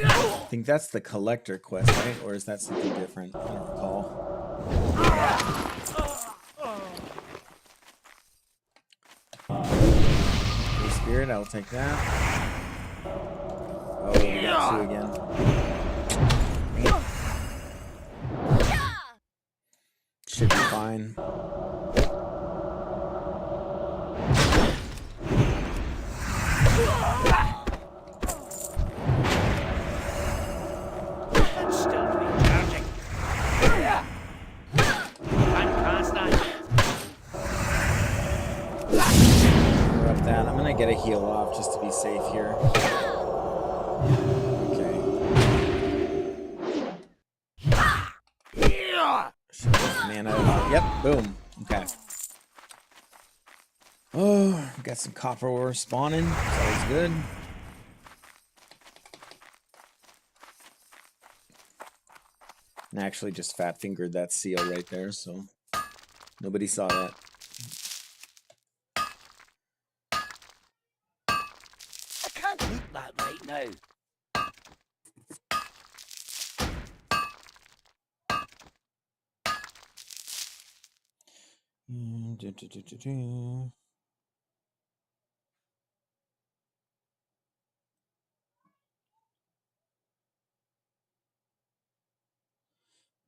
I think that's the collector quest, right? Or is that something different? I don't recall. Holy Spirit, I'll take that. Oh, we got two again. Should be fine. That's still recharging. Can't cast that yet. Interrupt that. I'm gonna get a heal off just to be safe here. Mana. Yep, boom. Okay. Oh, got some copper ore spawning. That's always good. And I actually just fat fingered that seal right there, so nobody saw that. I can't look that right now.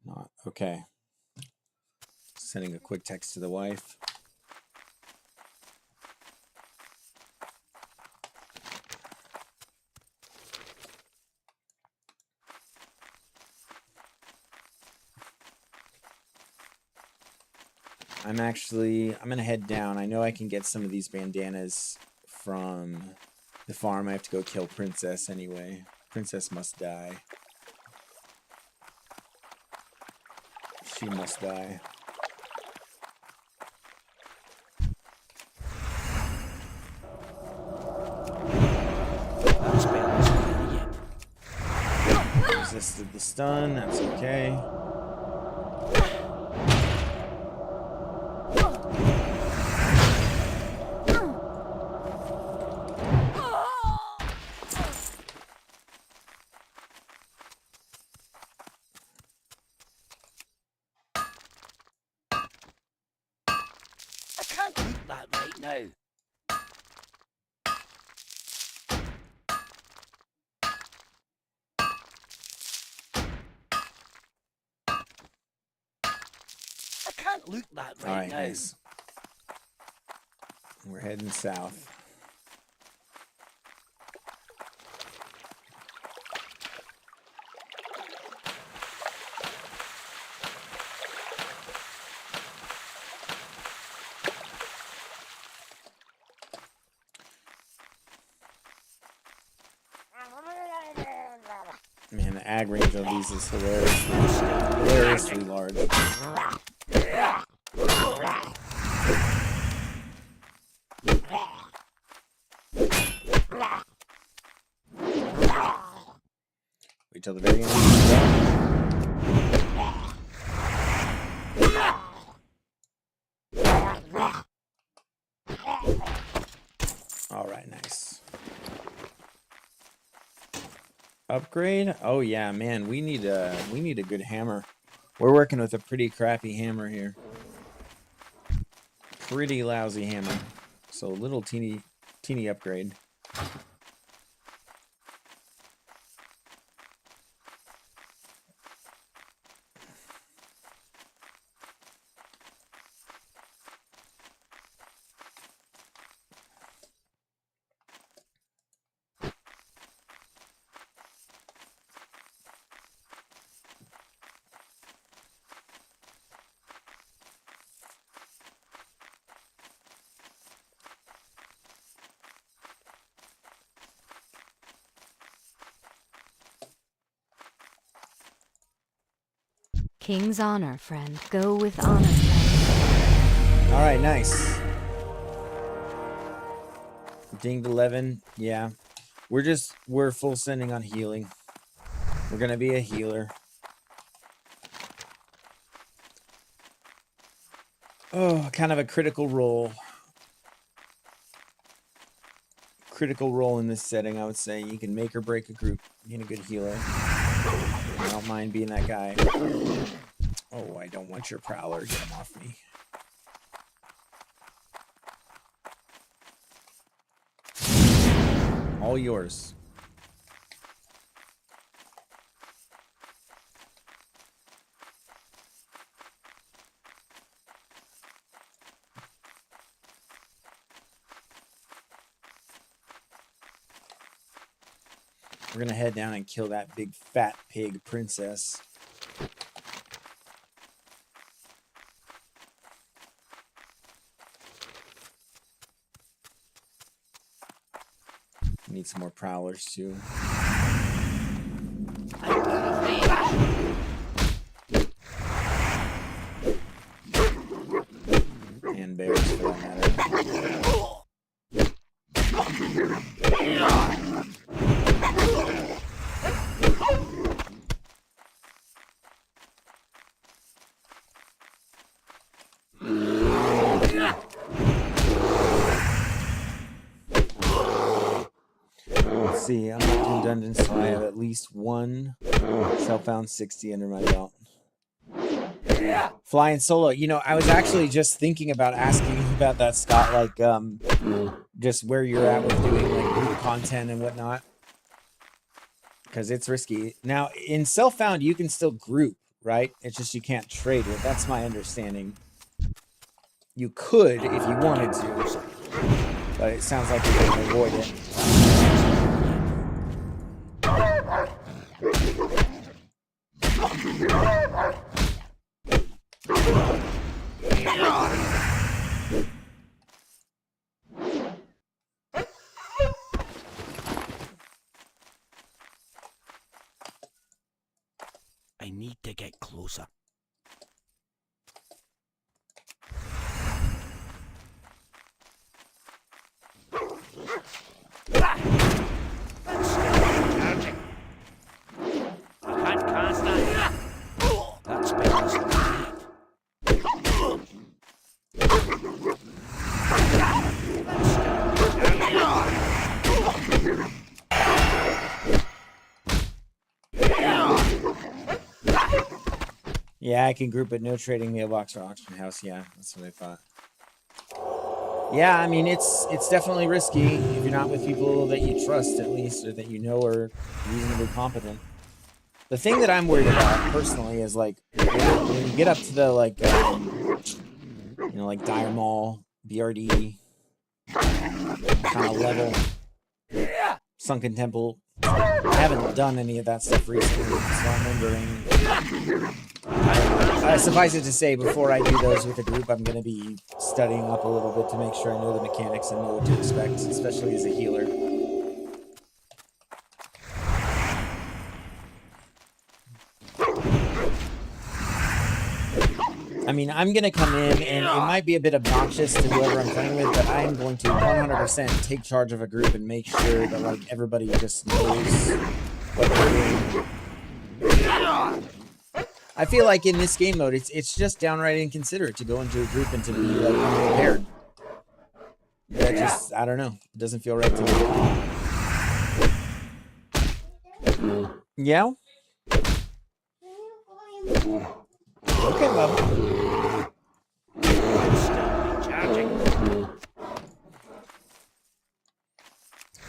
Not okay. Sending a quick text to the wife. I'm gonna head down. I know I can get some of these bandanas from the farm. I have to go kill Princess anyway. Princess must die. She must die. That spell is ready yet. Resisted the stun. That's okay. I can't look that right now. I can't look that right Alright, now. guys. We're heading south. Man, the ag range on these is hilariously large. Wait till the very end. All right, nice. Upgrade? Oh yeah, man, we need a good hammer. We're working with a pretty crappy hammer here. Pretty lousy hammer. So a little teeny upgrade. King's honor, friend. Go with honor, friend. All right, nice. Dinged 11. Yeah. We're full sending on healing. We're going to be a healer. Oh, kind of a critical role. Critical role in this setting, I would say. You can make or break a group being a good healer. I don't mind being that guy. Oh, I don't want your prowler. Get him off me. All yours. We're gonna head down and kill that big fat pig princess. Need some more prowlers too. And bears for that matter. Let's see, I'm not doing dungeons, so I have at least one self-found 60 under my belt. Flying solo. You know, I was actually just thinking about asking you about that, Scott, like, just where you're at with doing, like, group content and whatnot. Because it's risky. Now, in self-found, you can still group, right? It's just you can't trade with. That's my understanding. You could if you wanted to, but it sounds like you're going to avoid it. I need to get closer. That's still charging. I can't cast that. That's because of Yeah, I can group it. No trading mailbox or auction house. Yeah, that's what I thought. Yeah, I mean, it's definitely risky if you're not with people that you trust, at least, or that you know are reasonably competent. The thing that I'm worried about, personally, is, like, when you get up to the, like, you know, like, Dire Maul, BRD, kind of level, Sunken Temple. I haven't done any of that stuff recently, so I'm wondering... suffice it to say, before I do those with a group, I'm going to be studying up a little bit to make sure I know the mechanics and know what to expect, especially as a healer. I mean, I'm going to come in, and it might be a bit obnoxious to whoever I'm playing with, but I'm going to 100% take charge of a group and make sure that, like, everybody just knows what they're doing. I feel like in this game mode, it's just downright inconsiderate to go into a group and to be like unprepared. That just, I don't know. It doesn't feel right to me. Yeah? Okay, love.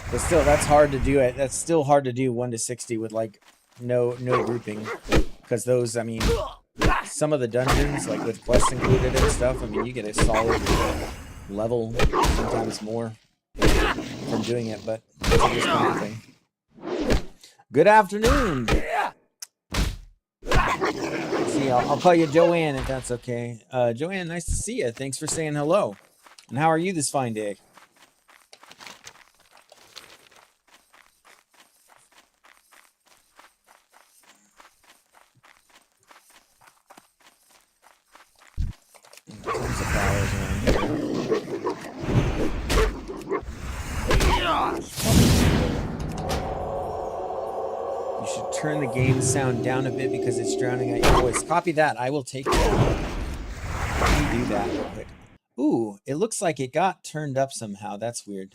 But still, that's hard to do it. That's still hard to do 1 to 60 with like no grouping. Because those, I mean, some of the dungeons, like with quests included and stuff, I mean, you get a solid level, sometimes more, from doing it, but it's a risk kind of thing. Good afternoon. See, I'll call you Joanne if that's okay. Joanne, nice to see you. Thanks for saying hello. And how are you this fine day? Tons of flowers around here. You should turn the game sound down a bit because it's drowning out your voice. Copy that. I will take that. Let me do that real quick. Ooh, it looks like it got turned up somehow. That's weird.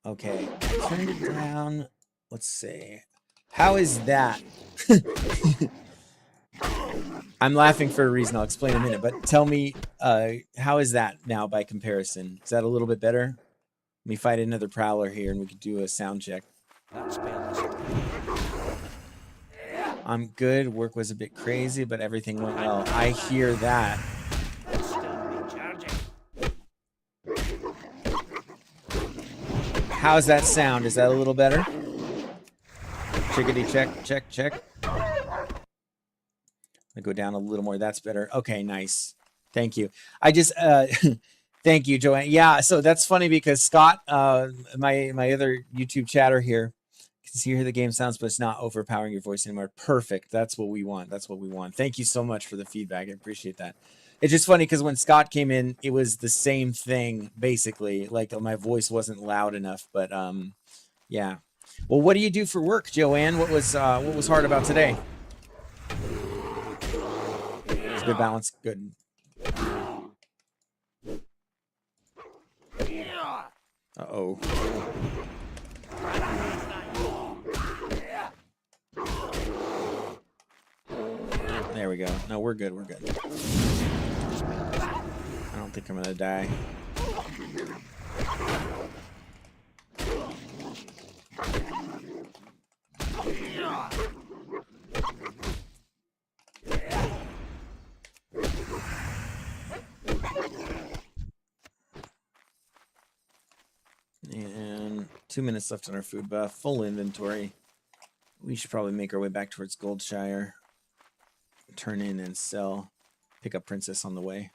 Okay, turned it down. Let's see. How is that? I'm laughing for a reason. I'll explain in a minute. But tell me, how is that now by comparison? Is that a little bit better? Let me fight another prowler here, and we could do a sound check. I'm good. Work was a bit crazy, but everything went well. I hear that. How's that sound? Is that a little better? Chickadee check, check, check. I go down a little more. That's better. Okay, nice. Thank you. I just thank you, Joanne. Yeah, so that's funny because Scott, my other YouTube chatter here, can hear the game sounds, but it's not overpowering your voice anymore. Perfect. That's what we want. That's what we want. Thank you so much for the feedback. I appreciate that. It's just funny because when Scott came in, it was the same thing basically. Like my voice wasn't loud enough, but yeah. Well, what do you do for work, Joanne? What was hard about today? It's good balance. Good. Uh-oh. There we go. No, we're good. We're good. I don't think I'm gonna die. And 2 minutes left on our food buff. Full inventory. We should probably make our way back towards Goldshire. Turn in and sell. Pick up Princess on the way.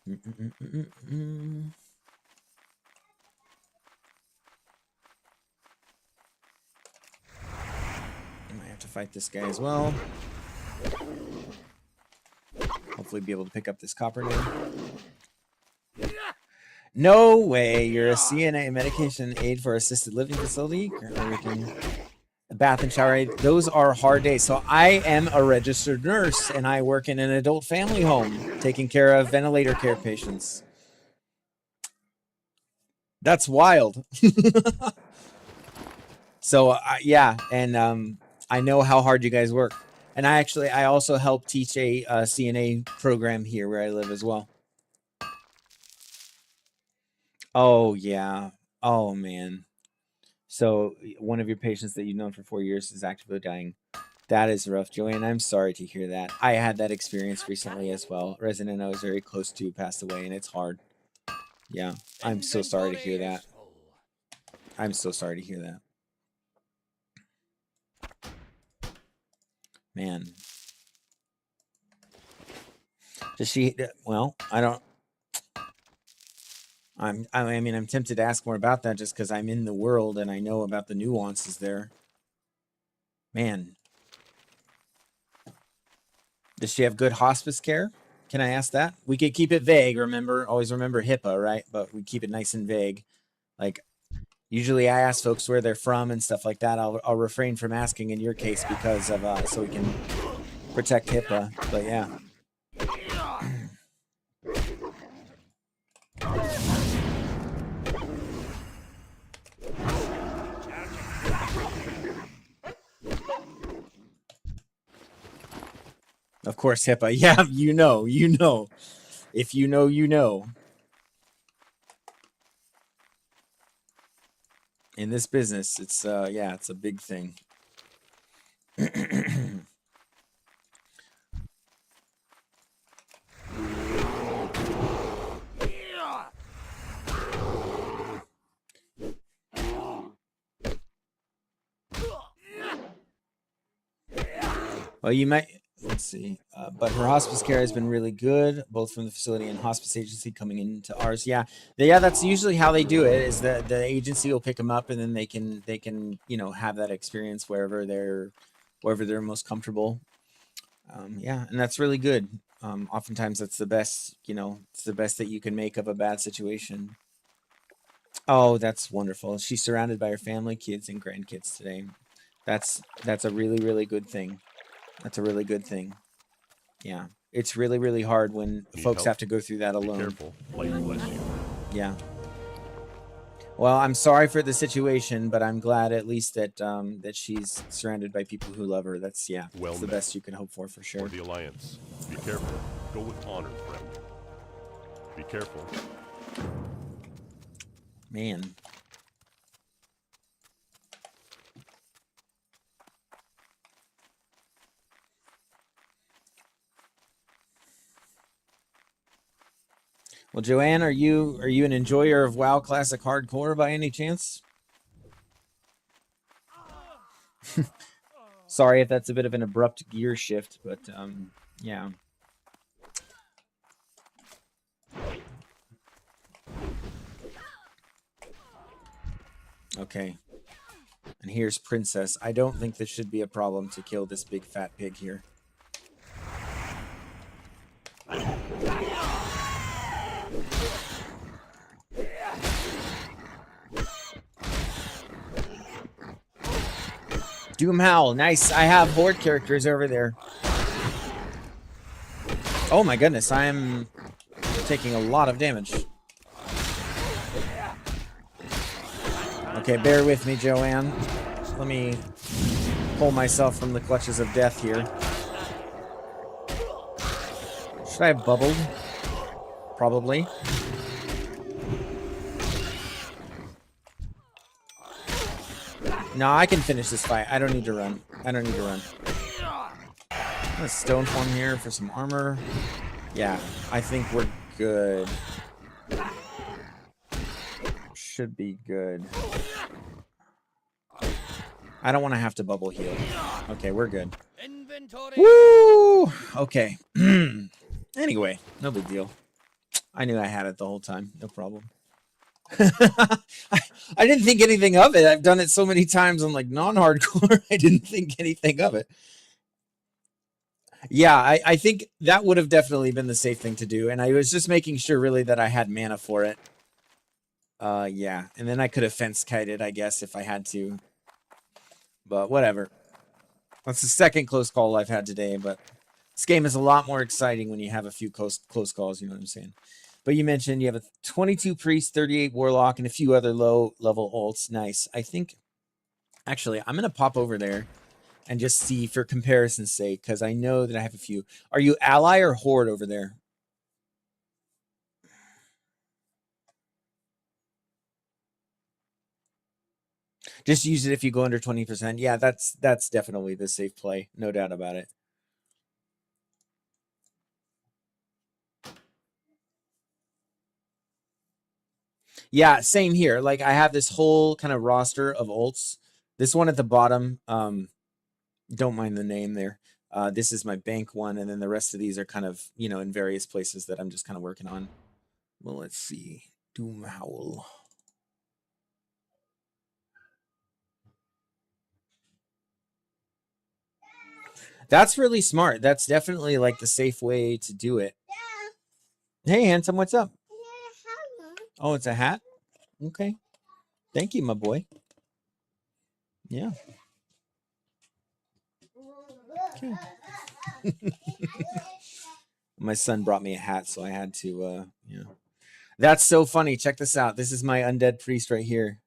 I might have to fight this guy as well. Hopefully be able to pick up this copper now. No way, you're a CNA medication aid for assisted living facility. Currently working a bath and shower aid. Those are hard days. So I am a registered nurse and I work in an adult family home taking care of ventilator care patients. That's wild. So yeah, and I know how hard you guys work. And I also help teach a CNA program here where I live as well. Oh, yeah. Oh, man. So one of your patients that you've known for 4 years is actively dying. That is rough, Joanne. I'm sorry to hear that. I had that experience recently as well. A resident I was very close to passed away, and it's hard. Yeah, I'm so sorry to hear that. I'm so sorry to hear that. Man. Does she... Well, I don't... I mean, I'm tempted to ask more about that just because I'm in the world and I know about the nuances there. Man. Does she have good hospice care? Can I ask that? We could keep it vague, remember? Always remember HIPAA, right? But we keep it nice and vague. Like, Usually I ask folks where they're from and stuff like that. I'll refrain from asking in your case because of so we can protect HIPAA. But yeah. Of course, HIPAA. Yeah, you know. If you know, you know. In this business, it's yeah, it's a big thing. Well, you might, let's see, but her hospice care has been really good, both from the facility and hospice agency coming into ours. Yeah, that's usually how they do it. Is that the agency will pick them up, and then they can have that experience wherever they're most comfortable. Yeah, and that's really good. Oftentimes, that's the best. It's the best that you can make of a bad situation. Oh, that's wonderful. She's surrounded by her family, kids, and grandkids today. That's a really, really good thing. That's a really good thing. Yeah. It's really, really hard when folks have to go through that alone. Be careful. Light bless you. Yeah. Well, I'm sorry for the situation, but I'm glad at least that that she's surrounded by people who love her. That's Well that's the met. best you can hope for sure. For the Alliance. Be careful. Go with honor, friend. Be careful. Man. Well, Joanne, are you an enjoyer of WoW Classic Hardcore by any chance? Sorry if that's a bit of an abrupt gear shift, but yeah. Okay. And here's Princess. I don't think this should be a problem to kill this big fat pig here. Doom Howl. Nice. I have horde characters over there. Oh my goodness. I am taking a lot of damage. Okay, bear with me, Joanne. Let me pull myself from the clutches of death here. Should I have bubbled? Probably. No, I can finish this fight. I don't need to run. I'm gonna stone form here for some armor. Yeah, I think we're good. Should be good. I don't want to have to bubble heal. Okay, we're good. Woo! Okay. Anyway, no big deal. I knew I had it the whole time. No problem. I didn't think anything of it. I've done it so many times on like non-hardcore. I didn't think anything of it. Yeah, I think that would have definitely been the safe thing to do. And I was just making sure really that I had mana for it. Yeah. And then I could have fence kited, I guess, if I had to. But whatever. That's the second close call I've had today. But this game is a lot more exciting when you have a few close calls. You know what I'm saying? But you mentioned you have a 22 priest, 38 warlock, and a few other low level ults. Nice. I think, actually, I'm going to pop over there and just see for comparison's sake, because I know that I have a few. Are you ally or horde over there? Just use it if you go under 20%. Yeah, that's definitely the safe play. No doubt about it. Yeah, same here. Like I have this whole kind of roster of ults. This one at the bottom, don't mind the name there. This is my bank one, and then the rest of these are kind of, in various places that I'm just kind of working on. Well, let's see. Doom Howl. That's really smart. That's definitely like the safe way to do it. Hey, handsome, what's up? Oh, it's a hat? Okay. Thank you, my boy. Yeah. Okay. My son brought me a hat, so I had to, yeah. That's so funny. Check this out. This is my undead priest right here.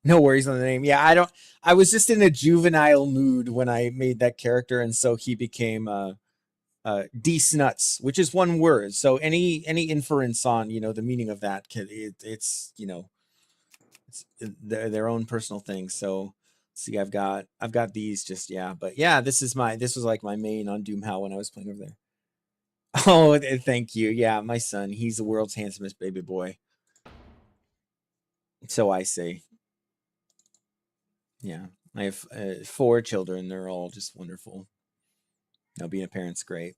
No worries on the name. Yeah, I was just in a juvenile mood when I made that character, and so he became D-snuts, which is one word. So any inference on, the meaning of that, it's, it's their own personal thing. So see, I've got these just, yeah, but yeah, this was like my main on Doomhow when I was playing over there. Oh, thank you. Yeah, my son, he's the world's handsomest baby boy. So I say. Yeah, I have 4 children. They're all just wonderful. Now, being a parent's great.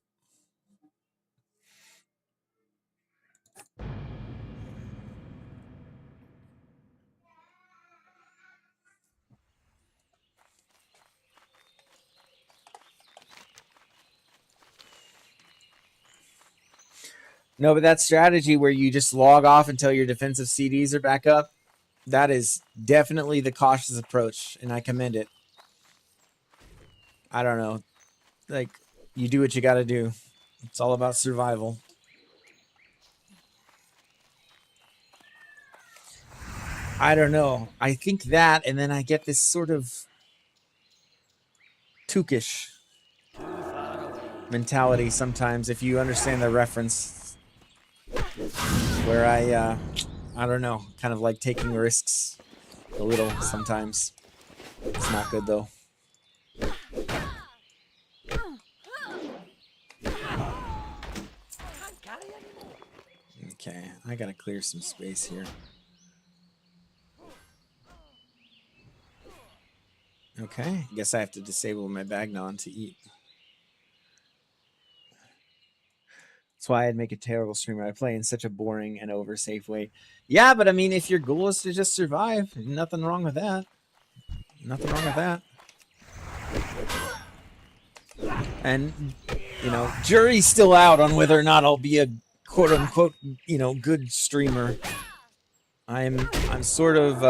No, but that strategy where you just log off until your defensive CDs are back up, that is definitely the cautious approach, and I commend it. I don't know. Like, you do what you got to do. It's all about survival. I don't know. I think that, and then I get this sort of Tookish mentality sometimes, if you understand the reference, where I don't know, kind of like taking risks a little sometimes. It's not good though. Okay, I gotta clear some space here. Okay, guess I have to disable my Bagnon to eat. That's why I'd make a terrible streamer. I play in such a boring and oversafe way. Yeah, but I mean, if your goal is to just survive, nothing wrong with that. Nothing wrong with that. And, jury's still out on whether or not I'll be a quote-unquote, good streamer. I'm sort of,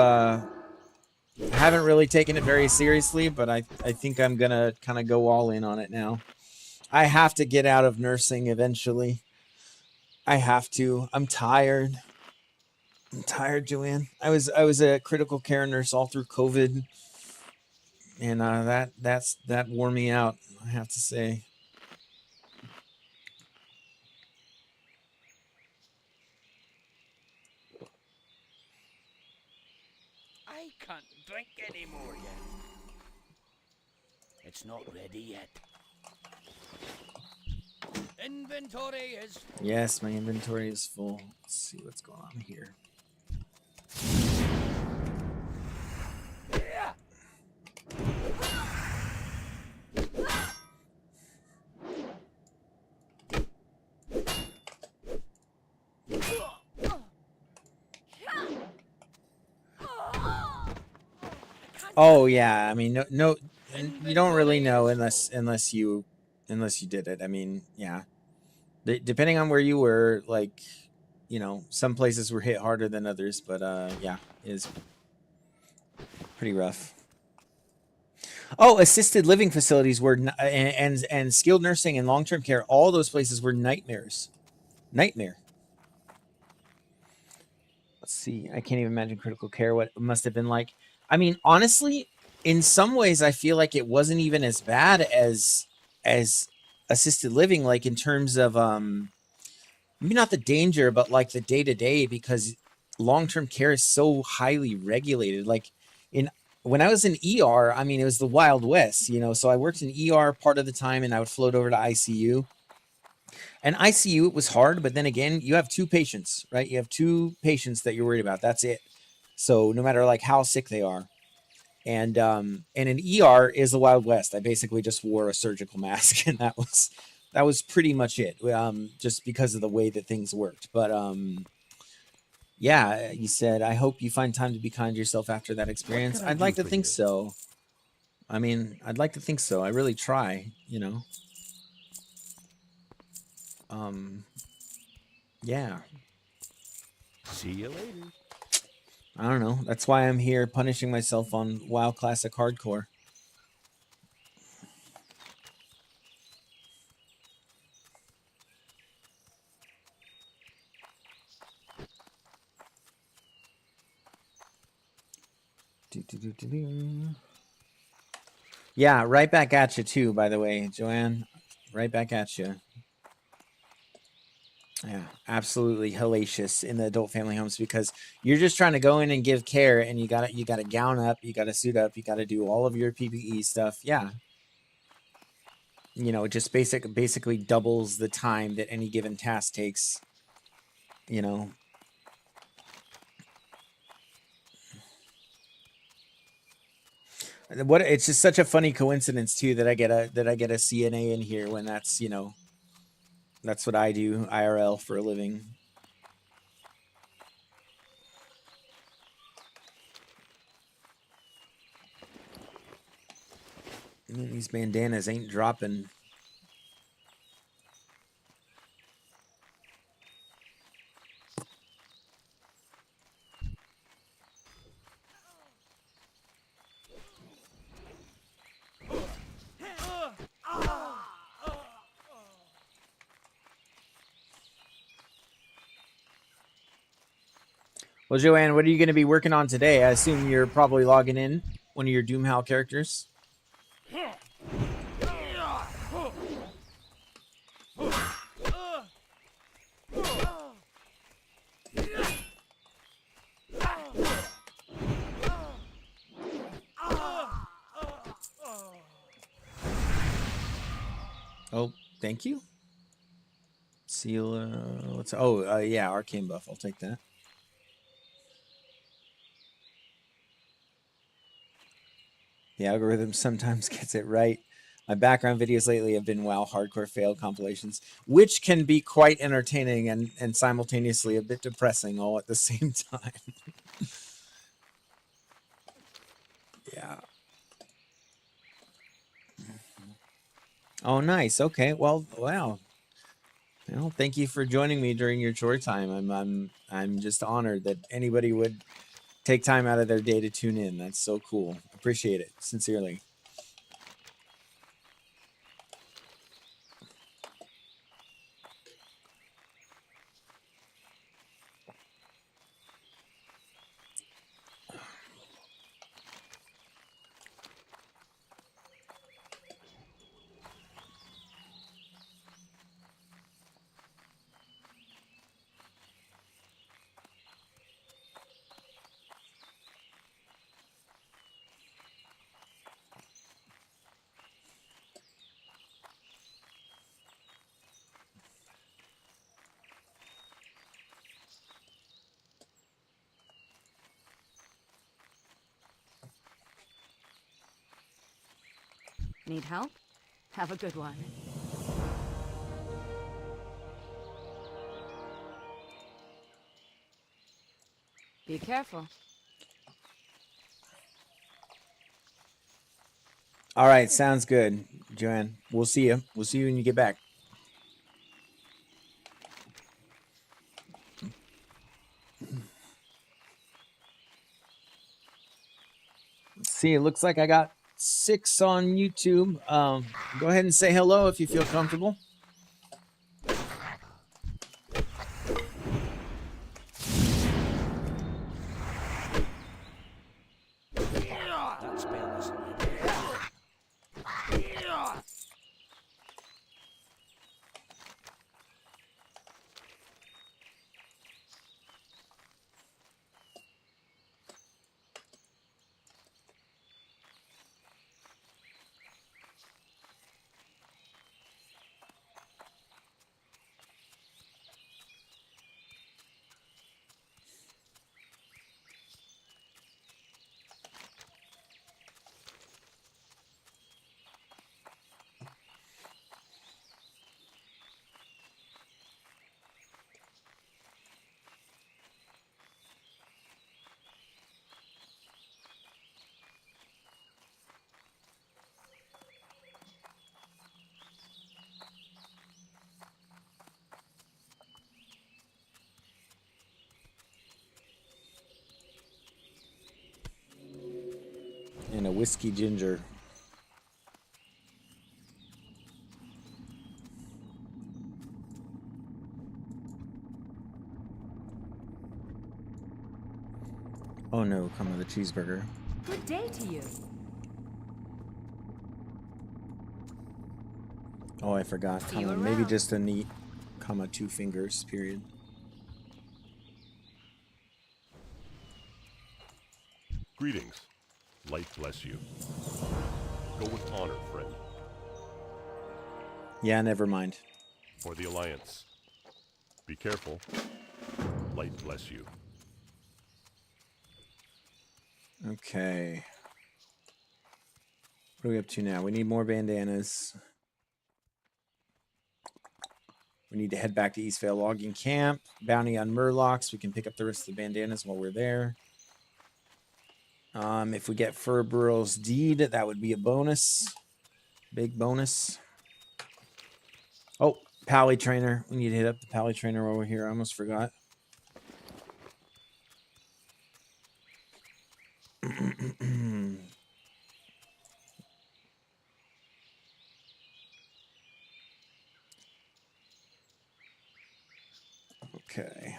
haven't really taken it very seriously, but I think I'm going to kind of go all in on it now. I have to get out of nursing eventually. I have to. I'm tired. I'm tired, Joanne. I was a critical care nurse all through COVID, and that wore me out, I have to say. I can't drink anymore yet. It's not ready yet. Inventory is full. Yes, my inventory is full. Let's see what's going on here. Oh yeah, I mean, no, you don't really know unless you did it. I mean, yeah, depending on where you were, like, some places were hit harder than others, but yeah, it is pretty rough. Oh, assisted living facilities were and skilled nursing and long-term care. All those places were nightmares. Nightmare. Let's see. I can't even imagine critical care, what it must have been like. I mean, honestly, in some ways, I feel like it wasn't even as bad as assisted living, like in terms of maybe not the danger, but like the day-to-day, because long-term care is so highly regulated. Like when I was in ER, I mean, it was the Wild West, so I worked in ER part of the time, and I would float over to ICU. And ICU, it was hard, but then again, you have 2 patients, right? You have 2 patients that you're worried about. That's it. So no matter like how sick they are. And an ER is the Wild West. I basically just wore a surgical mask, and that was pretty much it. Just because of the way that things worked. But yeah, you said, I hope you find time to be kind to yourself after that experience. I'd like to think so. I mean, I'd like to think so. I really try, Yeah. See you later. I don't know. That's why I'm here punishing myself on WoW Classic Hardcore. Yeah, right back at you too, by the way, Joanne. Right back at you. Yeah, absolutely hellacious in the adult family homes because you're just trying to go in and give care, and you gotta gown up, you gotta suit up, you gotta do all of your PPE stuff. Yeah, it just basically doubles the time that any given task takes. What it's just such a funny coincidence too that I get a CNA in here when that's that's what I do IRL for a living. These bandanas ain't dropping. Well, Joanne, what are you going to be working on today? I assume you're probably logging in one of your Doomhowl characters. Oh, thank you. Seal. Yeah, arcane buff. I'll take that. The algorithm sometimes gets it right. My background videos lately have been WoW hardcore fail compilations, which can be quite entertaining and simultaneously a bit depressing all at the same time. Yeah. Oh, nice. Okay. Well, wow. Well, thank you for joining me during your chore time. I'm just honored that anybody would take time out of their day to tune in. That's so cool. Appreciate it sincerely. Need help? Have a good one. Be careful. All right, sounds good, Joanne. We'll see you. We'll see you when you get back. See, it looks like I got 6 on YouTube. Go ahead and say hello if you feel comfortable. That spell isn't whiskey ginger. Oh no, come with a cheeseburger. Good day to you. Oh, I forgot. See you Comma, maybe around. just a neat, comma, 2 fingers, period. Greetings. Light bless you. Go with honor, friend. Yeah, never mind. For the Alliance. Be careful. Light bless you. Okay. What are we up to now? We need more bandanas. We need to head back to Eastvale Logging Camp. Bounty on Murlocs. We can pick up the rest of the bandanas while we're there. If we get Furburrow's Deed, that would be a bonus. Big bonus. Oh, Pally Trainer. We need to hit up the Pally Trainer over here. I almost forgot. Okay.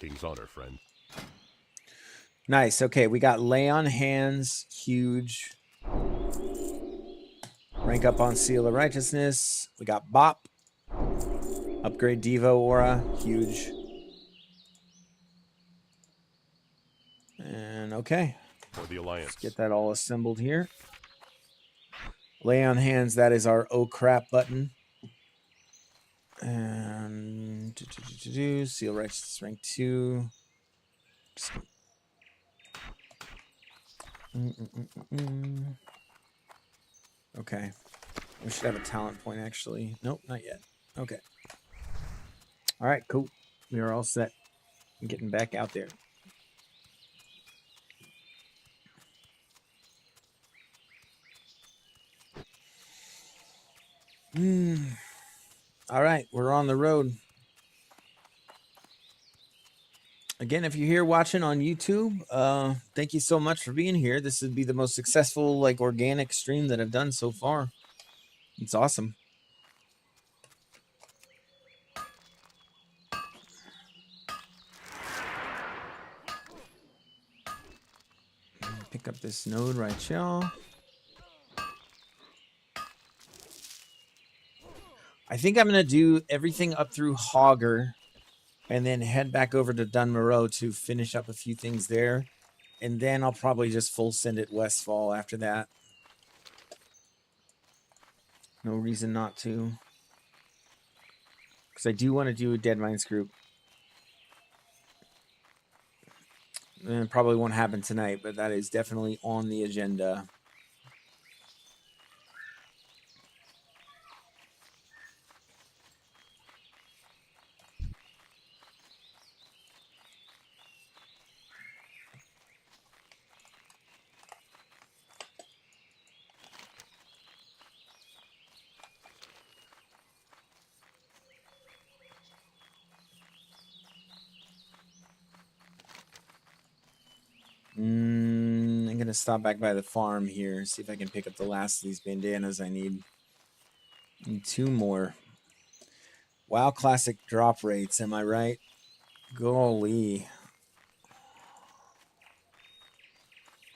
King's honor, friend. Nice. Okay, we got Lay on Hands. Huge. Rank up on Seal of Righteousness. We got Bop. Upgrade Devo Aura. Huge. And okay. For the Alliance. Let's get that all assembled here. Lay on Hands. That is our oh crap button. And Seal Righteousness rank 2. Okay. We should have a talent point, actually. Nope, not yet. Okay. All right, cool. We are all set. I'm getting back out there. All right, we're on the road. Again, if you're here watching on YouTube, thank you so much for being here. This would be the most successful, like, organic stream that I've done so far. It's awesome. Pick up this node right here. I think I'm going to do everything up through Hogger and then head back over to Dunmoreau to finish up a few things there. And then I'll probably just full send it Westfall after that. No reason not to. Because I do want to do a Dead Mines group. And it probably won't happen tonight, but that is definitely on the agenda. I'm going to stop back by the farm here, see if I can pick up the last of these bandanas I need. Need 2 more. WoW Classic drop rates, am I right? Golly.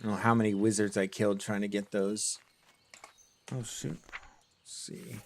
I don't know how many wizards I killed trying to get those. Oh, shoot. Let's see.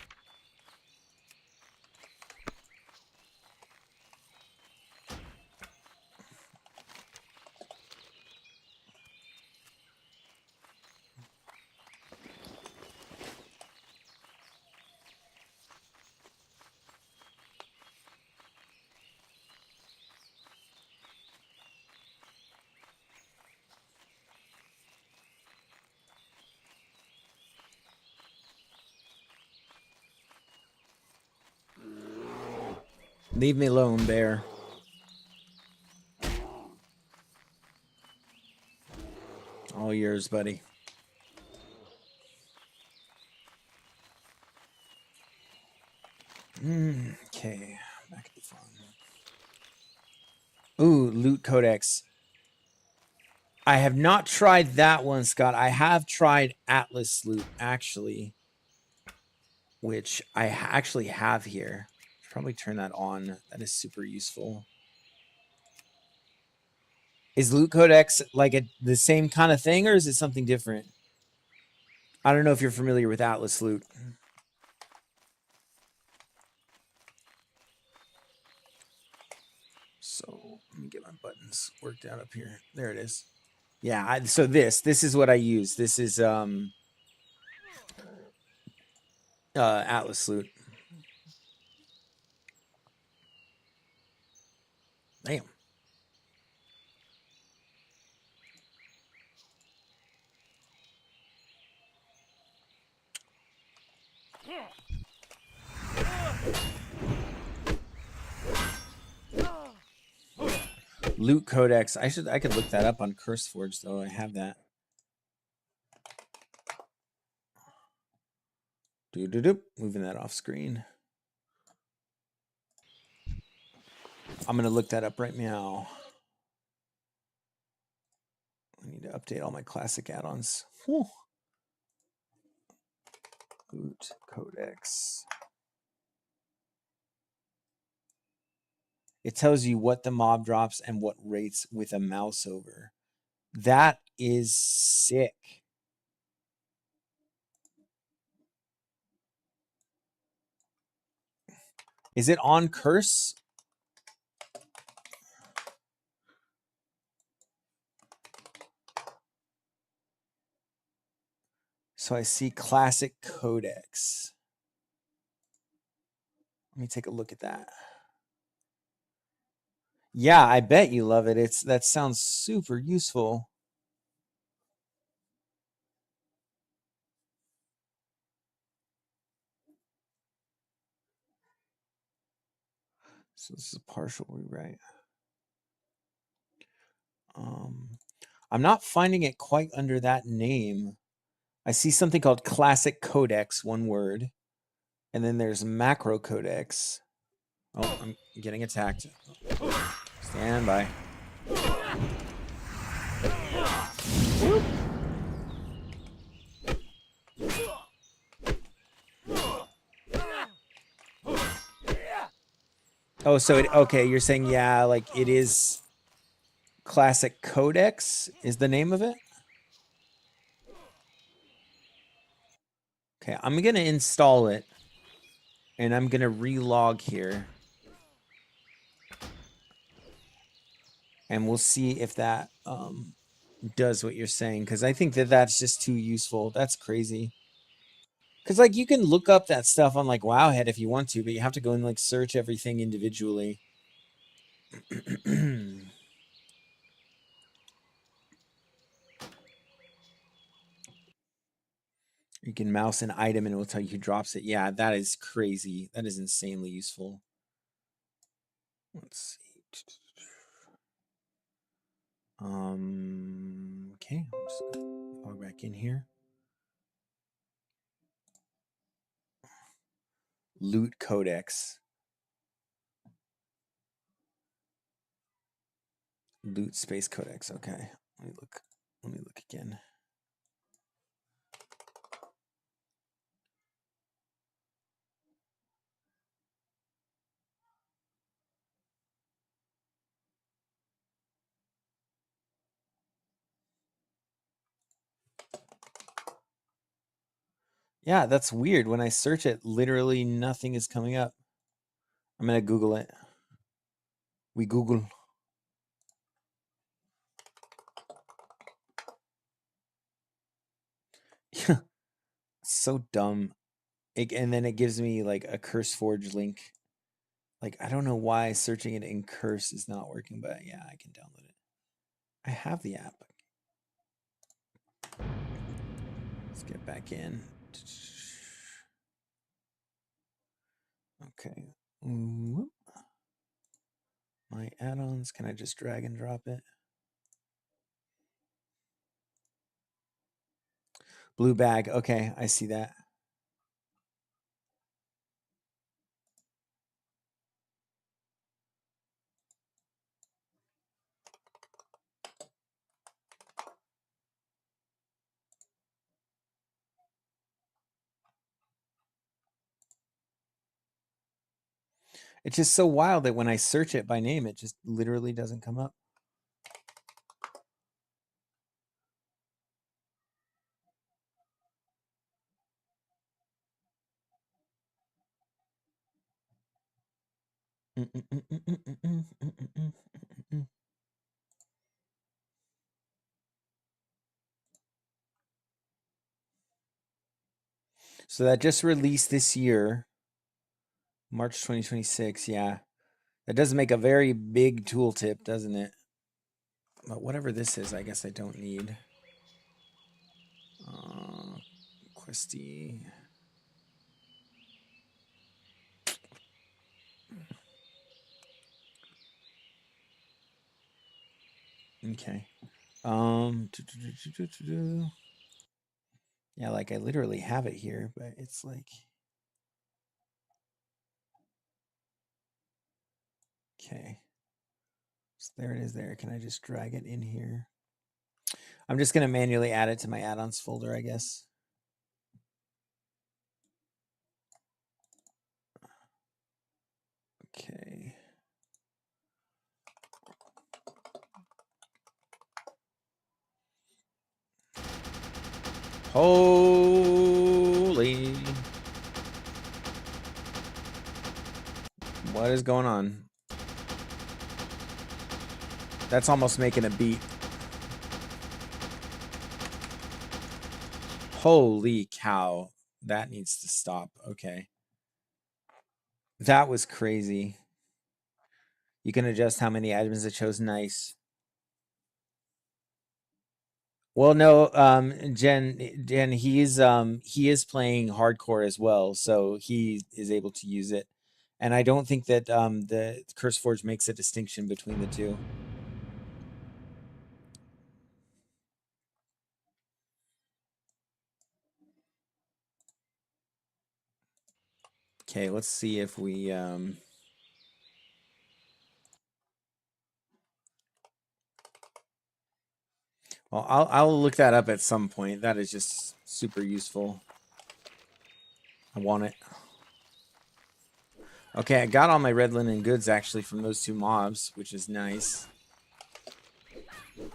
Leave me alone, bear. All yours, buddy. Okay, back at the farm. Ooh, loot codex. I have not tried that one, Scott. I have tried Atlas loot, actually, which I actually have here. Probably turn that on. That is super useful. Is loot codex like the same kind of thing, or is it something different? I don't know if you're familiar with Atlas loot. So let me get my buttons worked out up here. There it is. Yeah, so this is what I use. This is Atlas loot. Damn. Loot codex. I could look that up on CurseForge though. I have that. Moving that off screen. I'm gonna look that up right now. I need to update all my classic add-ons. Loot codex. It tells you what the mob drops and what rates with a mouse over. That is sick. Is it on Curse? So I see classic codex. Let me take a look at that. Yeah, I bet you love it. That sounds super useful. So this is a partial rewrite. I'm not finding it quite under that name. I see something called Classic Codex, one word. And then there's Macro Codex. Oh, I'm getting attacked. Stand by. Oh, so okay, you're saying, yeah, like it is Classic Codex is the name of it? Okay, I'm going to install it. And I'm going to relog here. And we'll see if that does what you're saying. Because I think that's just too useful. That's crazy. Because, like, you can look up that stuff on, like, Wowhead if you want to. But you have to go and, like, search everything individually. You can mouse an item and it will tell you who drops it. Yeah, that is crazy. That is insanely useful. Let's see. Okay, I'm just gonna log back in here. Loot Codex. Loot Space Codex. Okay, let me look. Let me look again. Yeah, that's weird. When I search it, literally nothing is coming up. I'm gonna Google it. We Google. So dumb. And then it gives me like a CurseForge link. Like, I don't know why searching it in Curse is not working, but yeah, I can download it. I have the app. Let's get back in. Okay. My add-ons, can I just drag and drop it? Blue bag. Okay, I see that. It's just so wild that when I search it by name, it just literally doesn't come up. So that just released this year, March 2026. Yeah, that does make a very big tooltip, doesn't it? But whatever this is, I guess I don't need. Questy. Okay. Yeah, like I literally have it here, but it's like. Okay. So there it is there. Can I just drag it in here? I'm just going to manually add it to my add-ons folder, I guess. Okay. Holy. What is going on? That's almost making a beat. Holy cow. That needs to stop. Okay. That was crazy. You can adjust how many items it shows. Nice. Well, no, Jen, he is playing hardcore as well, so he is able to use it. And I don't think that the CurseForge makes a distinction between the two. Okay, let's see if we well, I'll look that up at some point. That is just super useful. I want it. Okay, I got all my red linen goods actually from those two mobs, which is nice. All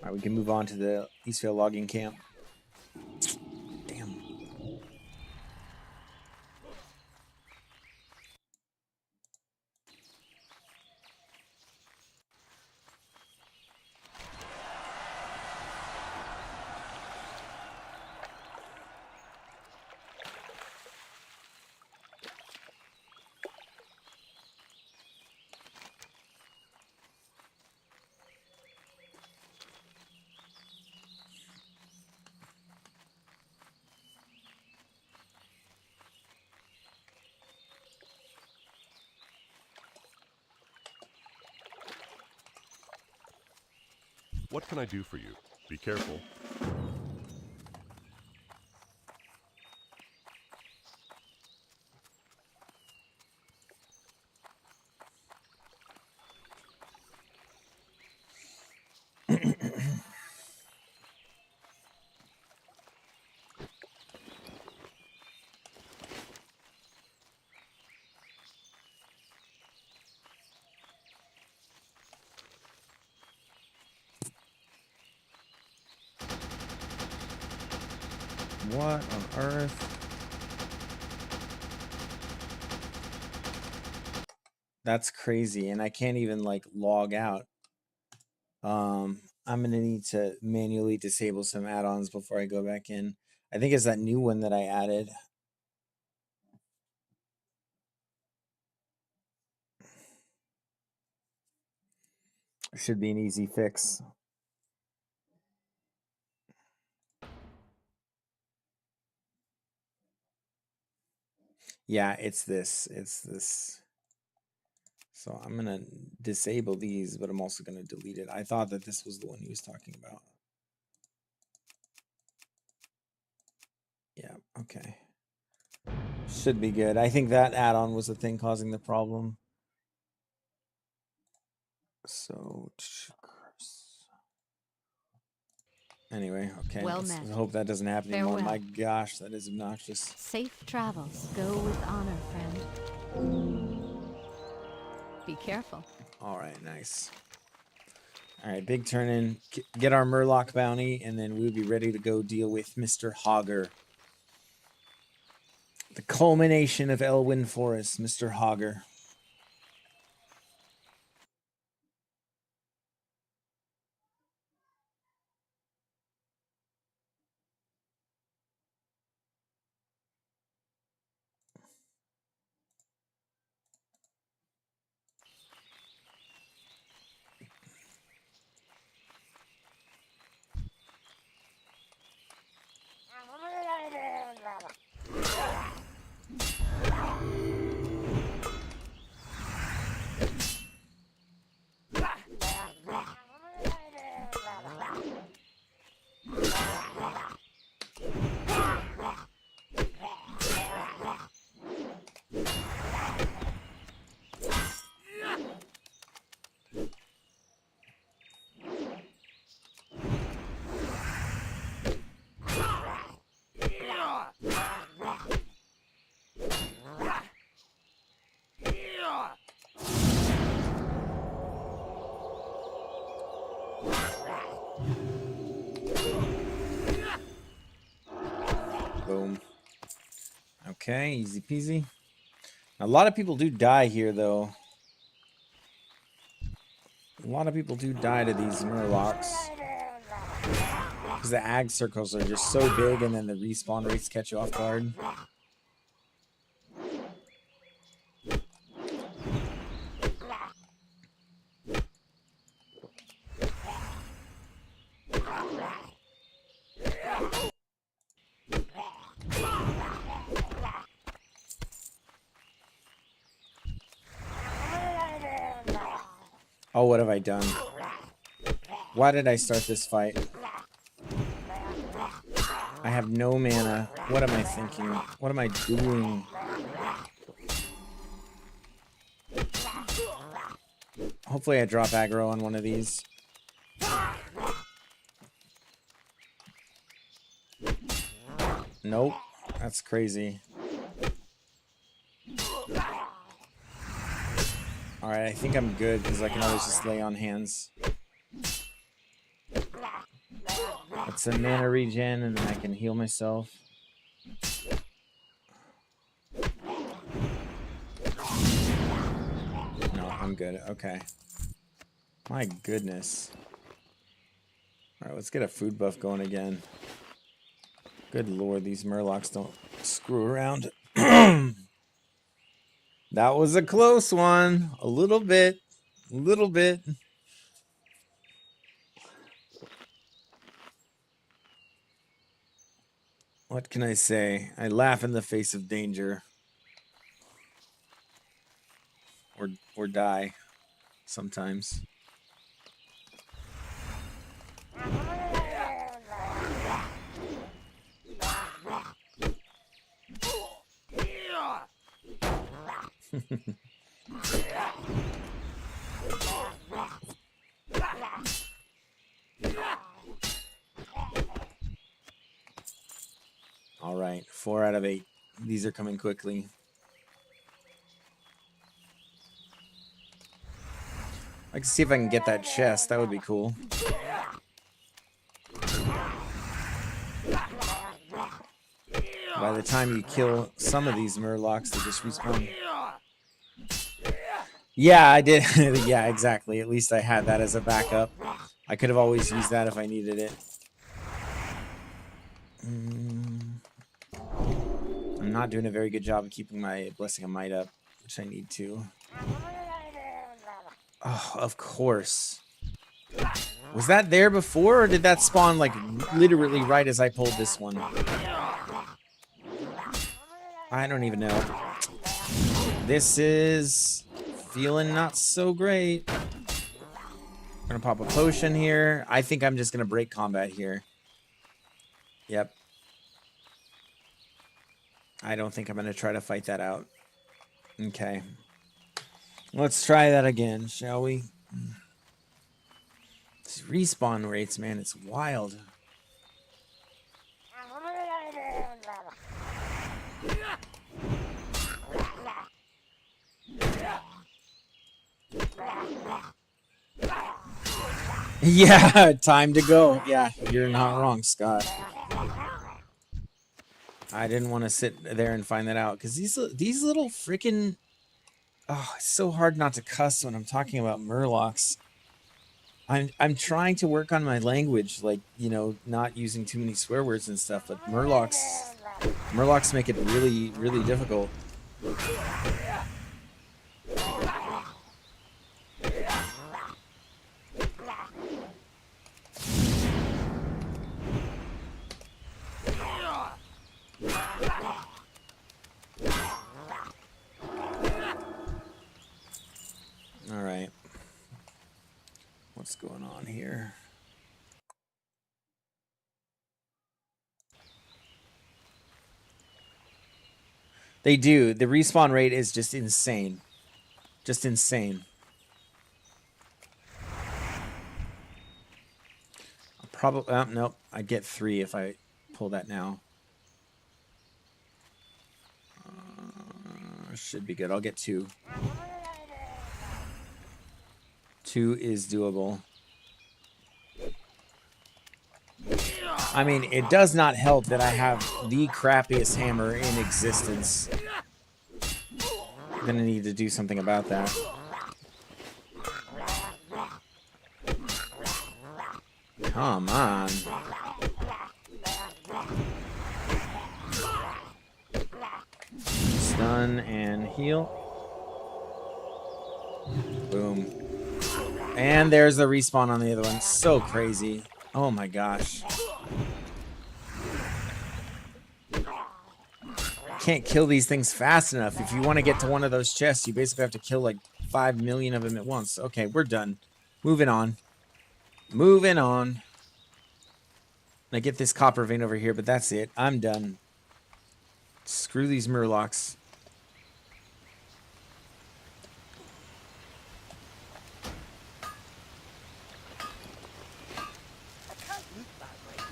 right, we can move on to the Eastvale logging camp. Damn. What can I do for you? Be careful. What on earth? That's crazy, and I can't even like log out. I'm gonna need to manually disable some add-ons before I go back in. I think it's that new one that I added. It should be an easy fix. Yeah, it's this. It's this. So I'm gonna disable these, but I'm also gonna delete it. I thought that this was the one he was talking about. Yeah, okay. Should be good. I think that add-on was the thing causing the problem. So Anyway, okay. Well Let's met. hope that doesn't happen anymore. Farewell. My gosh, that is obnoxious. Safe travels. Go with honor, friend. Be careful. All right, nice. All right, big turn in. Get our Murloc bounty, and then we'll be ready to go deal with Mr. Hogger. The culmination of Elwyn Forest, Mr. Hogger. Boom. Okay, easy peasy. A lot of people do die here, though. A lot of people do die to these Murlocs. Because the ag circles are just so big, and then the respawn rates catch you off guard. Oh, what have I done? Why did I start this fight? I have no mana. What am I thinking? What am I doing? Hopefully I drop aggro on one of these. Nope. That's crazy. Alright, I think I'm good because I can always just lay on hands. It's a mana regen and then I can heal myself. No, I'm good. Okay. My goodness. Alright, let's get a food buff going again. Good lord, these Murlocs don't screw around. That was a close one. A little bit. A little bit. What can I say? I laugh in the face of danger. Or die. Sometimes. All right, 4 out of 8. These are coming quickly. I can see if I can get that chest. That would be cool. By the time you kill some of these Murlocs, they just respawn. Yeah, I did. Yeah, exactly. At least I had that as a backup. I could have always used that if I needed it. I'm not doing a very good job of keeping my Blessing of Might up, which I need to. Oh, of course. Was that there before, or did that spawn, like, literally right as I pulled this one? I don't even know. This is feeling not so great. I'm gonna pop a potion here. I think I'm just gonna break combat here. Yep. I don't think I'm gonna try to fight that out. Okay. Let's try that again, shall we? These respawn rates, man, it's wild. Yeah, time to go. Yeah, you're not wrong, Scott. I didn't want to sit there and find that out because these little freaking. Oh, it's so hard not to cuss when I'm talking about murlocs. I'm trying to work on my language, like, you know, not using too many swear words and stuff, but murlocs make it really, really difficult. All right. What's going on here? They do. The respawn rate is just insane. Just insane. Probably, nope. I'd get 3 if I pull that now. Should be good. I'll get 2. 2 is doable. I mean, it does not help that I have the crappiest hammer in existence. I'm gonna need to do something about that. Come on. Stun and heal. Boom. And there's the respawn on the other one. So crazy. Oh my gosh. Can't kill these things fast enough. If you want to get to one of those chests, you basically have to kill like 5 million of them at once. Okay, we're done. Moving on. Moving on. I get this copper vein over here, but that's it. I'm done. Screw these murlocs.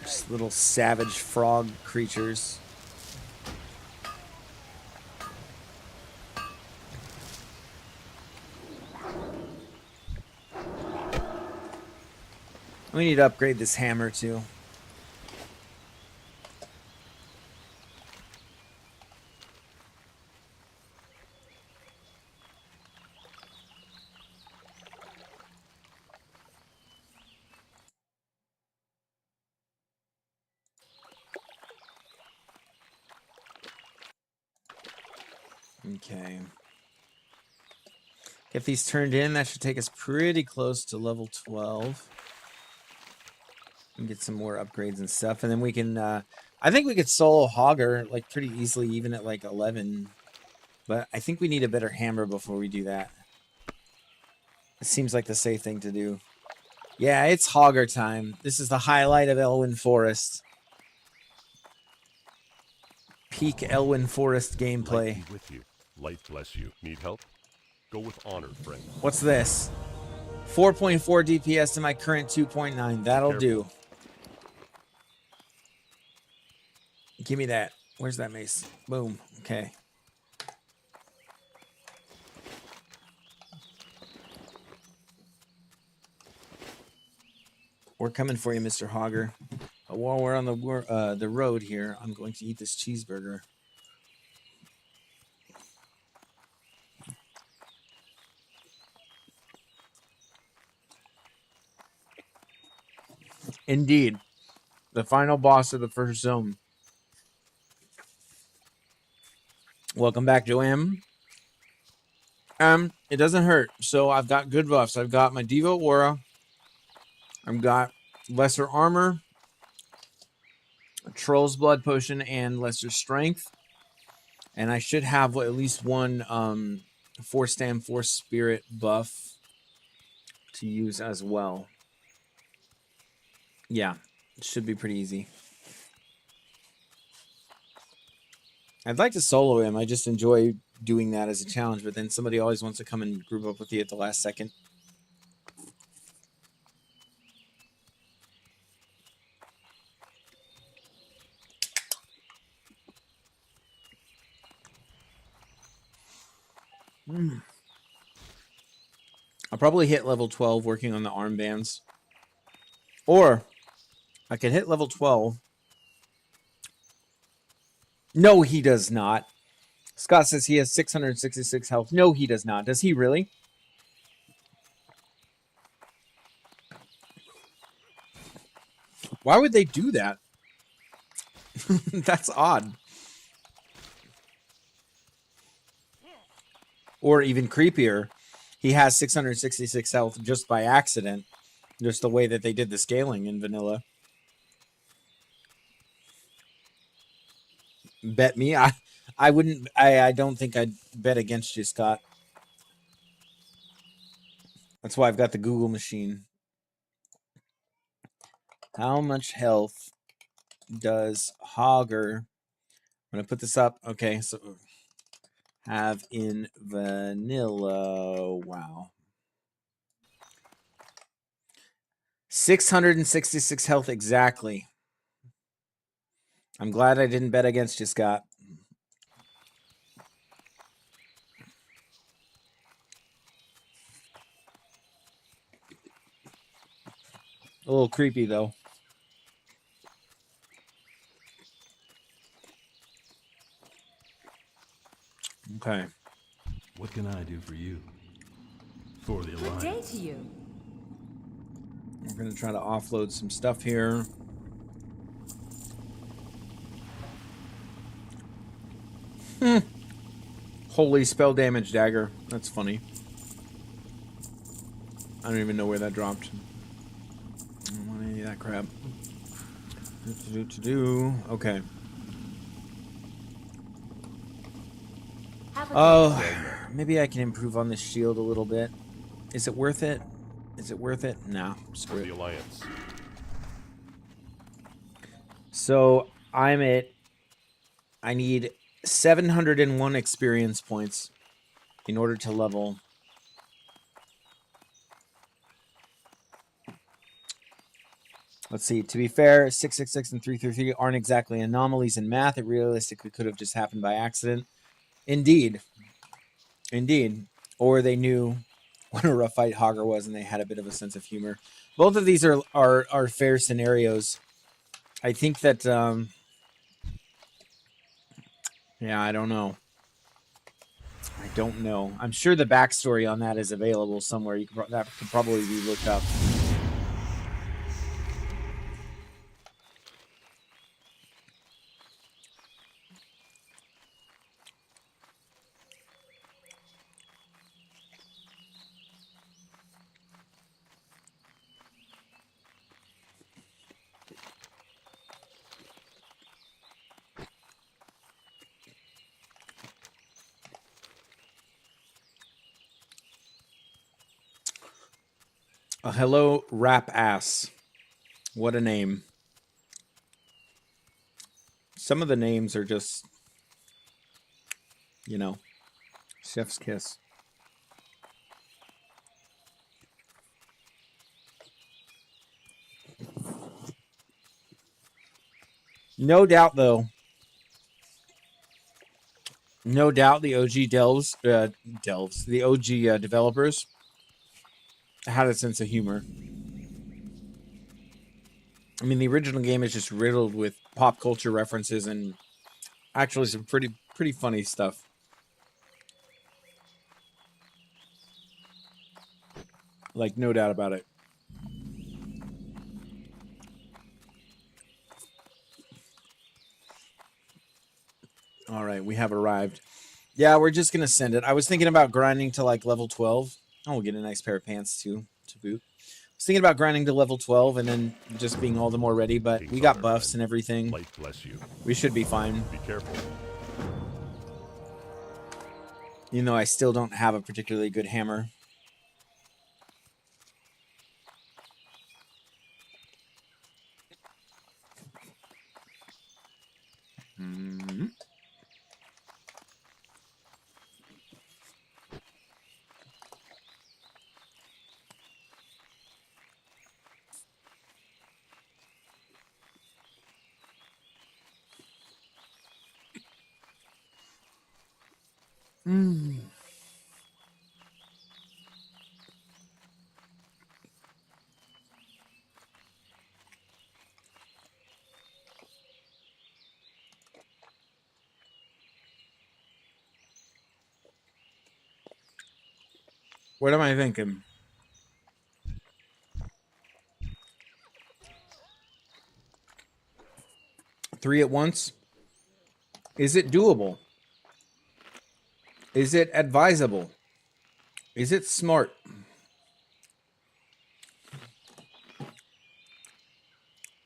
Just little savage frog creatures. We need to upgrade this hammer too. Okay. Get these turned in. That should take us pretty close to level 12. And get some more upgrades and stuff. And then we can, I think we could solo Hogger, like, pretty easily, even at, like, 11. But I think we need a better hammer before we do that. It seems like the safe thing to do. Yeah, it's Hogger time. This is the highlight of Elwyn Forest. Peak Elwyn Forest gameplay. Light be with you. Light bless you. Need help? Go with honor, friend. What's this? 4.4 DPS to my current 2.9. That'll do. Give me that. Where's that mace? Boom. Okay. We're coming for you, Mr. Hogger. But while we're on the road here, I'm going to eat this cheeseburger. Indeed. The final boss of the first zone. Welcome back, Joanne. It doesn't hurt. So I've got good buffs. I've got my Devo Aura. I've got lesser armor, a Troll's Blood Potion, and lesser strength. And I should have at least one Force Stam, Force Spirit buff to use as well. Yeah, it should be pretty easy. I'd like to solo him. I just enjoy doing that as a challenge, but then somebody always wants to come and group up with you at the last second. I'll probably hit level 12 working on the armbands. Or I can hit level 12. No, he does not. Scott says he has 666 health. No, he does not. Does he really? Why would they do that? That's odd. Or even creepier, he has 666 health just by accident. Just the way that they did the scaling in vanilla. Bet me? I wouldn't. I don't think I'd bet against you, Scott. That's why I've got the Google machine. How much health does Hogger? I'm going to put this up. Okay, so have in vanilla. Wow. 666 health exactly. I'm glad I didn't bet against you, Scott. A little creepy, though. Okay. What can I do for you? For the Good day Alliance. to you. We're going to try to offload some stuff here. Holy spell damage dagger. That's funny. I don't even know where that dropped. I don't want any of that crap. Okay. Have a Oh, maybe I can improve on this shield a little bit. Is it worth it? Is it worth it? No. For Screw the it. Alliance. So I'm at. I need 701 experience points in order to level. Let's see. To be fair, 666 and 333 aren't exactly anomalies in math. It realistically could have just happened by accident. Indeed. Indeed. Or they knew what a rough fight Hogger was and they had a bit of a sense of humor. Both of these are fair scenarios. I think that yeah, I don't know. I don't know. I'm sure the backstory on that is available somewhere. That could probably be looked up. Hello, rap ass. What a name. Some of the names are just, you know, chef's kiss. No doubt, though. No doubt the OG the OG developers had a sense of humor. I mean, the original game is just riddled with pop culture references and actually some pretty funny stuff. Like, no doubt about it. All right, we have arrived. Yeah, we're just going to send it. I was thinking about grinding to like level 12. Oh, we'll get a nice pair of pants too, to boot. I was thinking about grinding to level 12 and then just being all the more ready, but we got buffs and everything. Light bless you. We should be fine. Be careful. You know, I still don't have a particularly good hammer. Mm-hmm. What am I thinking? Three at once? Is it doable? Is it advisable? Is it smart?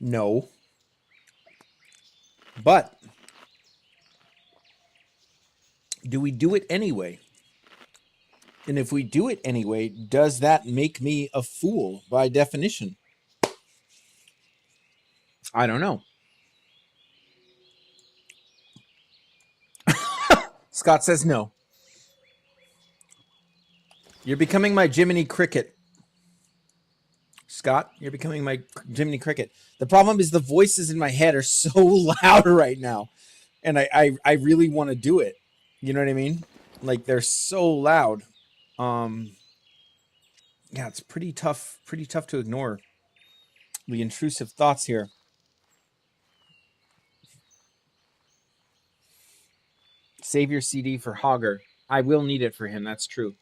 No. But do we do it anyway? And if we do it anyway, does that make me a fool by definition? I don't know. Scott says no. You're becoming my Jiminy Cricket. Scott, you're becoming my Jiminy Cricket. The problem is the voices in my head are so loud right now. And I really want to do it. You know what I mean? Like, they're so loud. Yeah, it's pretty tough to ignore the intrusive thoughts here. Save your CD for Hogger. I will need it for him, that's true.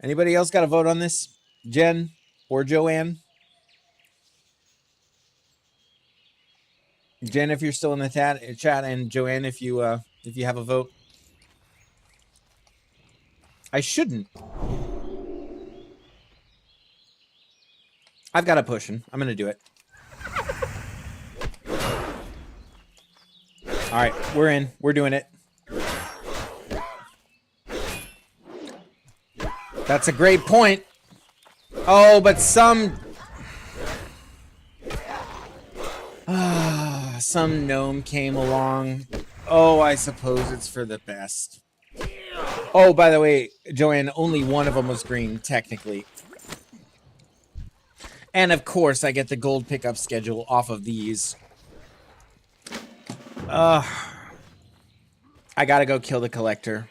Anybody else got a vote on this? Jen or Joanne? Jen, if you're still in the chat, and Joanne, if you have a vote. I shouldn't. I've got a pushing. I'm gonna do it. All right, we're in. We're doing it. That's a great point. Oh, but some gnome came along. Oh, I suppose it's for the best. Oh, by the way, Joanne, only one of them was green, technically. And of course, I get the gold pickup schedule off of these. I gotta go kill the collector.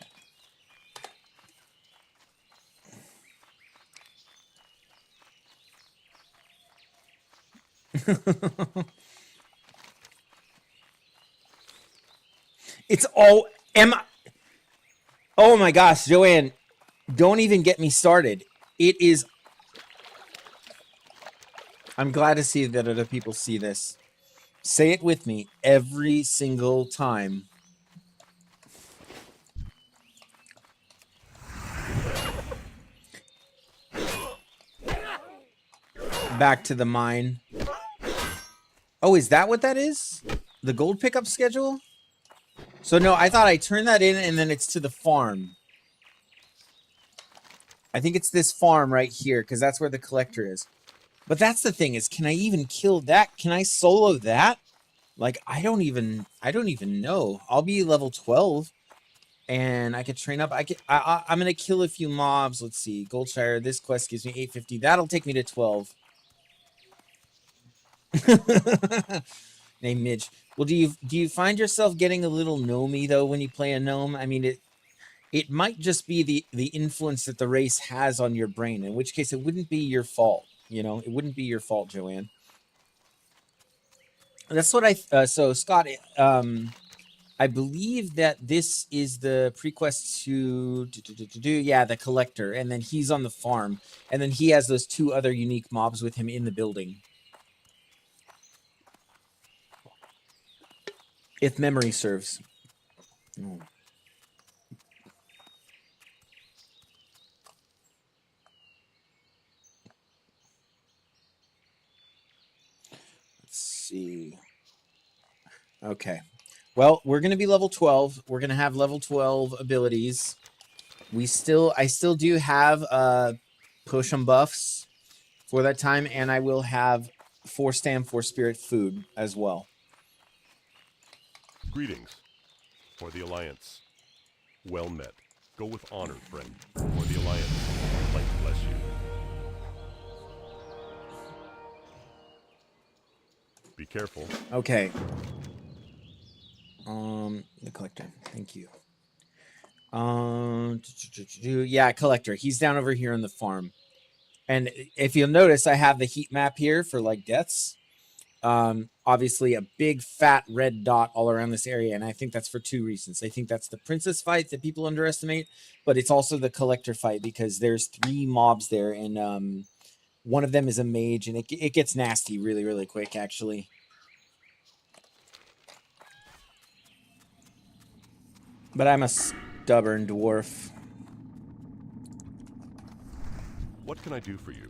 It's all oh my gosh, Joanne, don't even get me started. It is. I'm glad to see that other people see this. Say it with me every single time. Back to the mine. Oh, is that what that is? The gold pickup schedule? So no, I thought I turned that in and then it's to the farm. I think it's this farm right here because that's where the collector is. But that's the thing is, can I even kill that? Can I solo that? Like, I don't even know. I'll be level 12 and I could train up. I'm going to kill a few mobs. Let's see. Goldshire, this quest gives me 850. That'll take me to 12. Name Midge. Well, do you find yourself getting a little gnomey though when you play a gnome? I mean, it might just be the influence that the race has on your brain, in which case it wouldn't be your fault. You know, it wouldn't be your fault, Joanne. That's what so Scott, I believe that this is the prequest to do, yeah, the collector, and then he's on the farm, and then he has those two other unique mobs with him in the building. If memory serves. Oh. Let's see. Okay. Well, we're going to be level 12. We're going to have level 12 abilities. I still do have push and buffs for that time, and I will have 4 stam, 4 spirit food as well. Greetings. For the Alliance. Well met. Go with honor, friend. For the Alliance. Light bless you. Be careful. Okay. The collector. Thank you. Yeah, collector. He's down over here on the farm. And if you'll notice, I have the heat map here for like deaths. Obviously a big fat red dot all around this area, and I think that's for two reasons. I think that's the princess fight that people underestimate, but it's also the collector fight because there's 3 mobs there, and one of them is a mage, and it gets nasty really, really quick, actually. But I'm a stubborn dwarf. What can I do for you?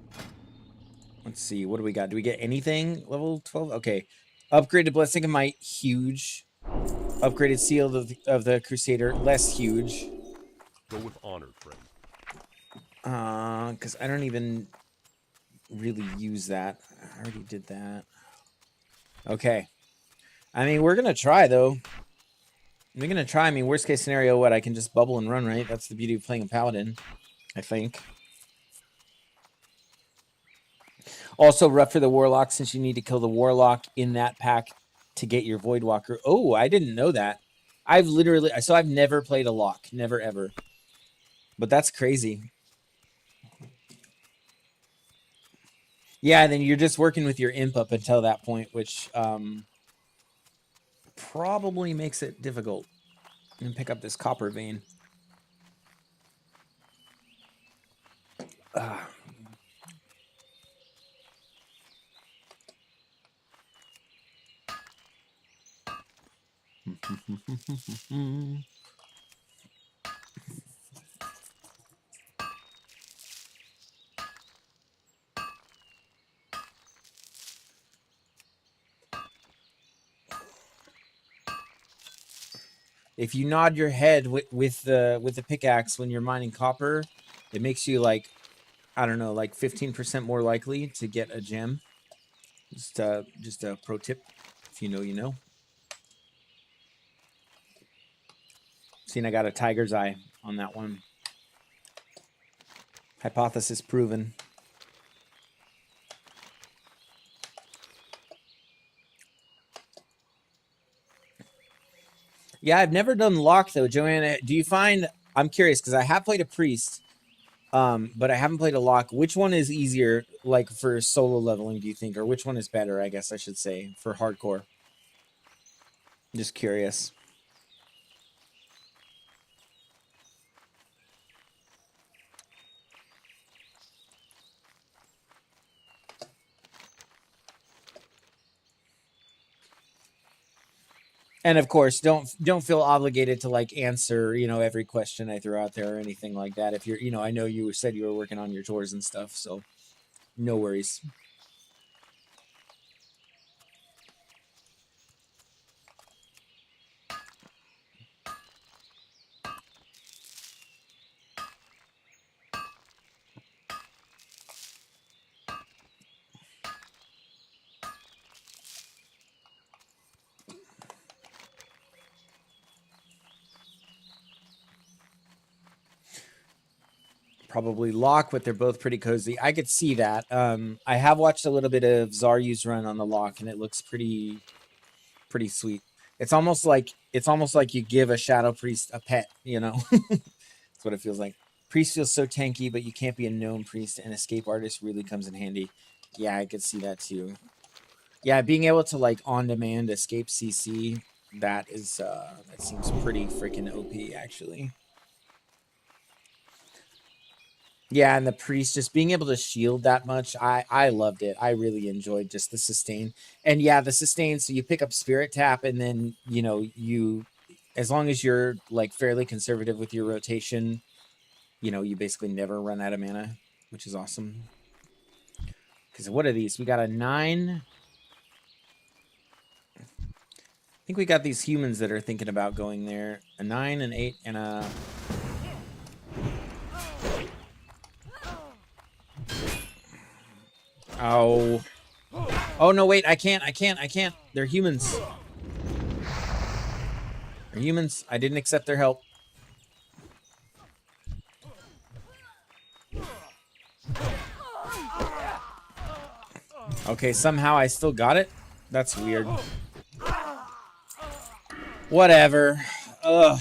Let's see, what do we got? Do we get anything? Level 12? Okay. Upgraded Blessing of Might, huge. Upgraded Seal of the Crusader, less huge. Go with honor, friend. Because I don't even really use that. I already did that. Okay. I mean, we're going to try, though. We're going to try. I mean, worst case scenario, what? I can just bubble and run, right? That's the beauty of playing a paladin, I think. Also, rough for the warlock, since you need to kill the warlock in that pack to get your Voidwalker. Oh, I didn't know that. I've never played a lock. Never, ever. But that's crazy. Yeah, and then you're just working with your imp up until that point, which probably makes it difficult. And pick up this copper vein. If you nod your head with the pickaxe when you're mining copper, it makes you like, I don't know, like 15% more likely to get a gem. Just a pro tip. If you know, you know. Seeing I got a tiger's eye on that one. Hypothesis proven. Yeah, I've never done lock though, Joanna. Do you find? I'm curious because I have played a priest, but I haven't played a lock. Which one is easier, like for solo leveling? Do you think, or which one is better? I guess I should say for hardcore. I'm just curious. And of course, don't feel obligated to like answer, you know, every question I throw out there or anything like that. If you're, you know, I know you said you were working on your chores and stuff, so no worries. Probably lock, but they're both pretty cozy. I could see that. I have watched a little bit of Zaryu's run on the lock, and it looks pretty sweet. It's almost like you give a shadow priest a pet, you know. That's what it feels like. Priest feels so tanky, but you can't be a gnome priest, and escape artist really comes in handy. Yeah, I could see that too. Yeah, being able to like on demand escape CC, that seems pretty freaking OP actually. Yeah, and the priest just being able to shield that much, I loved it. I really enjoyed just the sustain. And yeah, the sustain, so you pick up Spirit Tap, and then, you know, as long as you're like fairly conservative with your rotation, you know, you basically never run out of mana, which is awesome. Because what are these? We got a 9. I think we got these humans that are thinking about going there. A 9, an 8, and a... Oh. Oh, no, wait. I can't. They're humans. They're humans. I didn't accept their help. Okay, somehow I still got it. That's weird. Whatever. Ugh.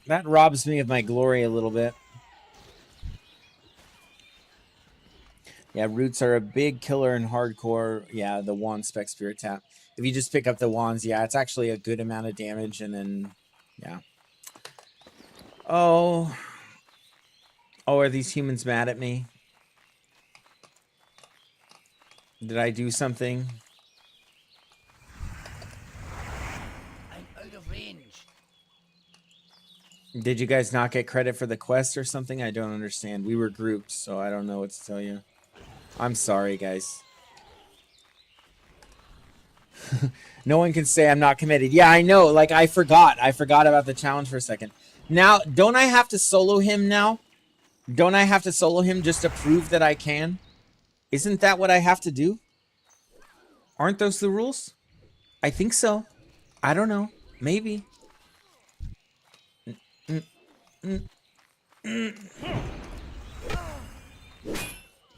That robs me of my glory a little bit. Yeah, roots are a big killer in hardcore. Yeah, the wand spec spirit tap. If you just pick up the wands, yeah, it's actually a good amount of damage, and then, yeah. Oh. Oh, are these humans mad at me? Did I do something? I'm out of range. Did you guys not get credit for the quest or something? I don't understand. We were grouped, so I don't know what to tell you. I'm sorry, guys. No one can say I'm not committed. Yeah, I know. Like, I forgot. I forgot about the challenge for a second. Now, don't I have to solo him now? Don't I have to solo him just to prove that I can? Isn't that what I have to do? Aren't those the rules? I think so. I don't know. Maybe.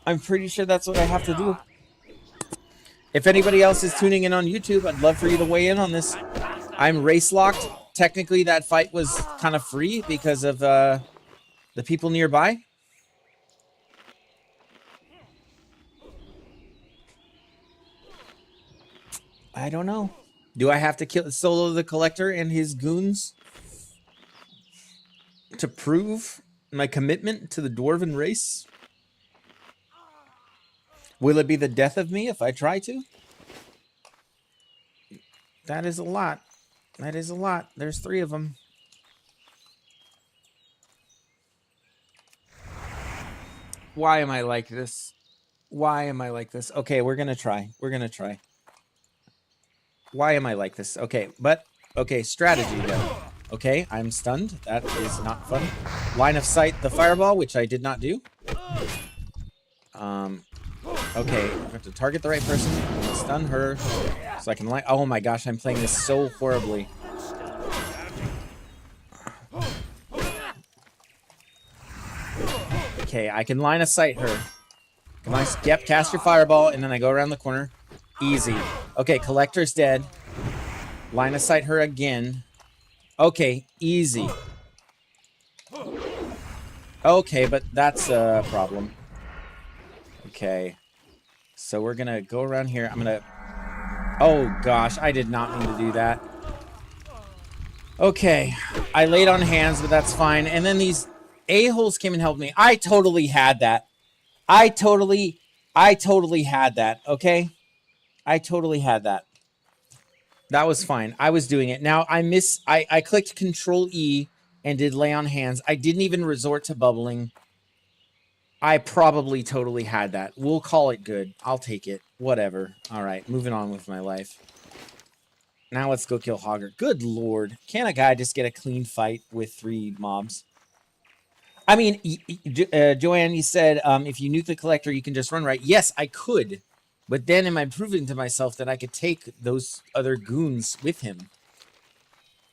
I'm pretty sure that's what I have to do. If anybody else is tuning in on YouTube, I'd love for you to weigh in on this. I'm race locked. Technically, that fight was kind of free because of the people nearby. I don't know. Do I have to kill solo the collector and his goons to prove my commitment to the dwarven race? Will it be the death of me if I try to? That is a lot. That is a lot. There's 3 of them. Why am I like this? Why am I like this? Okay, we're going to try. We're going to try. Why am I like this? Okay, but... Okay, strategy, though. Okay, I'm stunned. That is not fun. Line of sight the fireball, which I did not do. Okay, I have to target the right person. I'm gonna stun her so I can light. Oh my gosh, I'm playing this so horribly. Okay, I can line of sight her. Come on, yep, cast your fireball, and then I go around the corner. Easy. Okay, collector's dead. Line of sight her again. Okay, easy. Okay, but that's a problem. Okay. So we're gonna go around here. I'm gonna... Oh gosh, I did not mean to do that. Okay, I laid on hands, but that's fine. And then these a-holes came and helped me. I totally had that. I totally had that, okay? I totally had that. That was fine. I was doing it. Now, I clicked Control E and did lay on hands. I didn't even resort to bubbling. I probably totally had that. We'll call it good. I'll take it. Whatever. All right, moving on with my life. Now let's go kill Hogger. Good lord. Can a guy just get a clean fight with 3 mobs? I mean, Joanne, you said if you nuke the collector, you can just run, right? Yes, I could. But then am I proving to myself that I could take those other goons with him?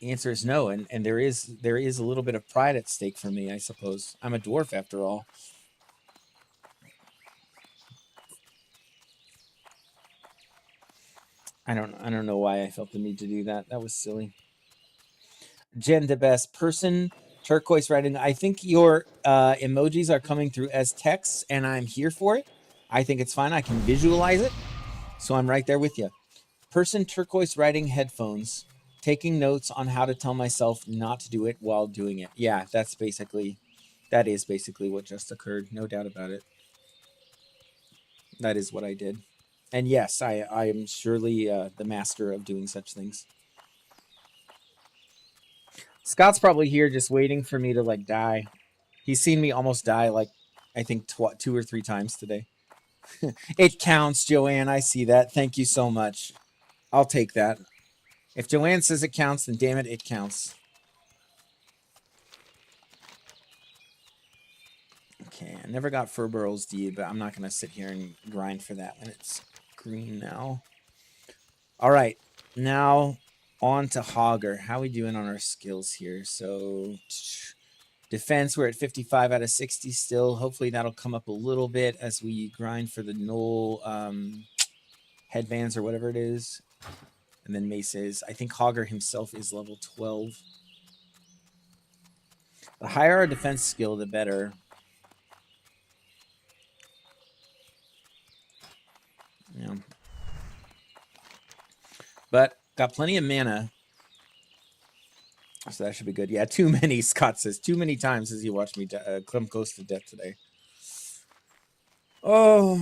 The answer is no, and there is a little bit of pride at stake for me, I suppose. I'm a dwarf after all. I don't know why I felt the need to do that. That was silly. Jen the best person, turquoise writing. I think your emojis are coming through as text, and I'm here for it. I think it's fine. I can visualize it, so I'm right there with you. Person, turquoise writing headphones, taking notes on how to tell myself not to do it while doing it. Yeah, that is basically what just occurred. No doubt about it. That is what I did. And yes, I am surely the master of doing such things. Scott's probably here just waiting for me to, like, die. He's seen me almost die, like, I think 2 or 3 times today. It counts, Joanne. I see that. Thank you so much. I'll take that. If Joanne says it counts, then damn it, it counts. Okay, I never got Furburrow's deed, but I'm not going to sit here and grind for that when it's green now. All right, now on to Hogger. How are we doing on our skills here? So defense, we're at 55 out of 60 still. Hopefully that'll come up a little bit as we grind for the null headbands or whatever it is. And then Mace is, I think Hogger himself is level 12. The higher our defense skill, the better. Got plenty of mana. So that should be good. Yeah, too many, Scott says. Too many times as you watch me come close to death today. Oh,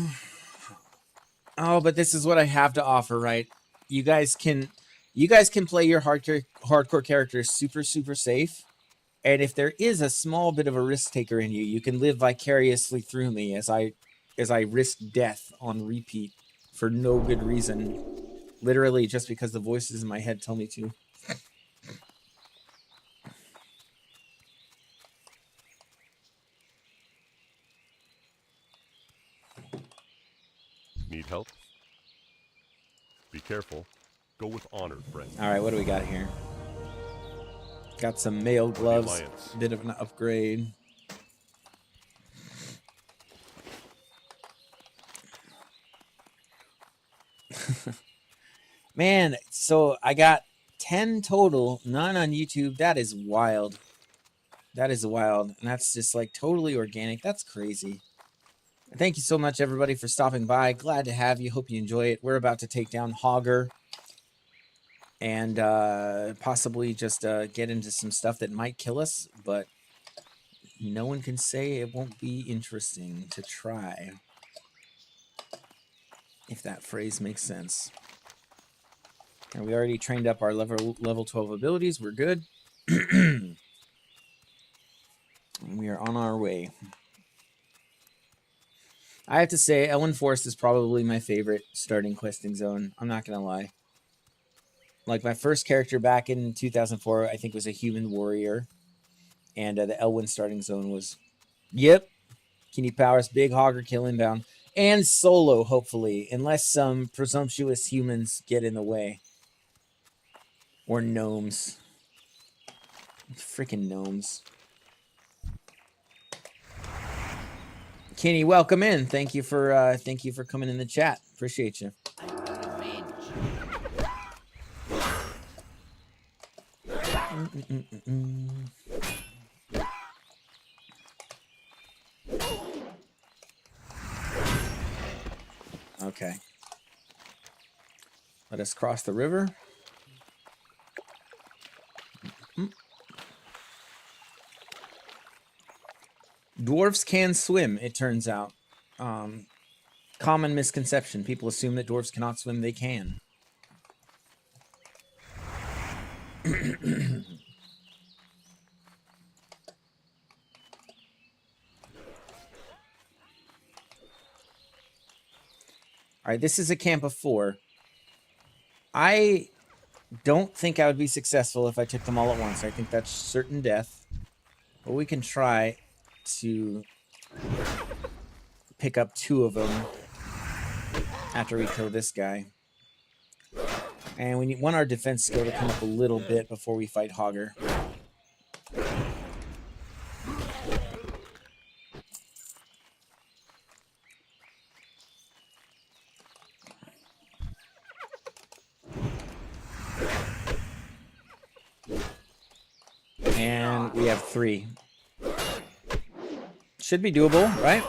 but this is what I have to offer, right? You guys can play your hardcore characters super safe, and if there is a small bit of a risk taker in you, you can live vicariously through me as I risk death on repeat for no good reason, literally just because the voices in my head tell me to. Need help? Be careful. Go with honor, friend. All right, what do we got here? Got some mail gloves, Alliance. bit of an upgrade. Man, so I got 10 total, none on YouTube. That is wild. That is wild. And that's just like totally organic. That's crazy. Thank you so much, everybody, for stopping by. Glad to have you. Hope you enjoy it. We're about to take down Hogger and possibly just get into some stuff that might kill us, but no one can say it won't be interesting to try, if that phrase makes sense. And we already trained up our level 12 abilities. We're good. And we are on our way. I have to say, Elwyn Forest is probably my favorite starting questing zone. I'm not going to lie. Like, my first character back in 2004, I think, was a human warrior. And the Elwyn starting zone was, yep, Kenny Powers, big hogger kill inbound. And solo, hopefully, unless some presumptuous humans get in the way. Or gnomes. Freaking gnomes. Kenny, welcome in. Thank you for coming in the chat. Appreciate you. Okay. Let us cross the river. Dwarves can swim, it turns out. Common misconception. People assume that dwarves cannot swim. They can. All right, this is a camp of 4. I don't think I would be successful if I took them all at once. I think that's certain death. But we can try to pick up 2 of them after we kill this guy. And we want our defense skill to come up a little bit before we fight Hogger. And we have 3. Should be doable, right?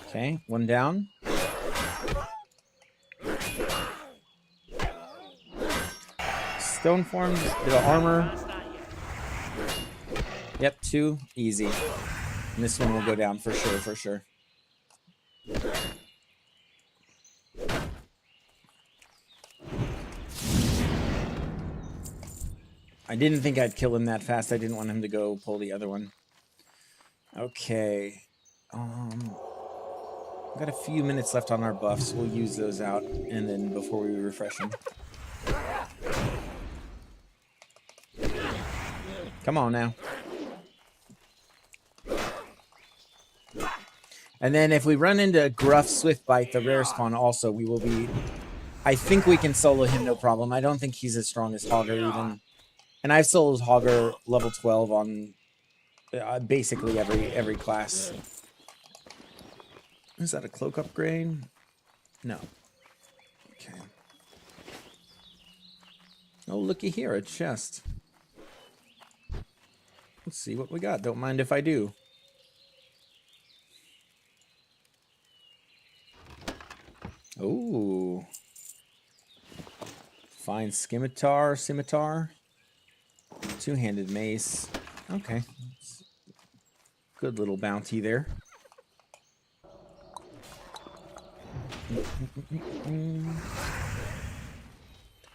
Okay, 1 down. Stone forms, bit of armor. Yep, 2, easy. And this one will go down for sure. I didn't think I'd kill him that fast. I didn't want him to go pull the other one. Okay. We've got a few minutes left on our buffs. We'll use those out, and then before we refresh them. Come on now. And then if we run into Gruff Swiftbite, the rare spawn also, we will be... I think we can solo him no problem. I don't think he's as strong as Hogger even. And I've soloed Hogger level 12 on basically every class. Is that a cloak upgrade? No. Okay. Oh, looky here, a chest. Let's see what we got. Don't mind if I do. Oh, Fine scimitar. Two-handed mace. Okay. Good little bounty there.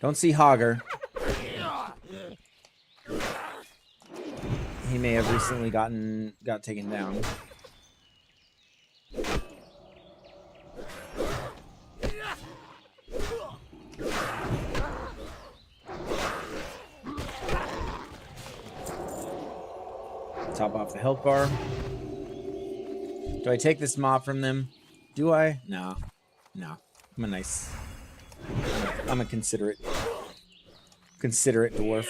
Don't see Hogger. He may have recently got taken down. Top off the health bar. Do I take this mob from them? Do I? No. No. I'm a considerate dwarf.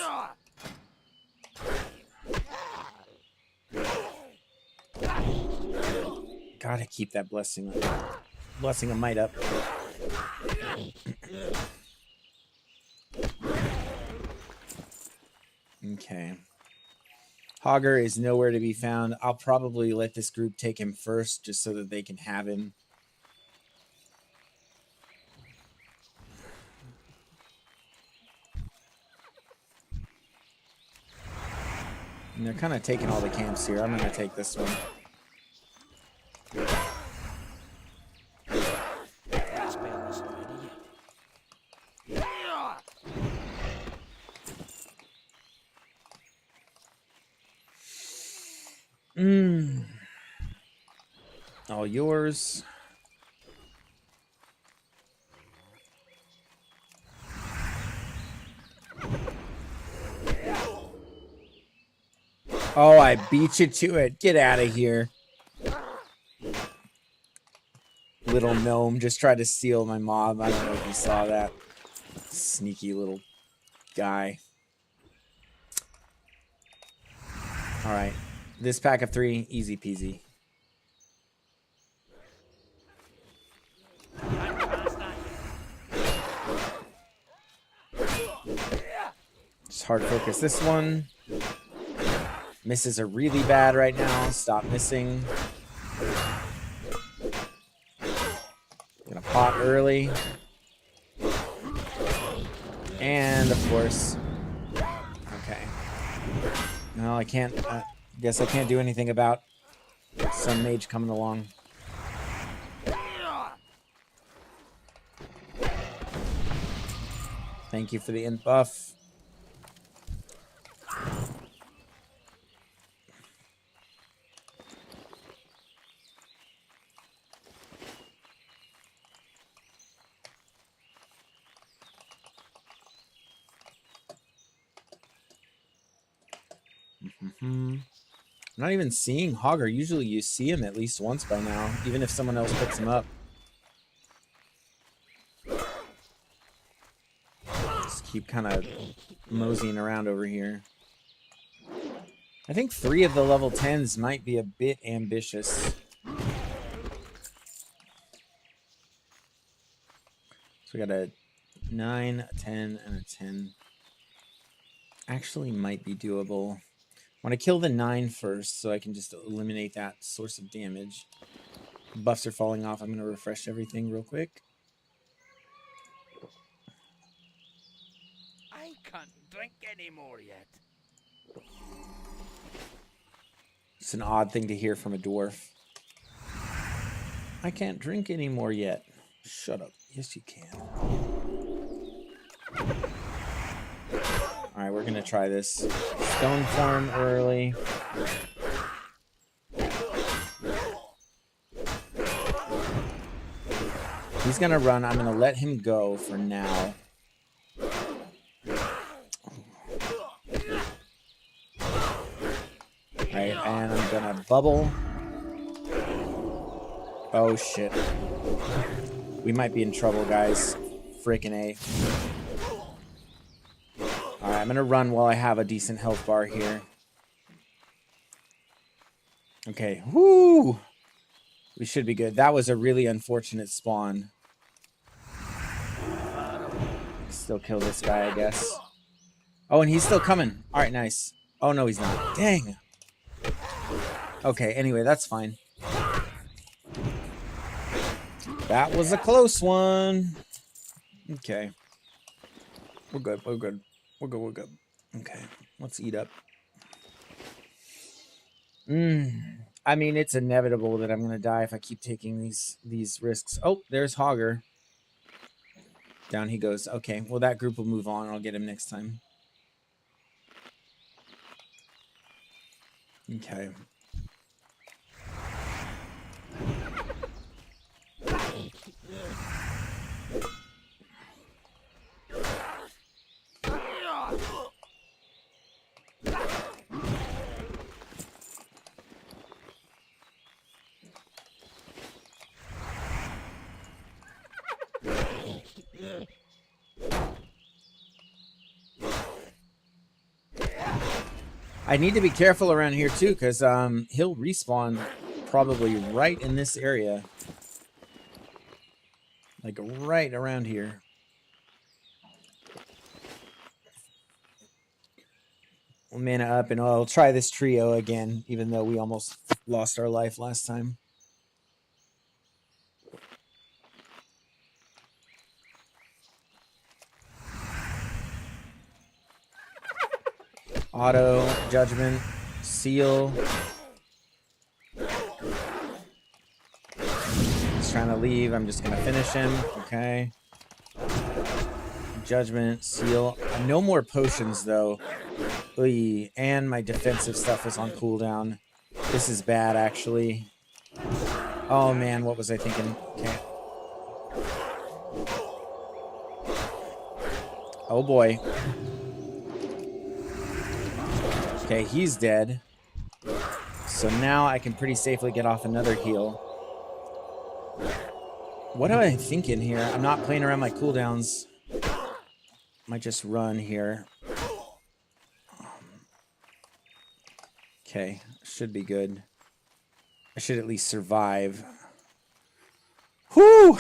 Gotta keep that blessing of might up. Okay. Hogger is nowhere to be found. I'll probably let this group take him first just so that they can have him. And they're kind of taking all the camps here. I'm going to take this one. All yours. Oh, I beat you to it. Get out of here. Little gnome just tried to steal my mob. I don't know if you saw that. Sneaky little guy. All right. This pack of 3, easy peasy. Just hard focus this one. Misses are really bad right now. Stop missing. Gonna pot early. And of course. Okay. No, I can't. Guess I can't do anything about some mage coming along. Thank you for the imp buff. I'm not even seeing Hogger. Usually you see him at least once by now, even if someone else picks him up. Just keep kind of moseying around over here. I think 3 of the level 10s might be a bit ambitious. So we got a 9, a 10, and a 10. Actually might be doable. I want to kill the 9 first so I can just eliminate that source of damage. Buffs are falling off. I'm going to refresh everything real quick. I can't drink anymore yet. It's an odd thing to hear from a dwarf. I can't drink anymore yet. Shut up. Yes, you can. Alright, we're going to try this. Stone form early. He's going to run. I'm going to let him go for now. Alright, and I'm going to bubble. Oh, shit. We might be in trouble, guys. Frickin' A. Alright, I'm going to run while I have a decent health bar here. Okay. Woo! We should be good. That was a really unfortunate spawn. Still kill this guy, I guess. Oh, and he's still coming. Alright, nice. Oh, no, he's not. Dang. Okay, anyway, that's fine. That was a close one. Okay. We're good. We're good. We're good. We're good. Okay, let's eat up. I mean, it's inevitable that I'm gonna die if I keep taking these risks. Oh, there's Hogger. Down he goes. Okay, well that group will move on. I'll get him next time. Okay. I need to be careful around here too, because he'll respawn probably right in this area. Like right around here. Mana up, and I'll try this trio again, even though we almost lost our life last time. Auto, judgment, seal. He's trying to leave. I'm just going to finish him. Okay. Judgment, seal. No more potions, though. Oy, and my defensive stuff is on cooldown. This is bad, actually. Oh, man, what was I thinking? Okay. Oh, boy. Okay, he's dead. So now I can pretty safely get off another heal. What am I thinking here? I'm not playing around my cooldowns. Might just run here. Okay, should be good. I should at least survive. Whew!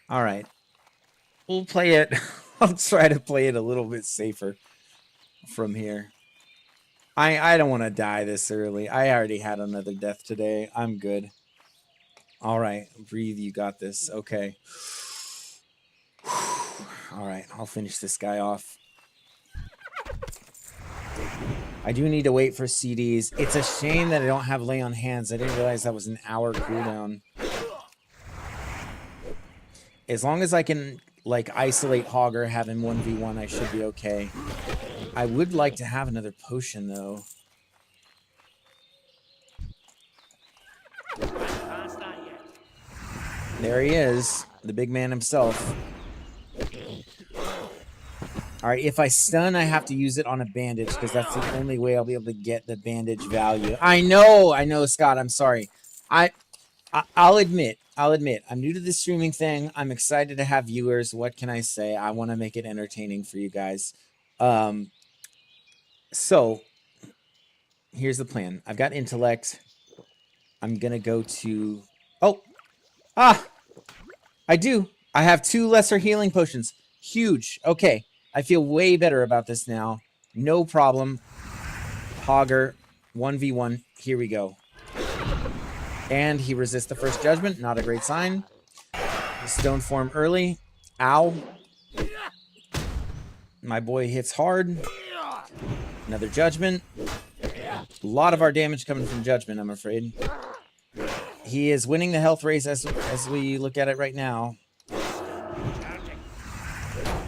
Alright. We'll play it. I'll try to play it a little bit safer from here. I don't want to die this early. I already had another death today. I'm good. Alright, breathe, you got this. Okay. Alright, I'll finish this guy off. I do need to wait for CDs. It's a shame that I don't have lay on hands. I didn't realize that was an hour cooldown. As long as I can, like, isolate Hogger, have him 1v1, I should be okay. I would like to have another potion, though. There he is, the big man himself. Alright, if I stun, I have to use it on a bandage, because that's the only way I'll be able to get the bandage value. I know, Scott, I'm sorry. I'll admit, I'm new to this streaming thing. I'm excited to have viewers. What can I say? I want to make it entertaining for you guys. So, here's the plan. I've got intellect. I'm going to go to... Oh! I do. I have 2 lesser healing potions. Huge. Okay. I feel way better about this now. No problem. Hogger, 1v1. Here we go. And he resists the first judgment. Not a great sign. Stone form early. Ow. My boy hits hard. Another judgment. A lot of our damage coming from judgment, I'm afraid. He is winning the health race as we look at it right now.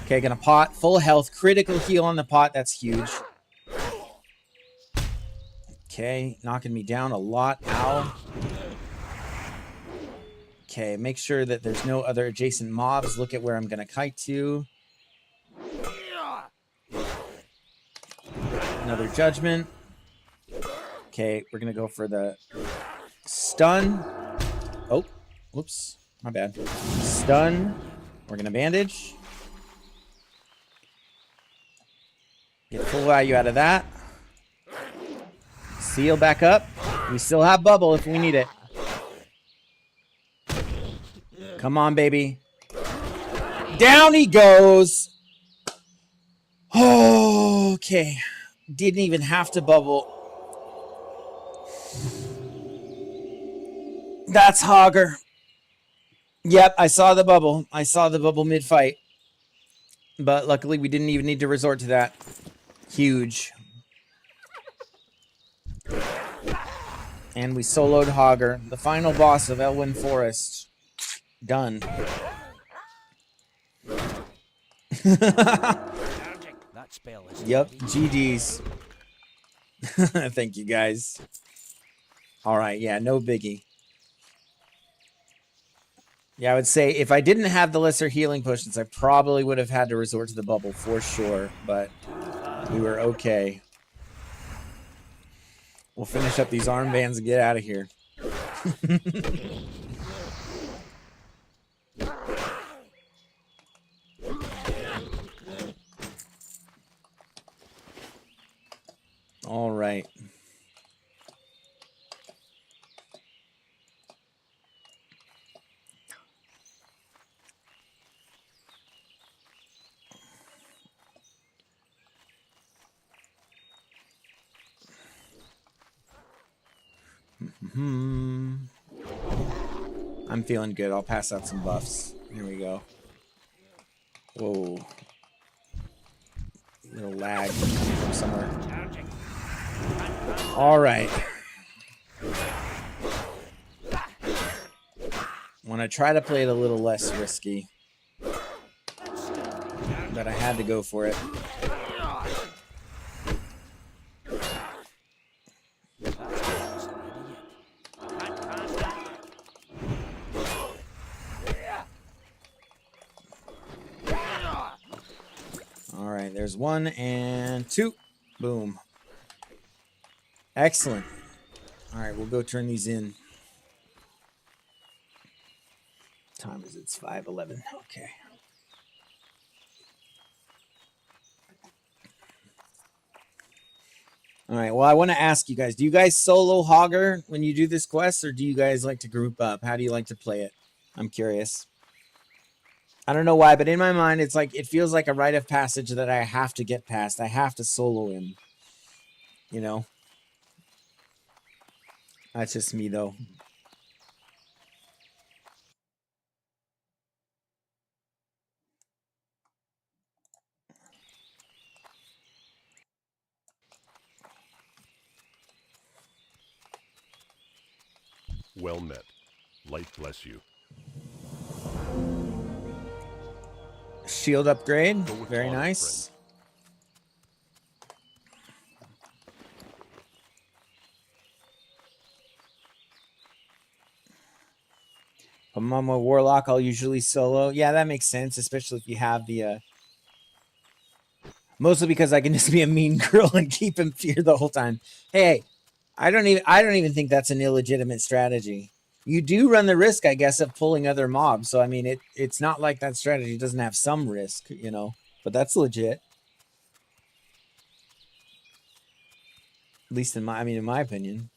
Okay, gonna pot. Full health. Critical heal on the pot. That's huge. Okay, knocking me down a lot. Ow. Okay, make sure that there's no other adjacent mobs. Look at where I'm gonna kite to. Another judgment. Okay, we're gonna go for the stun. Oh, whoops. My bad. Stun. We're gonna bandage. Get full value out of that. Seal back up. We still have bubble if we need it. Come on, baby. Down he goes. Oh, okay. Didn't even have to bubble. That's Hogger. Yep, I saw the bubble. I saw the bubble mid-fight. But luckily, we didn't even need to resort to that. Huge. And we soloed Hogger, the final boss of Elwyn Forest. Done. That spell is Yep, heavy. GDs. Thank you, guys. All right, yeah, no biggie. Yeah, I would say if I didn't have the lesser healing potions, I probably would have had to resort to the bubble for sure, but we were okay. We'll finish up these armbands and get out of here. All right. I'm feeling good. I'll pass out some buffs. Here we go. Whoa. Little lag from somewhere. All right. When I try to play it a little less risky, but I had to go for it. All right, there's 1 and 2. Boom. Excellent. All right, we'll go turn these in. Time is it's 5:11. Okay. All right. Well, I want to ask you guys: do you guys solo Hogger when you do this quest, or do you guys like to group up? How do you like to play it? I'm curious. I don't know why, but in my mind, it's like it feels like a rite of passage that I have to get past. I have to solo him. You know. That's just me, though. Well met. Light bless you. Shield upgrade. Go with Very honor, nice. I'm a warlock. I'll usually solo. Yeah, that makes sense, especially if you have the. Mostly because I can just be a mean girl and keep him feared the whole time. Hey, I don't even think that's an illegitimate strategy. You do run the risk, I guess, of pulling other mobs. So I mean, it's not like that strategy doesn't have some risk, you know. But that's legit. At least in my opinion.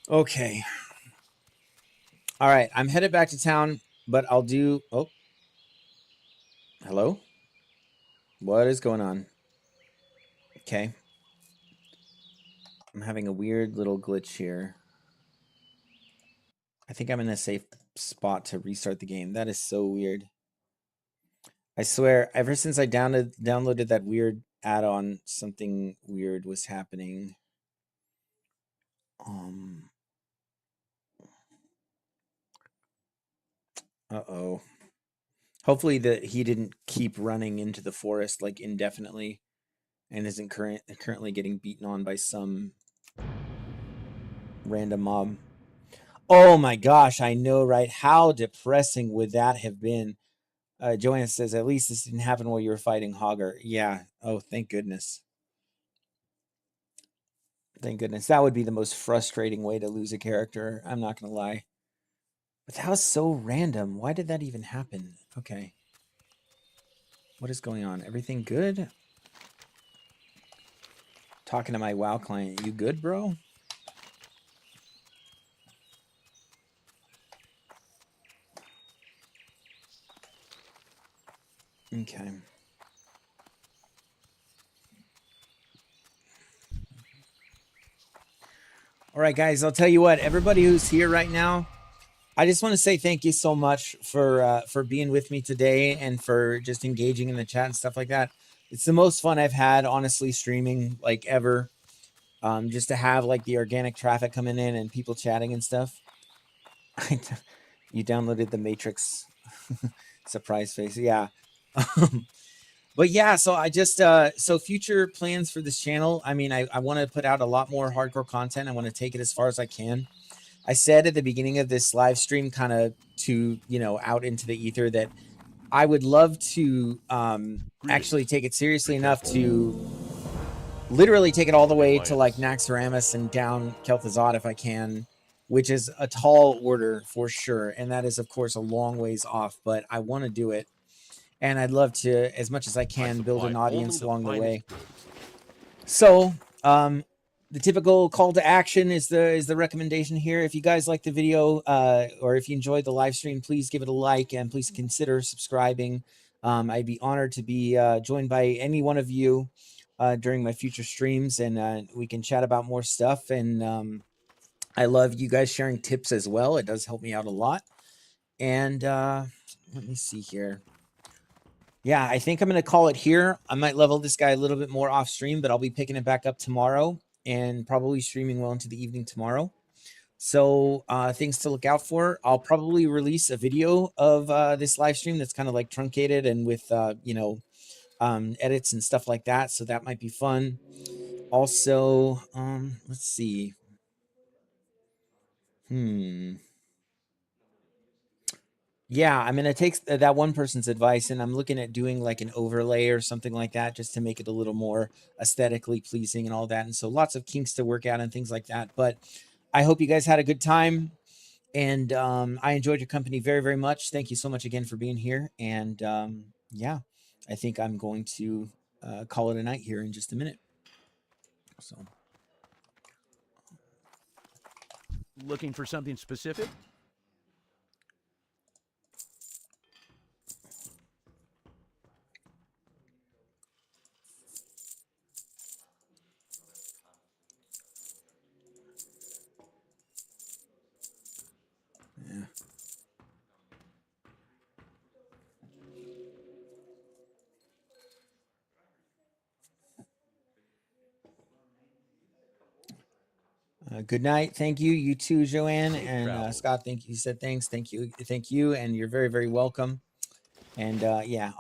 Okay. All right, I'm headed back to town, but I'll do. Oh, hello. What is going on? Okay. I'm having a weird little glitch here. I think I'm in a safe spot to restart the game. That is so weird. I swear, ever since I downloaded that weird add-on, something weird was happening. Uh-oh. Hopefully he didn't keep running into the forest like indefinitely and isn't currently getting beaten on by some random mob. Oh my gosh, I know, right? How depressing would that have been? Joanne says, at least this didn't happen while you were fighting Hogger. Yeah. Oh, thank goodness. Thank goodness. That would be the most frustrating way to lose a character. I'm not going to lie. But that was so random. Why did that even happen? Okay. What is going on? Everything good? Talking to my WoW client. You good, bro? Okay. All right, guys, I'll tell you what, everybody who's here right now, I just want to say thank you so much for being with me today and for just engaging in the chat and stuff like that. It's the most fun I've had, honestly, streaming like ever. Just to have like the organic traffic coming in and people chatting and stuff. You downloaded the Matrix surprise face, yeah. But yeah, so I just so future plans for this channel. I mean, I want to put out a lot more hardcore content. I want to take it as far as I can. I said at the beginning of this live stream, kind of to, you know, out into the ether, that I would love to actually take it seriously enough to literally take it all the way to like Naxxramas and down Kel'Thuzad if I can, which is a tall order for sure. And that is, of course, a long ways off, but I want to do it. And I'd love to, as much as I can, build an audience along the way. So, the typical call to action is the recommendation here. If you guys like the video, or if you enjoyed the live stream, please give it a like and please consider subscribing. I'd be honored to be joined by any one of you during my future streams, and we can chat about more stuff. And I love you guys sharing tips as well. It does help me out a lot. And let me see here. Yeah, I think I'm going to call it here. I might level this guy a little bit more off stream, but I'll be picking it back up tomorrow and probably streaming well into the evening tomorrow. So things to look out for. I'll probably release a video of this live stream that's kind of like truncated and with, you know, edits and stuff like that. So that might be fun. Also, let's see. Yeah, I'm going to take that one person's advice, and I'm looking at doing like an overlay or something like that just to make it a little more aesthetically pleasing and all that. And so lots of kinks to work out and things like that. But I hope you guys had a good time, and I enjoyed your company very, very much. Thank you so much again for being here. And yeah, I think I'm going to call it a night here in just a minute. So, Looking for something specific? yeah. Good night. Thank you. You too, Joanne. And Scott, thank you. You said thanks. Thank you. Thank you. And you're very, very welcome. And yeah.